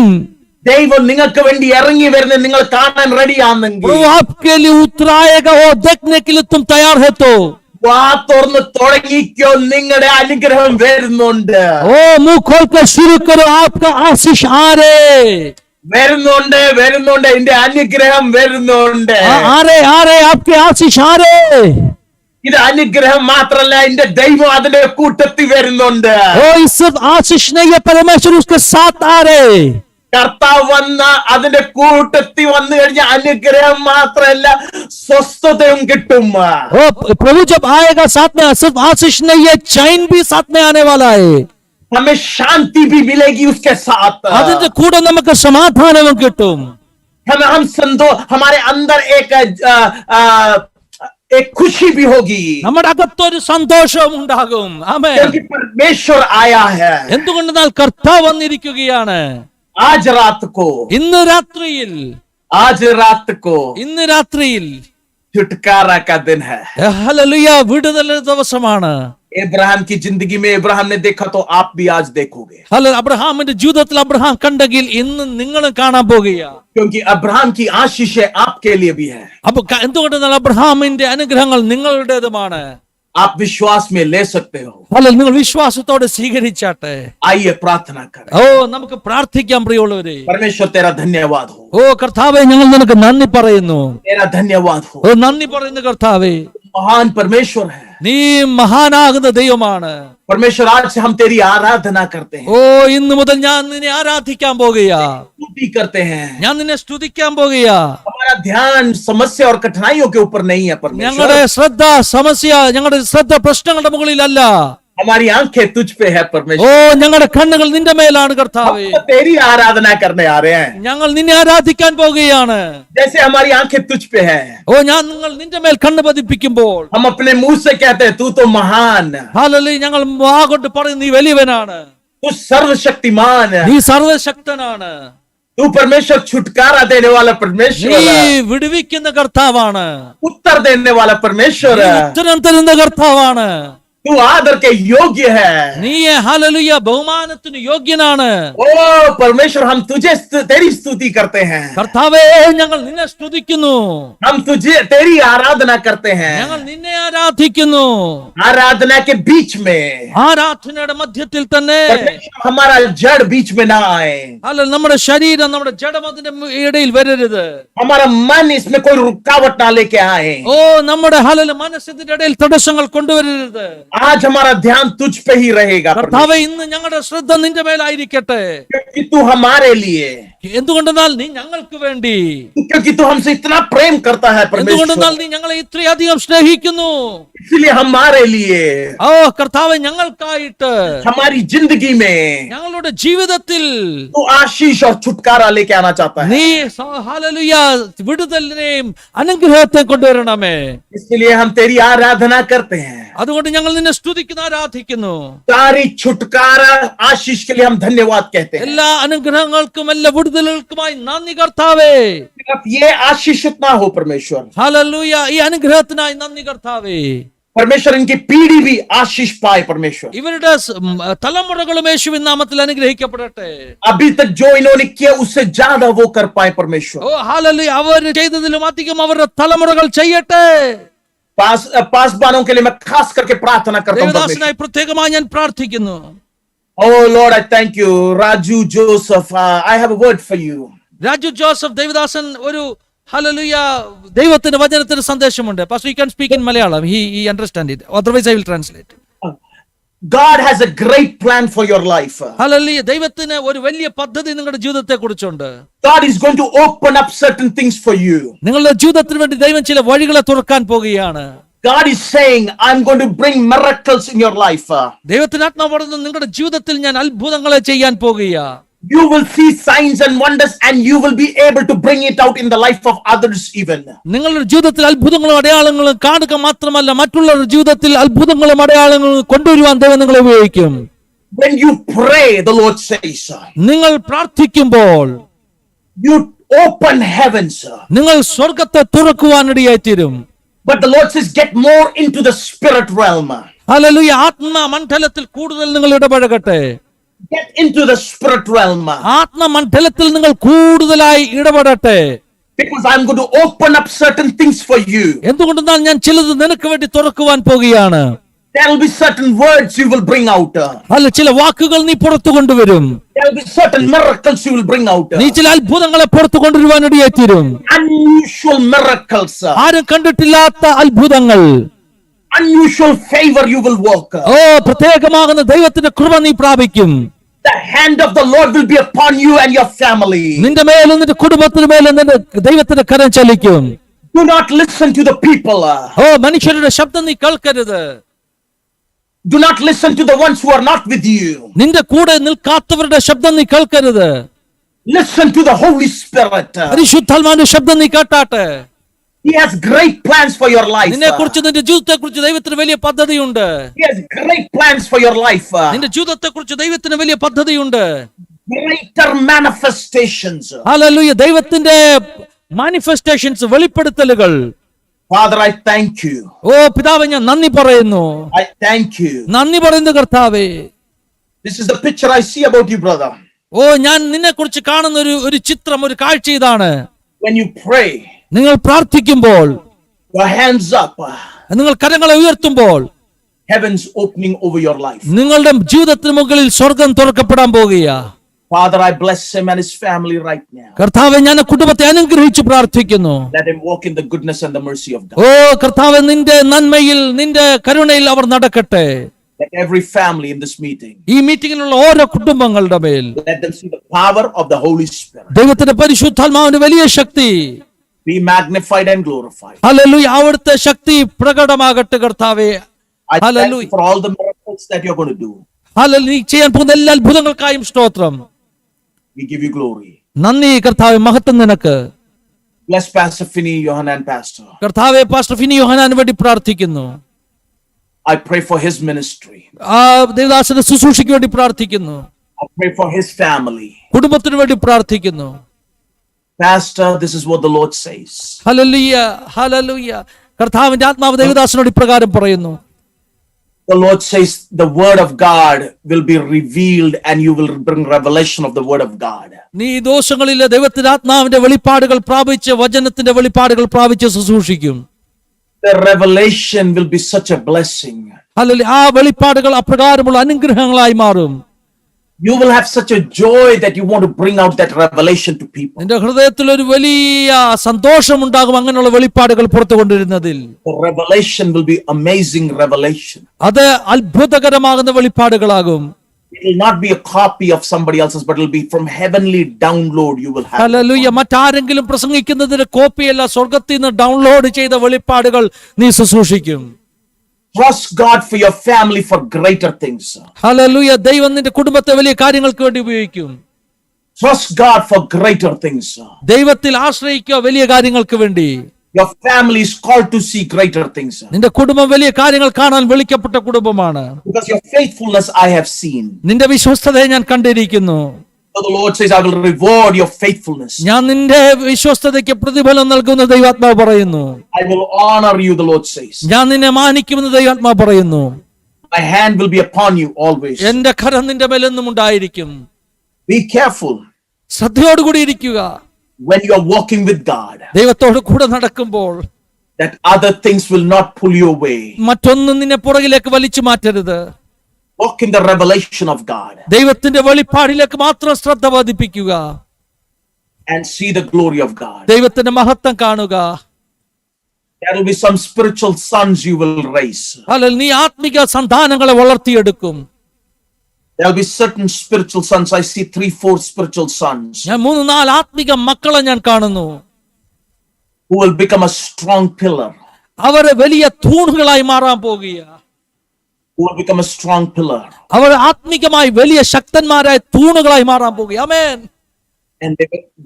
ദൈവം നിങ്ങൾക്ക് വേണ്ടി ഇറങ്ങി വരുന്നത് നിങ്ങൾ കാണാൻ റെഡിയാണെങ്കിൽ, वो आपके लिए उतराएगा. वो देखने के लिए तुम तैयार है तो വാ തുറന്ന് തുടങ്ങിക്കോ. നിങ്ങളുടെ അനുഗ്രഹം വരുന്നുണ്ട്, ओ मुंह खोल कर शुरू करो. आपका आशीष आ रहे, വരുന്നുണ്ട്, വരുന്നുണ്ട്. എന്റെ അനുഗ്രഹം വരുന്നുണ്ട്. आ रहे आपके आशीष आ रहे. ഇത് അനുഗ്രഹം മാത്രല്ല, എന്റെ ദൈവം അതിന്റെ കൂട്ടത്തിൽ വരുന്നുണ്ട്. ओ इस सिर्फ आशीष नहीं है, परमेश्वर उसके साथ आ रहे. കർത്താവ് വന്ന അതിന്റെ കൂട്ടത്തിൽ വന്നു കഴിഞ്ഞ അനുഗ്രഹം മാത്രല്ല, സ്വസ്ഥതയും കിട്ടും. ओ प्रभु जब आएगा साथ में सिर्फ आशीष नहीं है, चैन भी साथ में आने वाला है. हमें शांति भी मिलेगी उसके साथ. അതിന്റെ കൂടെ നമുക്ക് സമാധാനവും കിട്ടും. हमारे अंदर एक खुशी भी होगी, നമ്മുടെ അകത്തൊരു സന്തോഷവും ഉണ്ടാകും. ആമേൻ. क्योंकि परमेश्वर आया है. എന്തുകൊണ്ടെന്നാൽ കർത്താവ് വന്നിരിക്കുകയാണ്. आज रात को, ഇന്ന് രാത്രിയിൽ, आज रात को ഇന്ന് രാത്രിയിൽ छुटकारा का दिन है. ഹല്ലേലൂയ, വിടുതലിന്റെ ദിവസമാണ്. इब्राहिम की जिंदगी में इब्राहिम ने देखा तो आप भी आज देखोगे, ഹല്ലേലൂയ. അബ്രഹാമിന്റെ ജീവിതത്തിൽ അബ്രഹാം കണ്ടെങ്കിൽ ഇന്ന് നിങ്ങളും കാണാൻ പോകുക. क्योंकि अब्राहम की आशीषें आपके लिए भी है. അപ്പൊ എന്തുകൊണ്ടെന്നാൽ അബ്രഹാമിന്റെ അനുഗ്രഹങ്ങൾ നിങ്ങളുടേതുമാണ്. आप विश्वास में ले सकते हो. ഹല്ലേലൂയ. നിങ്ങൾ വിശ്വാസത്തോടെ സ്വീകരിച്ചാട്ടെ. आइए प्रार्थना करें. ഓ നമുക്ക് പ്രാർത്ഥിക്കാം പ്രിയമുള്ളവരെ. परमेश्वर तेरा धन्यवाद हो, ഓ കർത്താവേ, ഞങ്ങൾ നിനക്ക് നന്ദി പറയുന്നു. तेरा धन्यवाद हो. ഓ നന്ദി പറയുന്നു കർത്താവേ. महान परमेश्वर है. നീ മഹാനാകുന്ന ദൈവമാണ്. परमेश्वर आज से हम तेरी आराधना करते हैं, ഓ ഇന്ന് മുതൽ ഞാൻ നിന്നെ ആരാധിക്കാൻ പോകുക. स्तुति करते हैं. ഞാൻ നിന്നെ സ്തുതിക്കാൻ പോകുക. हमारा ध्यान समस्या और कठिनाइयों के ऊपर नहीं है ഞങ്ങളുടെ परमेश्वर. ശ്രദ്ധ ഞങ്ങളുടെ ശ്രദ്ധ പ്രശ്നങ്ങളുടെ മുകളിലല്ല. हमारी आंखें तुझ पे है ഓ परमेश्वर. ഞങ്ങളുടെ കണ്ണുകൾ നിന്റെ മേലാണ് കർത്താവേ. हम तो तेरी आराधना करने आ रहे हैं. ഞങ്ങൾ നിന്നെ ആരാധിക്കാൻ പോകുകയാണ്. जैसे हमारी आंखें तुझ पे है, ഓ നിങ്ങൾ നിന്റെ മേൽ കണ്ണ് പതിപ്പിക്കുമ്പോൾ हम अपने मुंह से कहते हैं तू तो महान, ഹല്ലേലൂയ, ഞങ്ങൾ വാ കൊണ്ട് പറയും നീ വലിയവനാണ്, तू सर्वशक्तिमान है, നീ സർവശക്തനാണ്, तू परमेश्वर छुटकारा देने वाला परमेश्वर നീ है, വിടുവിക്കുന്ന കർത്താവാണ്, उत्तर देने वाला परमेश्वर നീ है, ഉത്തരം തരുന്ന കർത്താവാണ്. तू आदर के योग्य है. നീ ഹല്ലേലൂയ ബഹുമാനത്തിന് യോഗ്യനാണ്. ओ परमेश्वर, हम तुझे तेरी स्तुति करते हैं, കർത്താവേ, ഞങ്ങൾ നിന്നെ സ്തുതിക്കുന്നു, हम तुझे तेरी आराधना करते हैं. ഞങ്ങൾ നിന്നെ ആരാധിക്കുന്നു. आराधना के बीच में ആരാധനയുടെ മധ്യത്തിൽ തന്നെ परमेश्वर हमारा जड़ बीच में ना आए, അല്ല നമ്മുടെ ശരീരം നമ്മുടെ ജഡം അതിന്റെ ഇടയിൽ വരരുത്. हमारा मन इसमें कोई रुकावट ना लेके आए. ഓ നമ്മുടെ ഹല്ലേലൂയ മനസ്സിന്റെ ഇടയിൽ തടസ്സങ്ങൾ കൊണ്ടുവരരുത്. आज हमारा ध्यान तुझ पे ही रहेगा കർത്താവേ, ഇന്ന് ഞങ്ങളുടെ ശ്രദ്ധ നിന്റെ മേലായിരിക്കട്ടെ. क्योंकि तू हमारे लिए എന്തുകൊണ്ടെന്നാൽ നീ ഞങ്ങൾക്ക് വേണ്ടി, क्योंकि तू हमसे इतना प्रेम करता है എന്തുകൊണ്ടെന്നാൽ परमेश्वर, നീ ഞങ്ങളെ ഇത്രയധികം സ്നേഹിക്കുന്നു. इसलिए हमारे लिए, ഓ കർത്താവേ, ഞങ്ങൾക്കായിട്ട് हमारी जिंदगी में ഞങ്ങളുടെ ജീവിതത്തിൽ तू आशीष और छुटकारा लेके आना चाहता है। നീ ഹല്ലേലൂയ വിടുതലിനെയും അനുഗ്രഹത്തെ കൊണ്ടുവരണമേ. इसलिए हम तेरी आराधना करते हैं। അതുകൊണ്ട് ഞങ്ങൾ നിന്നെ സ്തുതിക്കുന്നു, ആരാധിക്കുന്നു. सारी छुटकारा आशीष के लिए हम धन्यवाद कहते हैं। എല്ലാ അനുഗ്രഹങ്ങൾക്കും എല്ലാ വിടുതലുകൾക്കുമായി നന്ദി കർത്താവേ. सिर्फ ये आशीषित ना हो परमेश्वर, ഹല്ലേലൂയ, ഈ അനുഗ്രഹത്തിനായി നന്ദി കർത്താവേ. परमेश्वर इनकी पीढ़ी भी आशीष पाए परमेश्वर। ഇവരുടെ തലമുറകളും യേശുവിൻ നാമത്തിൽ അനുഗ്രഹിക്കപ്പെടട്ടെ. अभी तक जो इन्होंने किया उससे ज्यादा वो कर पाए परमेश्वर। ഓ ഹല്ലേലൂയ, അവർ ചെയ്തതിലും അധികം അവരുടെ തലമുറകൾ ചെയ്യട്ടെ. पासबानों के लिए मैं खास करके प्रार्थना करता हूँ परमेश्वर। ദേവദാസനായി പ്രത്യേകമായി ഞാൻ പ്രാർത്ഥിക്കുന്നു. Oh Lord, I thank you. Raju Joseph, I have a word for you. Raju Joseph Devadasan ഒരു ഹല്ലേലൂയ ദൈവത്തിന്റെ വചനത്തിന് സന്ദേശമുണ്ട്. Pastor, you can speak in Malayalam. He understand it. Otherwise I will translate. God has a great plan for your life. Hallelujah, ദൈവത്തിന് ഒരു വലിയ പദ്ധതി നിങ്ങളുടെ ജീവിതത്തെ കുറിച്ചുണ്ട്. God is going to open up certain things for you. നിങ്ങളുടെ ജീവിതത്തിന് വേണ്ടി ദൈവം ചില വഴികളെ തുറക്കാൻ പോകുകയാണ്. God is saying, I'm going to bring miracles in your life. ദൈവത്തിന്റെ ആത്മാവ് പറയുന്നു, നിങ്ങളുടെ ജീവിതത്തിൽ ഞാൻ അത്ഭുതങ്ങളെ ചെയ്യാൻ പോകുകയാ. You will see signs and wonders and you will be able to bring it out in the life of others even. നിങ്ങളുടെ ജീവിതത്തിൽ അത്ഭുതങ്ങളും അടയാളങ്ങളും കാണുക മാത്രമല്ല, മറ്റുള്ളവരുടെ ജീവിതത്തിൽ അത്ഭുതങ്ങളും അടയാളങ്ങളും കൊണ്ടുവരുവാൻ ദൈവം നിങ്ങളെ ഉപയോഗിക്കും. When you pray, the Lord says, നിങ്ങൾ പ്രാർത്ഥിക്കുമ്പോൾ you open heavens. നിങ്ങൾ സ്വർഗത്തെ തുറക്കുവാനിടയായിത്തീരും. But the Lord says, get more into the spirit realm. ഹല്ലേലൂയ, ആത്മമണ്ഡലത്തിൽ കൂടുതൽ നിങ്ങൾ ഇടപഴകട്ടെ. Get into the spirit realm. ആത്മമണ്ഡലത്തിൽ നിങ്ങൾ കൂടുതലായി ഇടപെടട്ടെ. Because I'm going to open up certain things for you. എന്തുകൊണ്ടെന്നാൽ ഞാൻ ചിലത് നിനക്ക് വേണ്ടി തുറക്കുവാൻ പോകുകയാണ്. There will be certain words you will bring out. അല്ല, ചില വാക്കുകൾ നീ പുറത്തു കൊണ്ടുവരും. There will be certain miracles you will bring out. നീ ചില അത്ഭുതങ്ങളെ പുറത്തു കൊണ്ടുവരുവാനിടയായിത്തീരും. Unusual miracles. ആരും കണ്ടിട്ടില്ലാത്ത അത്ഭുതങ്ങൾ. Unusual favor you will walk. ഓ, പ്രത്യേകമാകുന്ന ദൈവത്തിന്റെ കൃപ നീ പ്രാപിക്കും. The hand of the Lord will be upon you and your family. നിന്റെ മേലും നിന്റെ കുടുംബത്തിന് മേലും നിന്റെ ദൈവത്തിന്റെ കരം ചലിക്കും. Do not listen to the people. ഓ, മനുഷ്യരുടെ ശബ്ദം നീ കേൾക്കരുത്. Do not listen to the ones who are not with you. നിന്റെ കൂടെ നിൽക്കാത്തവരുടെ ശബ്ദം നീ കേൾക്കരുത്. Listen to the Holy Spirit. പരിശുദ്ധാത്മാവിന്റെ ശബ്ദം നീ കേട്ടാട്ടെ. He has great plans for your life. നിന്നെ കുറിച്ച്, നിന്റെ ജീവിതത്തെ കുറിച്ച് ദൈവത്തിന് വലിയ പദ്ധതിയുണ്ട്. He has great plans for your life. നിന്റെ ജീവിതത്തെ കുറിച്ച് ദൈവത്തിന് വലിയ പദ്ധതിയുണ്ട്. Greater manifestations. ഹല്ലേലൂയ, ദൈവത്തിന്റെ മാനിഫെസ്റ്റേഷൻസ്, വെളിപ്പെടുത്തലുകൾ. Father, I thank you. ഓ പിതാവേ, ഞാൻ നന്ദി പറയുന്നു. I thank you. നന്ദി പറയുന്നു കർത്താവേ. This is the picture I see about you, brother. ഓ, ഞാൻ നിന്നെ കുറിച്ച് കാണുന്ന ഒരു ചിത്രം, ഒരു കാഴ്ച ഇതാണ്. When you pray, നിങ്ങൾ പ്രാർത്ഥിക്കുമ്പോൾ, your hands up, നിങ്ങൾ കരങ്ങളെ ഉയർത്തുമ്പോൾ, heavens opening over your life. നിങ്ങളുടെ ജീവിതത്തിന് മുകളിൽ സ്വർഗം തുറക്കപ്പെടാൻ പോകുകയാ. Father, I bless him and his family right now. കർത്താവേ, ഞാൻ കുടുംബത്തെ അനുഗ്രഹിച്ച് പ്രാർത്ഥിക്കുന്നു. Let him walk in the goodness and the mercy of God. ഓ കർത്താവേ, നിന്റെ നന്മയിൽ നിന്റെ കരുണയിൽ അവർ നടക്കട്ടെ. Let every family in this meeting, ഈ മീറ്റിംഗിലുള്ള ഓരോ കുടുംബങ്ങളുടെ മേൽ let them see the power of the Holy Spirit. ദൈവത്തിന്റെ പരിശുദ്ധാത്മാവിന്റെ വലിയ ശക്തി, Be magnified and glorified. Hallelujah, അവിടുത്തെ ശക്തി പ്രകടമാകട്ടെ കർത്താവേ. I thank hallelujah, you for all the miracles that you're going to do. Hallelujah, നീ ചെയ്യാൻ പോകുന്ന എല്ലാ അത്ഭുതങ്ങൾക്കായും സ്തോത്രം. We give you glory. നന്ദി കർത്താവേ, മഹത്വം നിനക്ക്. Bless Pastor Finney, Yohanan Pastor. കർത്താവേ, പാസ്റ്റർ ഫിനി യോഹനാന് വേണ്ടി പ്രാർത്ഥിക്കുന്നു. I pray for his ministry. ആ ദേവദാസന്റെ ശുശ്രൂഷയ്ക്ക് വേണ്ടി പ്രാർത്ഥിക്കുന്നു. I pray for his family. കുടുംബത്തിന് വേണ്ടി പ്രാർത്ഥിക്കുന്നു. Pastor, this is what the Lord says. Hallelujah, hallelujah. കർത്താവിന്റെ ആത്മാവ് ദേവദാസനോട് ഇപ്രകാരം പറയുന്നു. The Lord says the word of God will be revealed and you will bring revelation of the word of God. നീ ദോഷങ്ങളിലെ ദൈവത്തിന്റെ ആത്മാവിന്റെ വെളിപ്പാടുകൾ പ്രാപിച്ച്, വചനത്തിന്റെ വെളിപ്പാടുകൾ പ്രാപിച്ച് ശുശ്രൂഷിക്കും. The revelation will be such a blessing. Hallelujah, ആ വെളിപ്പാടുകൾ അപ്രകാരമുള്ള അനുഗ്രഹങ്ങളായി മാറും. You will have such a joy that you want to bring out that revelation to people. നിന്റെ ഹൃദയത്തിൽ ഒരു വലിയ സന്തോഷം ഉണ്ടാകും അങ്ങനെയുള്ള വെളിപ്പാടുകൾ പുറത്തു കൊണ്ടുവരുന്നതിൽ. The revelation will be amazing revelation. അത് അത്ഭുതകരമാകുന്ന വെളിപ്പാടുകളാകും. It will not be a copy of somebody else's, but it will be from heavenly download you will have. Hallelujah. മറ്റാരെങ്കിലും പ്രസംഗിക്കുന്നതിന്റെ കോപ്പിയല്ല, സ്വർഗത്തിൽ നിന്ന് ഡൗൺലോഡ് ചെയ്ത വെളിപ്പാടുകൾ നീ ശുശ്രൂഷിക്കും. Trust God for your family for greater things. Hallelujah. ദൈവം നിന്റെ കുടുംബത്തെ വലിയ കാര്യങ്ങൾക്ക് വേണ്ടി ഉപയോഗിക്കും. Trust God for greater things. ദൈവത്തിൽ ആശ്രയിക്കുക വലിയ കാര്യങ്ങൾക്ക് വേണ്ടി. Your family is called to see greater things. നിന്റെ കുടുംബം വലിയ കാര്യങ്ങൾ കാണാൻ വിളിക്കപ്പെട്ട കുടുംബമാണ്. Because your faithfulness I have seen. നിന്റെ വിശ്വസ്തതയെ ഞാൻ കണ്ടിരിക്കുന്നു. So the Lord says, I will reward your faithfulness. ഞാൻ നിന്റെ വിശ്വസ്തതയ്ക്ക് പ്രതിഫലം നൽകുന്ന ദൈവാത്മാവ് പറയുന്നു. I will honor you, the Lord says. ഞാൻ നിന്നെ മാനിക്കുമെന്ന് ദൈവാത്മാവ് പറയുന്നു. My hand will be upon you always. എന്റെ കരം നിന്റെ മേലെന്നും ഉണ്ടായിരിക്കും. Be careful ശ്രദ്ധയോടുകൂടി ഇരിക്കുക. when you are walking with God, ദൈവത്തോട് കൂടെ നടക്കുമ്പോൾ that other things will not pull you away. മറ്റൊന്നും നിന്നെ പുറകിലേക്ക് വലിച്ചു മാറ്റരുത്. Walk in the revelation of God ദൈവത്തിന്റെ വെളിപ്പാടിലേക്ക് മാത്രം ശ്രദ്ധ പതിപ്പിക്കുക. and see the glory of God. ദൈവത്തിന്റെ മഹത്വം കാണുക. There will be some spiritual sons you will raise. അല്ലെങ്കിൽ നീ ആത്മിക സന്താനങ്ങളെ വളർത്തിയെടുക്കും. There will be certain spiritual sons. I see 3-4 spiritual sons ഞാൻ 3-4 ആത്മിക മക്കളെ ഞാൻ കാണുന്നു. who will become a strong pillar. അവർ വലിയ തൂണുകളായി മാറാൻ പോകുക. Who will become a strong pillar. അവർ ആത്മികമായി വലിയ ശക്തന്മാരായ തൂണുകളായി മാറാൻ പോകുക. ആമേൻ.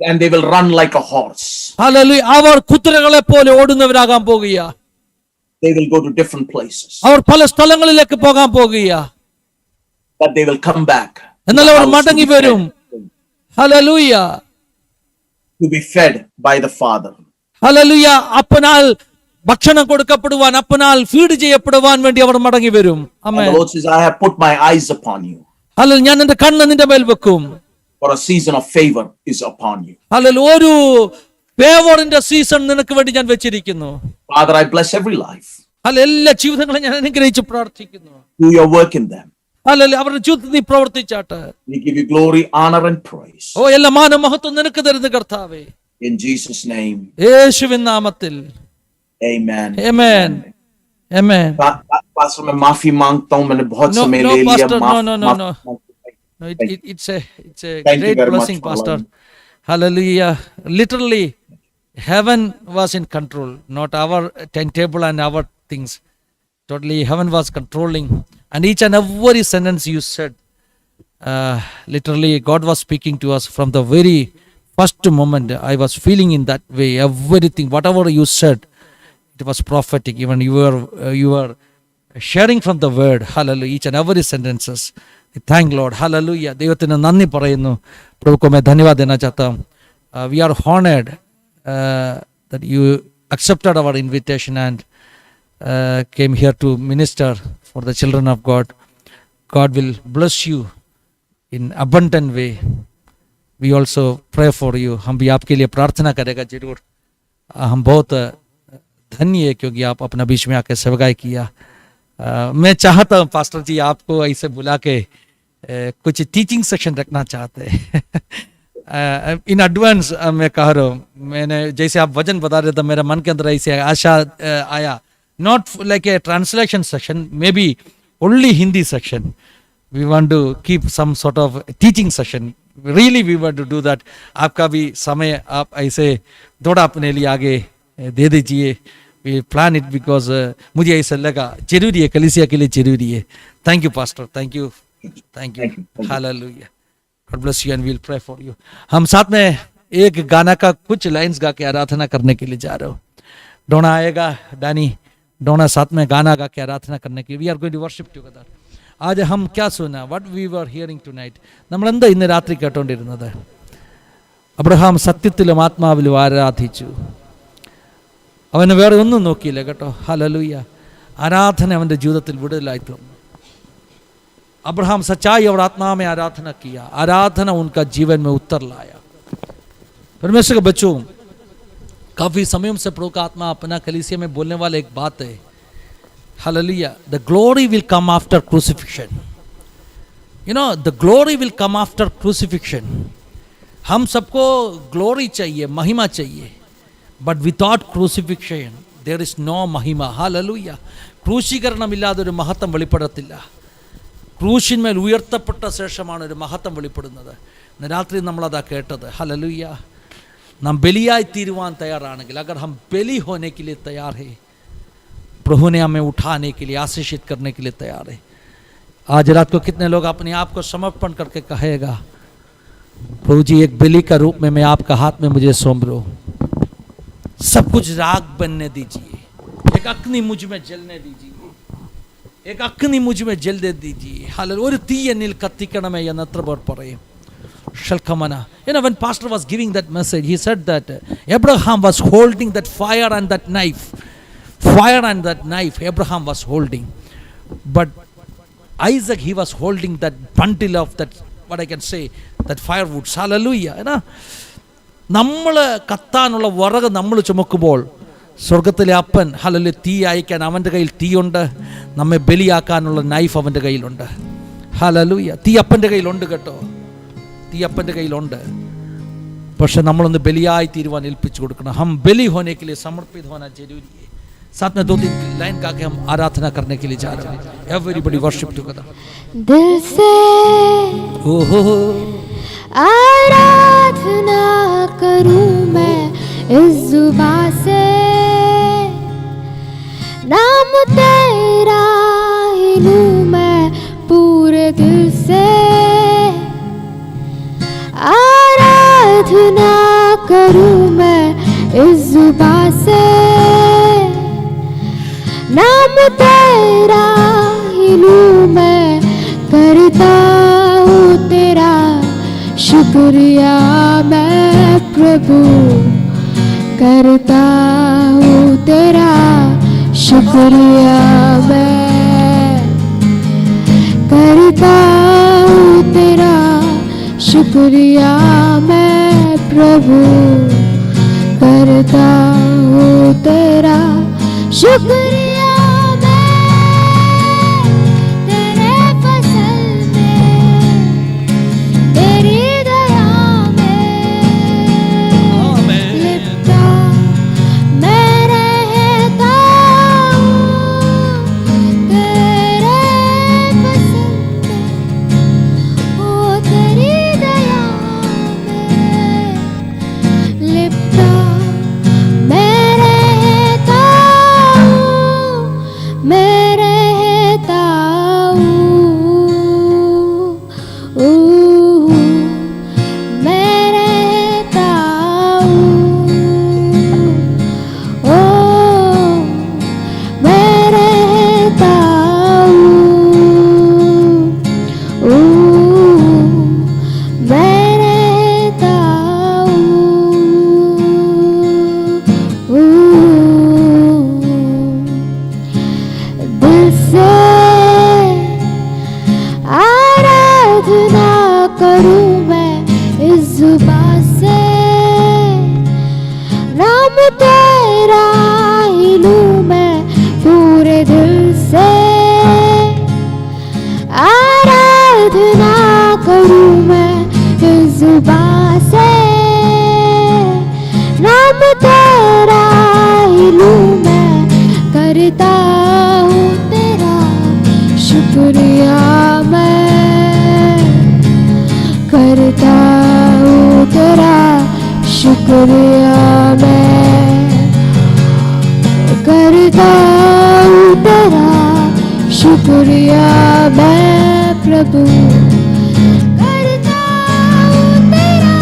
And they will run like a horse. ഹല്ലേലൂയ. അവർ കുതിരകളെ പോലെ ഓടുന്നവരാകാൻ പോകുക. They will go to different places. അവർ പല സ്ഥലങ്ങളിലേക്ക് പോകാൻ പോകുക. But they will come back. എന്നാൽ അവർ മടങ്ങി വരും. ഹല്ലേലൂയ. To be fed by the Father. ഹല്ലേലൂയ. അപ്പനാൽ ഭക്ഷണം കൊടുക്കപ്പെടുവാൻ, അപ്പനാൽ ഫീഡ് ചെയ്യപ്പെടുവാൻ വേണ്ടി അവർ മടങ്ങി വരും. And the Lord says, I have put my eyes upon you. Hallelujah. ഞാൻ എന്റെ കണ്ണ് നിന്റെ മേൽ വെക്കും. For a season of favor is upon you. Hallelujah. ഒരു ഫേവറിന്റെ സീസൺ നിനക്ക് വേണ്ടി ഞാൻ വെച്ചിരിക്കുന്നു. Father, I bless every life. Hallelujah. എല്ലാ ജീവിതങ്ങളെ ഞാൻ അനുഗ്രഹിച്ച് പ്രാർത്ഥിക്കുന്നു. Do your work in them. Hallelujah. അവരുടെ ജീവിതത്തിൽ നീ പ്രവർത്തിച്ചാട്ടെ. We give you glory, honor, and praise. ഓ, എല്ലാ മാനം മഹത്വം നിനക്ക് തരുന്ന കർത്താവേ, In Jesus' name, യേശുവിൻ നാമത്തിൽ. amen. ആമേൻ. ആമേൻ. Pastor, मैं माफी मांगता हूं, मैंने बहुत No, समय no, ले लिया. Pastor, no. No, Thank you. it's a Thank you great very much blessing, for Pastor. allowing. Hallelujah. Literally, heaven was in control, not our timetable and our things. Totally, heaven was controlling. And each and every sentence you said, literally, God was speaking to us from the very first moment. I was feeling in that way. Everything, whatever you said, it was prophetic. Even you were sharing from the word. Hallelujah. Each and every sentences. Thank Lord. Hallelujah. ദൈവത്തിന് നന്ദി പറയുന്നു. प्रभु को मैं धन्यवाद देना चाहता हूँ. We are honored that you accepted our invitation and came here to minister for the children of God. God will bless you in abundant way. We also pray for you. हम भी आपके लिए प्रार्थना करेगा जरूर. हम बहुत धन्य है क्योंकि आप अपना बीच में आके सेवकाई किया. मैं चाहता हूँ पास्टर जी आपको ऐसे बुला के कुछ टीचिंग सेक्शन रखना चाहते हैं. इन एडवांस मैं कह रहा हूँ, मैंने जैसे आप वजन बता रहे थे मेरे मन के अंदर ऐसे आशा आया. Not like a translation section, maybe only Hindi section. We want to keep some sort of teaching session. Really we want to do that. आपका भी समय आप ऐसे थोड़ा अपने लिए आगे दे दीजिए. We plan it because मुझे ऐसा लगा जरूरी है, कलीसिया के लिए जरूरी है. Thank you pastor. Thank you. Hallelujah. God bless you and we'll pray for you. हम साथ में एक गाना का कुछ लाइंस गा के आराधना करने के लिए जा रहे हो. डोना आएगा, डैनी डोना साथ में गाना गा के आराधना करने के लिए. We are going to worship together. आज हम क्या सुना? What we were hearing tonight. നമ്മൾ എന്താ ഇന്ന് രാത്രി കേട്ടോണ്ടിരുന്നത്? അബ്രഹാം സത്യത്തിലും ആത്മാവിലും ആരാധിച്ചു. അവന് വേറെ ഒന്നും നോക്കിയില്ല കേട്ടോ. ഹല്ലേലൂയ. ആരാധന അവൻ്റെ ജീവിതത്തിൽ വിടുതലായി തീർന്നു. अब्राहम सच्चाई और आत्मा में आराधना किया. आराधना उनका जीवन में उतर लाया. परमेश्वर के बच्चों, काफी समय से प्रभु का आत्मा अपना कलीसिया में बोलने वाला एक बात है. Hallelujah. The glory will come after crucifixion. You know, the glory will come after crucifixion. हम सबको ग्लोरी चाहिए, महिमा चाहिए, but without crucifixion there is no महिमा. हालेलुया. ക്രൂശീകരണമില്ലാതെ ഒരു മഹത്വം വെളിപ്പെടത്തില്ല. ക്രൂശിന്മേൽ ഉയർത്തപ്പെട്ട ശേഷമാണ് ഒരു മഹത്വം വെളിപ്പെടുന്നത്. ഇന്ന് രാത്രി നമ്മളതാ കേട്ടത്. ഹല്ലേലൂയ. നാം ബലിയായി തീരുവാൻ തയ്യാറാണെങ്കിൽ, अगर हम बलि होने के लिए तैयार है, प्रभु ने हमें उठाने के लिए, आशीषित करने के लिए तैयार है. आज रात को कितने लोग अपने आप को समर्पण करके कहेगा, प्रभु जी एक बलि का रूप में मैं आपका हाथ में मुझे सौंप रहा हूं, सब कुछ राग बनने दीजिए, एक अग्नि मुझ में जलने दीजिए, एक अग्नि मुझ में जलने दीजिए. हालेलुया. ഒരു തീ എന്നിൽ കത്തിക്കണമേ എന്ന് എത്ര പേർ പറയും? Shalkamana. You know, when pastor was giving that message, he said that Abraham was holding that fire and that knife. Fire and that knife Abraham was holding. But Isaac, he was holding that bundle of that, what I can say, that firewood. Hallelujah. നമ്മൾ കത്താനുള്ള വിറക് നമ്മൾ ചുമക്കുമ്പോൾ സ്വർഗത്തിലെ അപ്പൻ hallelujah തീ അയക്കാൻ അവൻ്റെ കയ്യിൽ തീയുണ്ട്. നമ്മെ ബലിയാക്കാനുള്ള നൈഫ് അവൻ്റെ കയ്യിലുണ്ട്. ഹല്ലേലൂയ. തീ അപ്പൻ്റെ കയ്യിലുണ്ട് കേട്ടോ, തീ അപ്പൻ്റെ കയ്യിലുണ്ട്. പക്ഷെ നമ്മളൊന്ന് ബലിയായി തീരുവാൻ ഏൽപ്പിച്ചു കൊടുക്കണം. हम बलि होने के लिए समर्पित होना जरूरी है. साथ में 2-3 लाइन गा के हम आराधना करने के लिए जा रहे हैं. Everybody worship together. दिल से ओहो आराधना करूं मैं इस जुबान से, नाम तेरा ही लूं मैं पूरे दिल से. आराधना करूं मैं इस जुबान से, नाम तेरा ही लूं मैं, करता हूँ तेरा शुक्रिया मैं प्रभु, करता हूँ तेरा शुक्रिया मैं, करता हूँ तेरा शुक्रिया मैं प्रभु, करता हूँ तेरा शुक्रिया मैं. तेरे फसल में, तेरी दया में लिपटा मैं रहता हूँ. तेरे फसल में, ओ तेरी दया में लिपटा मैं रहता हूँ, मैं रहता हूँ, मैं रहता हूँ, ओ मैं रहता हूँ, मैं रहता हूँ. दिल से आराधना करूं मैं इस जुबान से, नाम तेरा ही लूं मैं पूरे दिल से. आराधना करूं मैं इस जुबान से, नाम तेरा ही लूं मैं, करता हूँ तेरा शुक्रिया मैं, करता हूँ तेरा शुक्रिया मैं, करता हूँ तेरा शुक्रिया मैं प्रभु, करता हूँ तेरा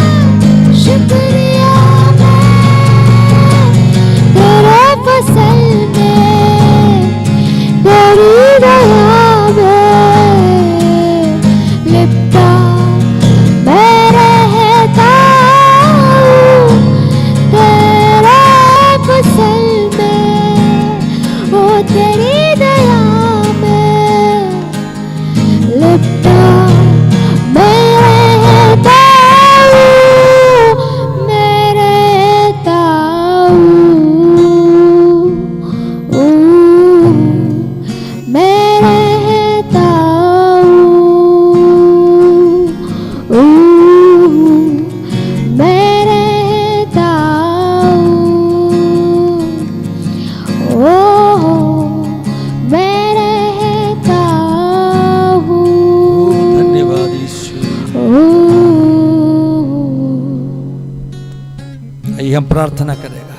शुक्रिया मैं. तेरे फसल में, तेरी दया में लिपटा मैं रहता हूँ. तेरे फसल में, ओ तेरी दया में लिपटा हम प्रार्थना करेगा.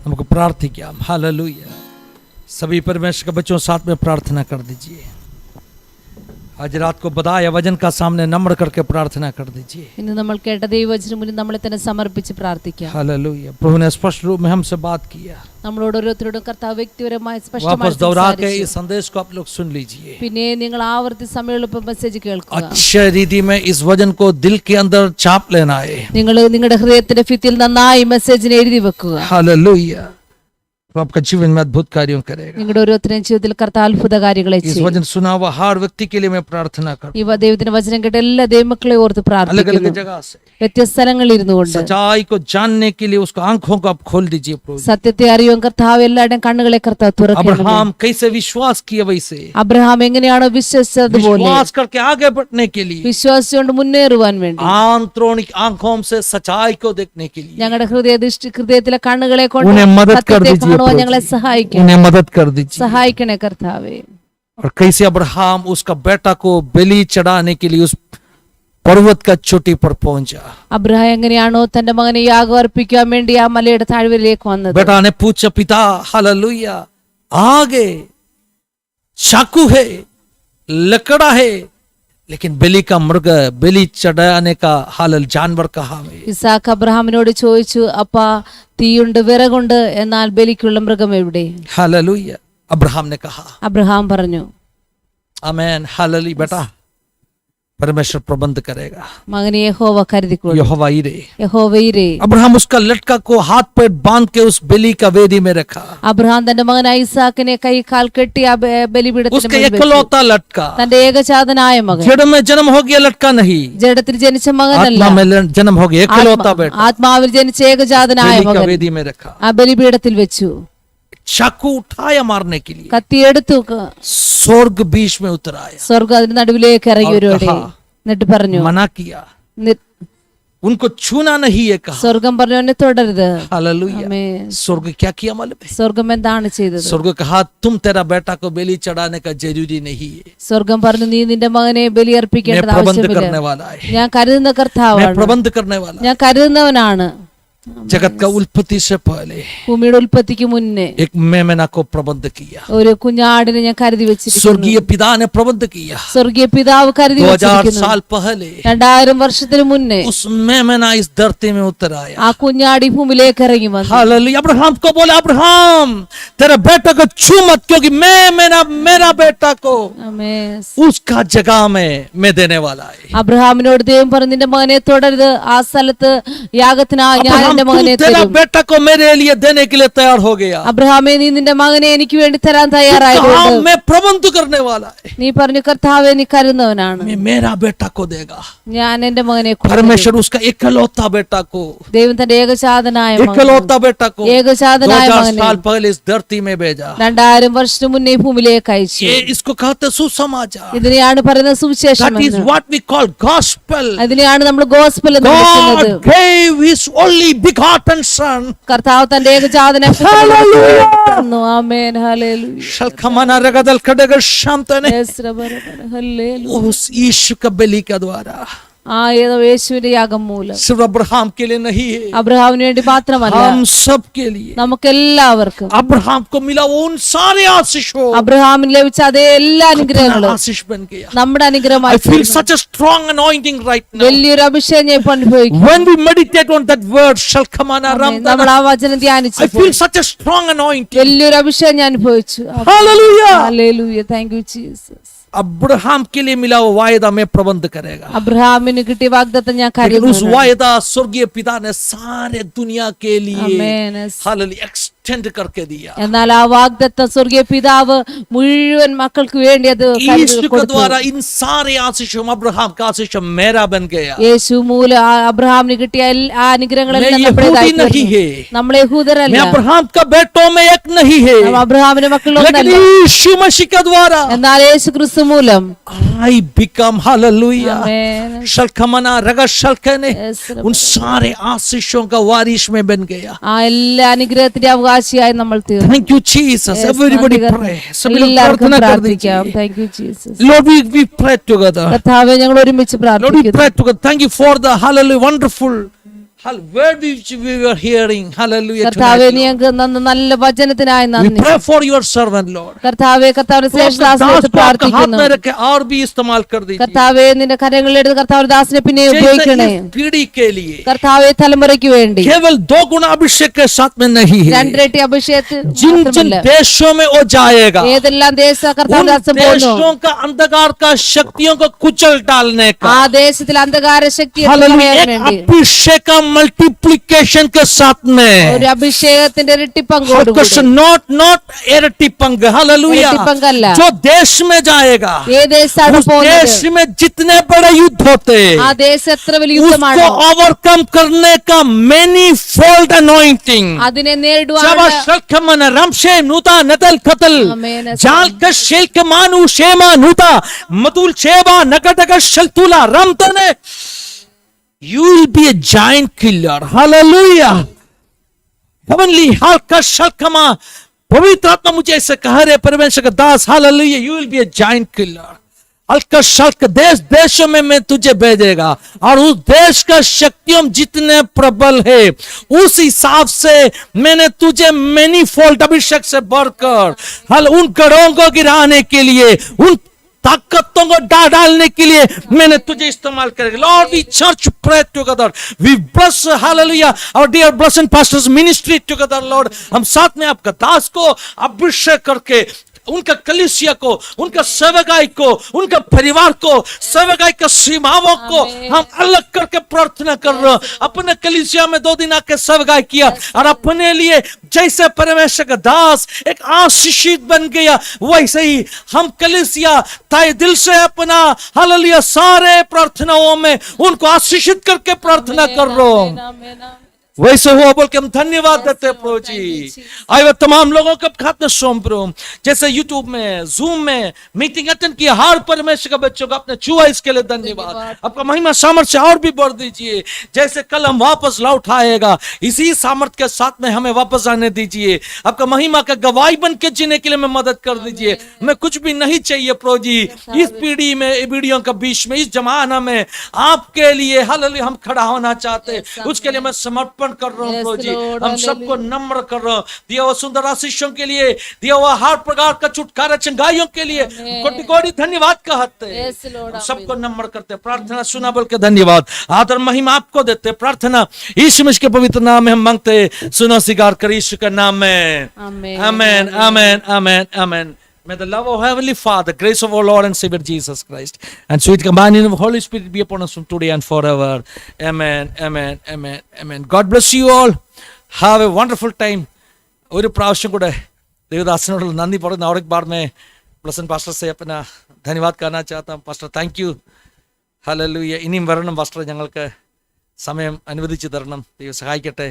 നമുക്ക് പ്രാർത്ഥിക്കാം. हालेलुया. सभी परमेश्वर के बच्चों साथ में प्रार्थना कर दीजिए. आज रात को बताया वचन का सामने नम्र करके प्रार्थना कर दीजिए. ഇന്ന് നമ്മൾ കേട്ട ദൈവവചനം മുന്നിൽ നമ്മളെ തന്നെ സമർപ്പിച്ച് പ്രാർത്ഥിക്കാം. हालेलुया. प्रभु ने स्पष्ट रूप में हमसे बात किया. നമ്മളോട് ഓരോരുത്തരോടും കർത്താവ് വ്യക്തിപരമായി वापस സ്പഷ്ടമായി दोहरा के സംസാരിച്ചു. इस संदेश को आप लोग सुन लीजिए. പിന്നെ നിങ്ങൾ ആവർത്തി സമയമുള്ളപ്പോൾ മെസ്സേജ് കേൾക്കുക. अच्छे रीति में इस वचन को दिल के अंदर छाप लेना है. നിങ്ങൾ നിങ്ങളുടെ ഹൃദയത്തിന്റെ ഭിത്തിയിൽ നന്നായി മെസ്സേജിനെ എഴുതി വെക്കുക. हालेलुया. वो आपका जीवन में अद्भुत कार्यों करेगा. നിങ്ങളുടെ ഓരോരുത്തരുടെയും ജീവിതത്തിൽ കർത്താവ് അത്ഭുത കാര്യങ്ങളെ इस ചെയ്യും. वचन सुना हुआ हर व्यक्ति के लिए मैं प्रार्थना करता हूं. ഈ ദൈവത്തിന്റെ വചനം കേട്ട എല്ലാ ദൈവമക്കളെ ഓർത്ത് अलग പ്രാർത്ഥിക്കുന്നു. अलग जगह से വ്യത്യസ്ത സ്ഥലങ്ങളിൽ ഇരുന്നു കൊണ്ട് सच्चाई को जानने के लिए उसको आंखों को आप खोल दीजिए प्रभु. സത്യത്തെ അറിയുവാൻ കർത്താവ് എല്ലാവരുടെയും കണ്ണുകളെ കർത്താവ് തുറക്കണം. अब्राहम कैसे विश्वास किए वैसे അബ്രഹാം എങ്ങനെയാണോ വിശ്വസിച്ചതുപോലെ विश्वास करके आगे बढ़ने के लिए വിശ്വാസിച്ചുകൊണ്ട് മുന്നേറുവാൻ വേണ്ടി आंतरिक आंखों से सच्चाई को देखने के लिए ഞങ്ങളുടെ ഹൃദയത്തിലെ കണ്ണുകളെ उन्हें കൊണ്ട് मदद कर സത്യത്തെ दीजिए കാണുവാൻ प्रभु ഞങ്ങളെ जी. സഹായിക്കണം. उन्हें मदद कर दीजिए. സഹായിക്കണേ കർത്താവേ. और कैसे अब्राहम उसका बेटा को बलि चढ़ाने के लिए उस पर्वत का चोटी पर पहुंचा. അബ്രഹാം എങ്ങനെയാണോ തന്റെ മകനെ യാഗം അർപ്പിക്കാൻ വേണ്ടി ആ മലയുടെ താഴ്വരയിലേക്ക് വന്നത്. बेटा ने पूछा पिता हालेलुया आगे चाकू है लकड़ा है लेकिन बलि का मृग बलि चढ़ाने का हालल जानवर कहाँ है. ഇസാക്ക് അബ്രഹാമിനോട് ചോദിച്ചു, അപ്പാ തീയുണ്ട് വിറകുണ്ട്, എന്നാൽ ബലിക്കുള്ള മൃഗം എവിടെ? हालेलुया. अब्राहम ने कहा അബ്രഹാം പറഞ്ഞു, आमेन. हालेलुया. बेटा परमेश्वर प्रबंध करेगा. മകനെ യഹോവ കരുതിക്കൊള്ളും. यहोवा ईरे. യഹോവ ഇരേ. अब्राहम उसका लटका को हाथ पैर बांध के उस बलि का वेदी में रखा. അബ്രഹാം തന്റെ മകനായ ഇസാക്കിനെ കൈ കാൽ കെട്ടി ആ ബലിപീഠത്തിന് उसका മുൻപിൽ വെച്ചു. एकलौता लटका തന്റെ ഏകജാതനായ മകൻ, जड़ में जन्म हो गया लटका नहीं, ജഡത്തിൽ ജനിച്ച മകനല്ല, आत्मा में जन्म हो गया एकलौता बेटा. ആത്മാവിൽ ജനിച്ച ഏകജാതനായ बलि का മകൻ वेदी में रखा. ആ ബലിപീഠത്തിൽ വെച്ചു. चाकू उठाया मारने के लिए. കത്തിയെടുത്തു. स्वर्ग बीच में उतर आया. സ്വർഗ്ഗം അതിന് നടുവിലേക്ക് ഇറങ്ങി और ഒരുവരെ. कहा, എന്നിട്ട് പറഞ്ഞു, मना किया നി- उनको छूना नहीं है कहा. സ്വർഗം പറഞ്ഞു എന്നെ തൊടരുത്. हालेलुया. ആമേൻ. स्वर्ग क्या किया मालूम है? സ്വർഗം എന്താണ് ചെയ്തത്? स्वर्ग कहा तुम तेरा बेटा को बलि चढ़ाने का जरूरी नहीं है, സ്വർഗം പറഞ്ഞു, നീ നിന്റെ മകനെ मैं ബലിയർപ്പിക്കേണ്ടത് प्रबंध करने ആവശ്യമില്ല. वाला है, ഞാൻ കരുതുന്ന मैं കർത്താവാണ്, प्रबंध करने वाला. ഞാൻ കരുതുന്നവനാണ്. जगत का उत्पत्ति से पहले ഭൂമിയുടെ ഉൽപ്പത്തിക്ക് മുന്നേ एक मेमना को प्रबंध किया. ഒരു കുഞ്ഞാടിനെ ഞാൻ കരുതി വെച്ചിരിക്കുന്നു. स्वर्गीय पिता ने प्रबंध किया. സ്വർഗീയ പിതാവ് കരുതി 2000 വെച്ചിരിക്കുന്നു. साल पहले 2000 വർഷത്തിന് മുന്നേ उस मेमना इस धरती में उतर आया. ആ കുഞ്ഞാടി भूमिയിലേക്ക് ഇറങ്ങി വന്നു. हालेलुया. अब्राहम को बोला, अब्राहम तेरा बेटा को छू मत, क्योंकि मेरा बेटा को ആമേൻ. उसका जगह में मैं देने वाला है. അബ്രഹാമിനോട് ദൈവം പറഞ്ഞു, നിന്റെ മകനെ തൊടരുത്, ആ സ്ഥലത്ത് യാഗത്തിനായി ഞാൻ अब्राहम എന്റെ മകനെ तू तेरा തരും. बेटा को मेरे लिए देने के लिए तैयार हो गया. അബ്രഹാമേ, നീ നിന്റെ മകനെ എനിക്ക് വേണ്ടി തരാൻ कहा, തയ്യാറായതുകൊണ്ട് मैं प्रबंध करने वाला है, നീ പറഞ്ഞു, കർത്താവേ നീ കരുതുന്നവനാണ്, मैं मेरा बेटा को देगा. ഞാൻ എന്റെ മകനെ കൊടുക്കും. परमेश्वर उसका एकलौता बेटा को, ദൈവം തന്റെ ഏകജാതനായ മകനെ, एकलौता बेटा को ഏകജാതനായ 2000 മകനെ साल पहले इस धरती में भेजा. 2000 വർഷത്തിന് മുന്നേ ഈ ഭൂമിയിലേക്ക് അയച്ചു. ये इसको कहते सुसमाचार. ഇതിനെയാണ് പറയുന്നത് സുവിശേഷം That is എന്ന്. what we call gospel. അതിനെയാണ് നമ്മൾ ഗോസ്പൽ എന്ന് വിളിക്കുന്നത്. God gave his only begotten son. കർത്താവ് തന്റെ ഏകജാതനെ Hallelujah. തന്നു. ആമേൻ. ഹല്ലേലൂയ. शलखमना रगदल खडेगर शामतने യേശു റബ്ബേ, ഹല്ലേലൂയ. उस यीशु का बलि का द्वारा ആ യേശുവിന്റെ യാഗം മൂലം सिर्फ अब्राहम के लिए नहीं है, അബ്രഹാമിന് വേണ്ടി മാത്രമല്ല, हम सब के लिए. നമുക്കെല്ലാവർക്കും अब्राहम को मिला वो उन सारे आशीषों അബ്രഹാമിന് ലഭിച്ച അതേ എല്ലാ അനുഗ്രഹങ്ങളും आशीष बन गया. നമ്മുടെ I അനുഗ്രഹമായി feel തീർന്നു. such a strong anointing right now. വലിയൊരു അഭിഷേകം ഞാൻ ഇപ്പോൾ അനുഭവിക്കും. When we meditate on that word, Shalkamana നമ്മൾ Ramdana, ആ വചനം I ധ്യാനിച്ചപ്പോൾ feel such a strong anointing. വലിയൊരു അഭിഷേകം ഞാൻ അനുഭവിച്ചു. Hallelujah. Hallelujah. Thank you Jesus. Abraham के लिए मिला वो वायदा में प्रबंध करेगा. അബ്രഹാമിന് കിട്ടിയ വാഗ്ദത്തം ഞാൻ लेकिन उस കരുതുന്നു. वायदा स्वर्गीय पिता ने सारे दुनिया के लिए आमेन. हालेलुया एक्सटेंड करके दिया. എന്നാൽ ആ വാഗ്ദത്തം സ്വർഗീയ പിതാവ് മുഴുവൻ മക്കൾക്ക് വേണ്ടി അത് यीशु के കൊടുത്തു. द्वारा इन सारे आशीषों अब्राहम का आशीष मेरा बन गया. യേശു മൂലം അബ്രഹാമിന് കിട്ടിയ ആ അനുഗ്രഹങ്ങളെല്ലാം मैं നമ്മുടേതായി यहूदी नहीं തീർന്നു. है, നമ്മൾ യഹൂദരല്ല, मैं अब्राहम का बेटों में एक नहीं है, നാം അബ്രഹാമിന്റെ लेकिन മക്കളൊന്നല്ല. यीशु मसीह के द्वारा എന്നാൽ യേശു ക്രിസ്തു മൂലം I become hallelujah. ആമേൻ. शलखमना रगत शलखने Yes, उन सारे आशीषों का वारिश में बन गया. ആ എല്ലാ അനുഗ്രഹത്തിന്റെ അവകാശിയായി നമ്മൾ തീർന്നു. Thank you Jesus. Yes, Everybody നന്ദി pray. കർത്താവേ. सभी लोग എല്ലാവർക്കും प्रार्थना कर പ്രാർത്ഥിക്കാം. दीजिए. Thank you Jesus. Lord, we pray together. കർത്താവേ, ഞങ്ങൾ ഒരുമിച്ച് Lord, we പ്രാർത്ഥിക്കുന്നു. pray together. Thank you for the hallelujah wonderful word which we were hearing. Hallelujah. കർത്താവെ tonight, നീ Lord. ഞങ്ങൾക്ക് നല്ല വചനത്തിനായി We നന്ദി. pray for your servant, Lord. കർത്താവെ കർത്താവിന്റെ तो आपके दास ശ്രേഷ്ഠദാസനെ को आपका हाथ പ്രാർത്ഥിക്കുന്നു. में रखे और भी इस्तेमाल कर दीजिए കർത്താവെ നിന്റെ കരങ്ങളിലെടുത്ത് കർത്താവിന്റെ ദാസനെ പിന്നെ जैसे ഉപയോഗിക്കണേ. इस पीढ़ी के लिए കർത്താവെ തലമുറയ്ക്ക് വേണ്ടി केवल 2 गुना अभिषेक के साथ में नहीं है, രണ്ടിരട്ടി അഭിഷേകത്തിൽ जिन जिन മാത്രമല്ല, देशों में वो जाएगा ഏതെല്ലാം ദേശ उन കർത്താവിന്റെ ദാസൻ പോകുന്നു देशों का अंधकार का शक्तियों को कुचल डालने का ആ ദേശത്തിൽ അന്ധകാര ശക്തി हालेलुया, एक വേണ്ടി अभिषेक का मल्टीप्लिकेशन के साथ में ഒരു അഭിഷേകത്തിന്റെ ഇരട്ടിപ്പങ്കോടുകൂടി, नॉट इरटिपंग हालेलुया, ഇരട്ടിപ്പങ്കല്ല, जो देश में जाएगा ഏ ദേശത്താണ് उस പോകുന്നത് देश में जितने बड़े युद्ध होते ആ ദേശം എത്ര വലിയ उसको യുദ്ധമാണോ ओवरकम करने का मेनी फोल्ड अनॉइंटिंग അതിനെ നേരിടുവാൻ जब शल्कमन रमशे नूता नतल कतल आमेन। जाल का शेल्क मानु शेमा नूता मतुल Sheba नकटक शल्तुला रमतने you will be a giant killer. Hallelujah. Heavenly halka shalkama पवित्र आत्मा मुझे ऐसे कह रहे परमेश्वर का दास hallelujah, you will be a giant killer. हल्का शल्क देश देशों में मैं तुझे भेजेगा और उस देश का शक्तियों जितने प्रबल है उस हिसाब से मैंने तुझे मैनी फोल्ड अभिषेक से बढ़कर हल उन गढ़ों को गिराने के लिए उन ताकतों को डालने के लिए मैंने तुझे इस्तेमाल करेगा. Lord we church pray together, we bless hallelujah our dear brothers and pastors ministry together. Lord हम साथ में आपका दास को अभिषेक करके उनका कलीसिया को, उनका सेवकाई को, उनका परिवार को, सेवकाई का सीमाओं को हम अलग करके प्रार्थना कर रहे हैं. अपने कलीसिया में 2 दिन आके सेवकाई किया और अपने लिए जैसे परमेश्वर का दास एक आशीषित बन गया वैसे ही हम कलीसिया ताए दिल से अपना हालेलुया सारे प्रार्थनाओं में उनको आशीषित करके प्रार्थना कर रहा हूं. वैसे हुआ बोल के हम धन्यवाद देते हैं प्रभु जी. आए वो तमाम लोगों के हाथ में सौंप रहा हूं, जैसे यूट्यूब में, जूम में मीटिंग अटेंड किया हर परमेश्वर का बच्चों को अपने छुआ इसके लिए धन्यवाद. आपका महिमा सामर्थ्य और भी बढ़ दीजिए. जैसे कल हम वापस लौट आएगा इसी सामर्थ्य के साथ में हमें वापस आने दीजिए. आपका महिमा का गवाही बन के जीने के लिए हमें मदद कर दीजिए. हमें कुछ भी नहीं चाहिए प्रभु जी. इस पीढ़ी में, पीढ़ियों के बीच में, इस जमाना में आपके लिए हालेलुया हम खड़ा होना चाहते. उसके लिए मैं समर्पण कर रहा हूं प्रभु जी. हम सबको नम्र कर रहा हूं. दिया हुआ सुंदर आशीषों के लिए, दिया हुआ हर प्रकार का छुटकारा चंगाइयों के लिए कोटि कोटि धन्यवाद कहते हैं. हम सबको नम्र करते. प्रार्थना सुना बोल के धन्यवाद, आदर महिमा आपको देते. प्रार्थना यीशु मसीह के पवित्र नाम में हम मांगते, सुनो स्वीकार कर यीशु के नाम में. आमेन आमेन आमेन आमेन. May the love of Heavenly Father, grace of our Lord and Savior Jesus Christ, and sweet companion of Holy Spirit be upon us from today and forever. Amen, amen, amen, amen. God bless you all. Have a wonderful time. ഒരു പ്രാവശ്യം കൂടെ ദേവദാസനോടുള്ള നന്ദി പറയുന്ന और एक बार मैं प्लसन pastor से अपना धन्यवाद करना चाहता हूँ. Pastor thank you. ഹല്ലേലൂയ. ഇനിയും വരണം പാസ്റ്റർ, ഞങ്ങൾക്ക് സമയം അനുവദിച്ചു തരണം. ദൈവം സഹായിക്കട്ടെ.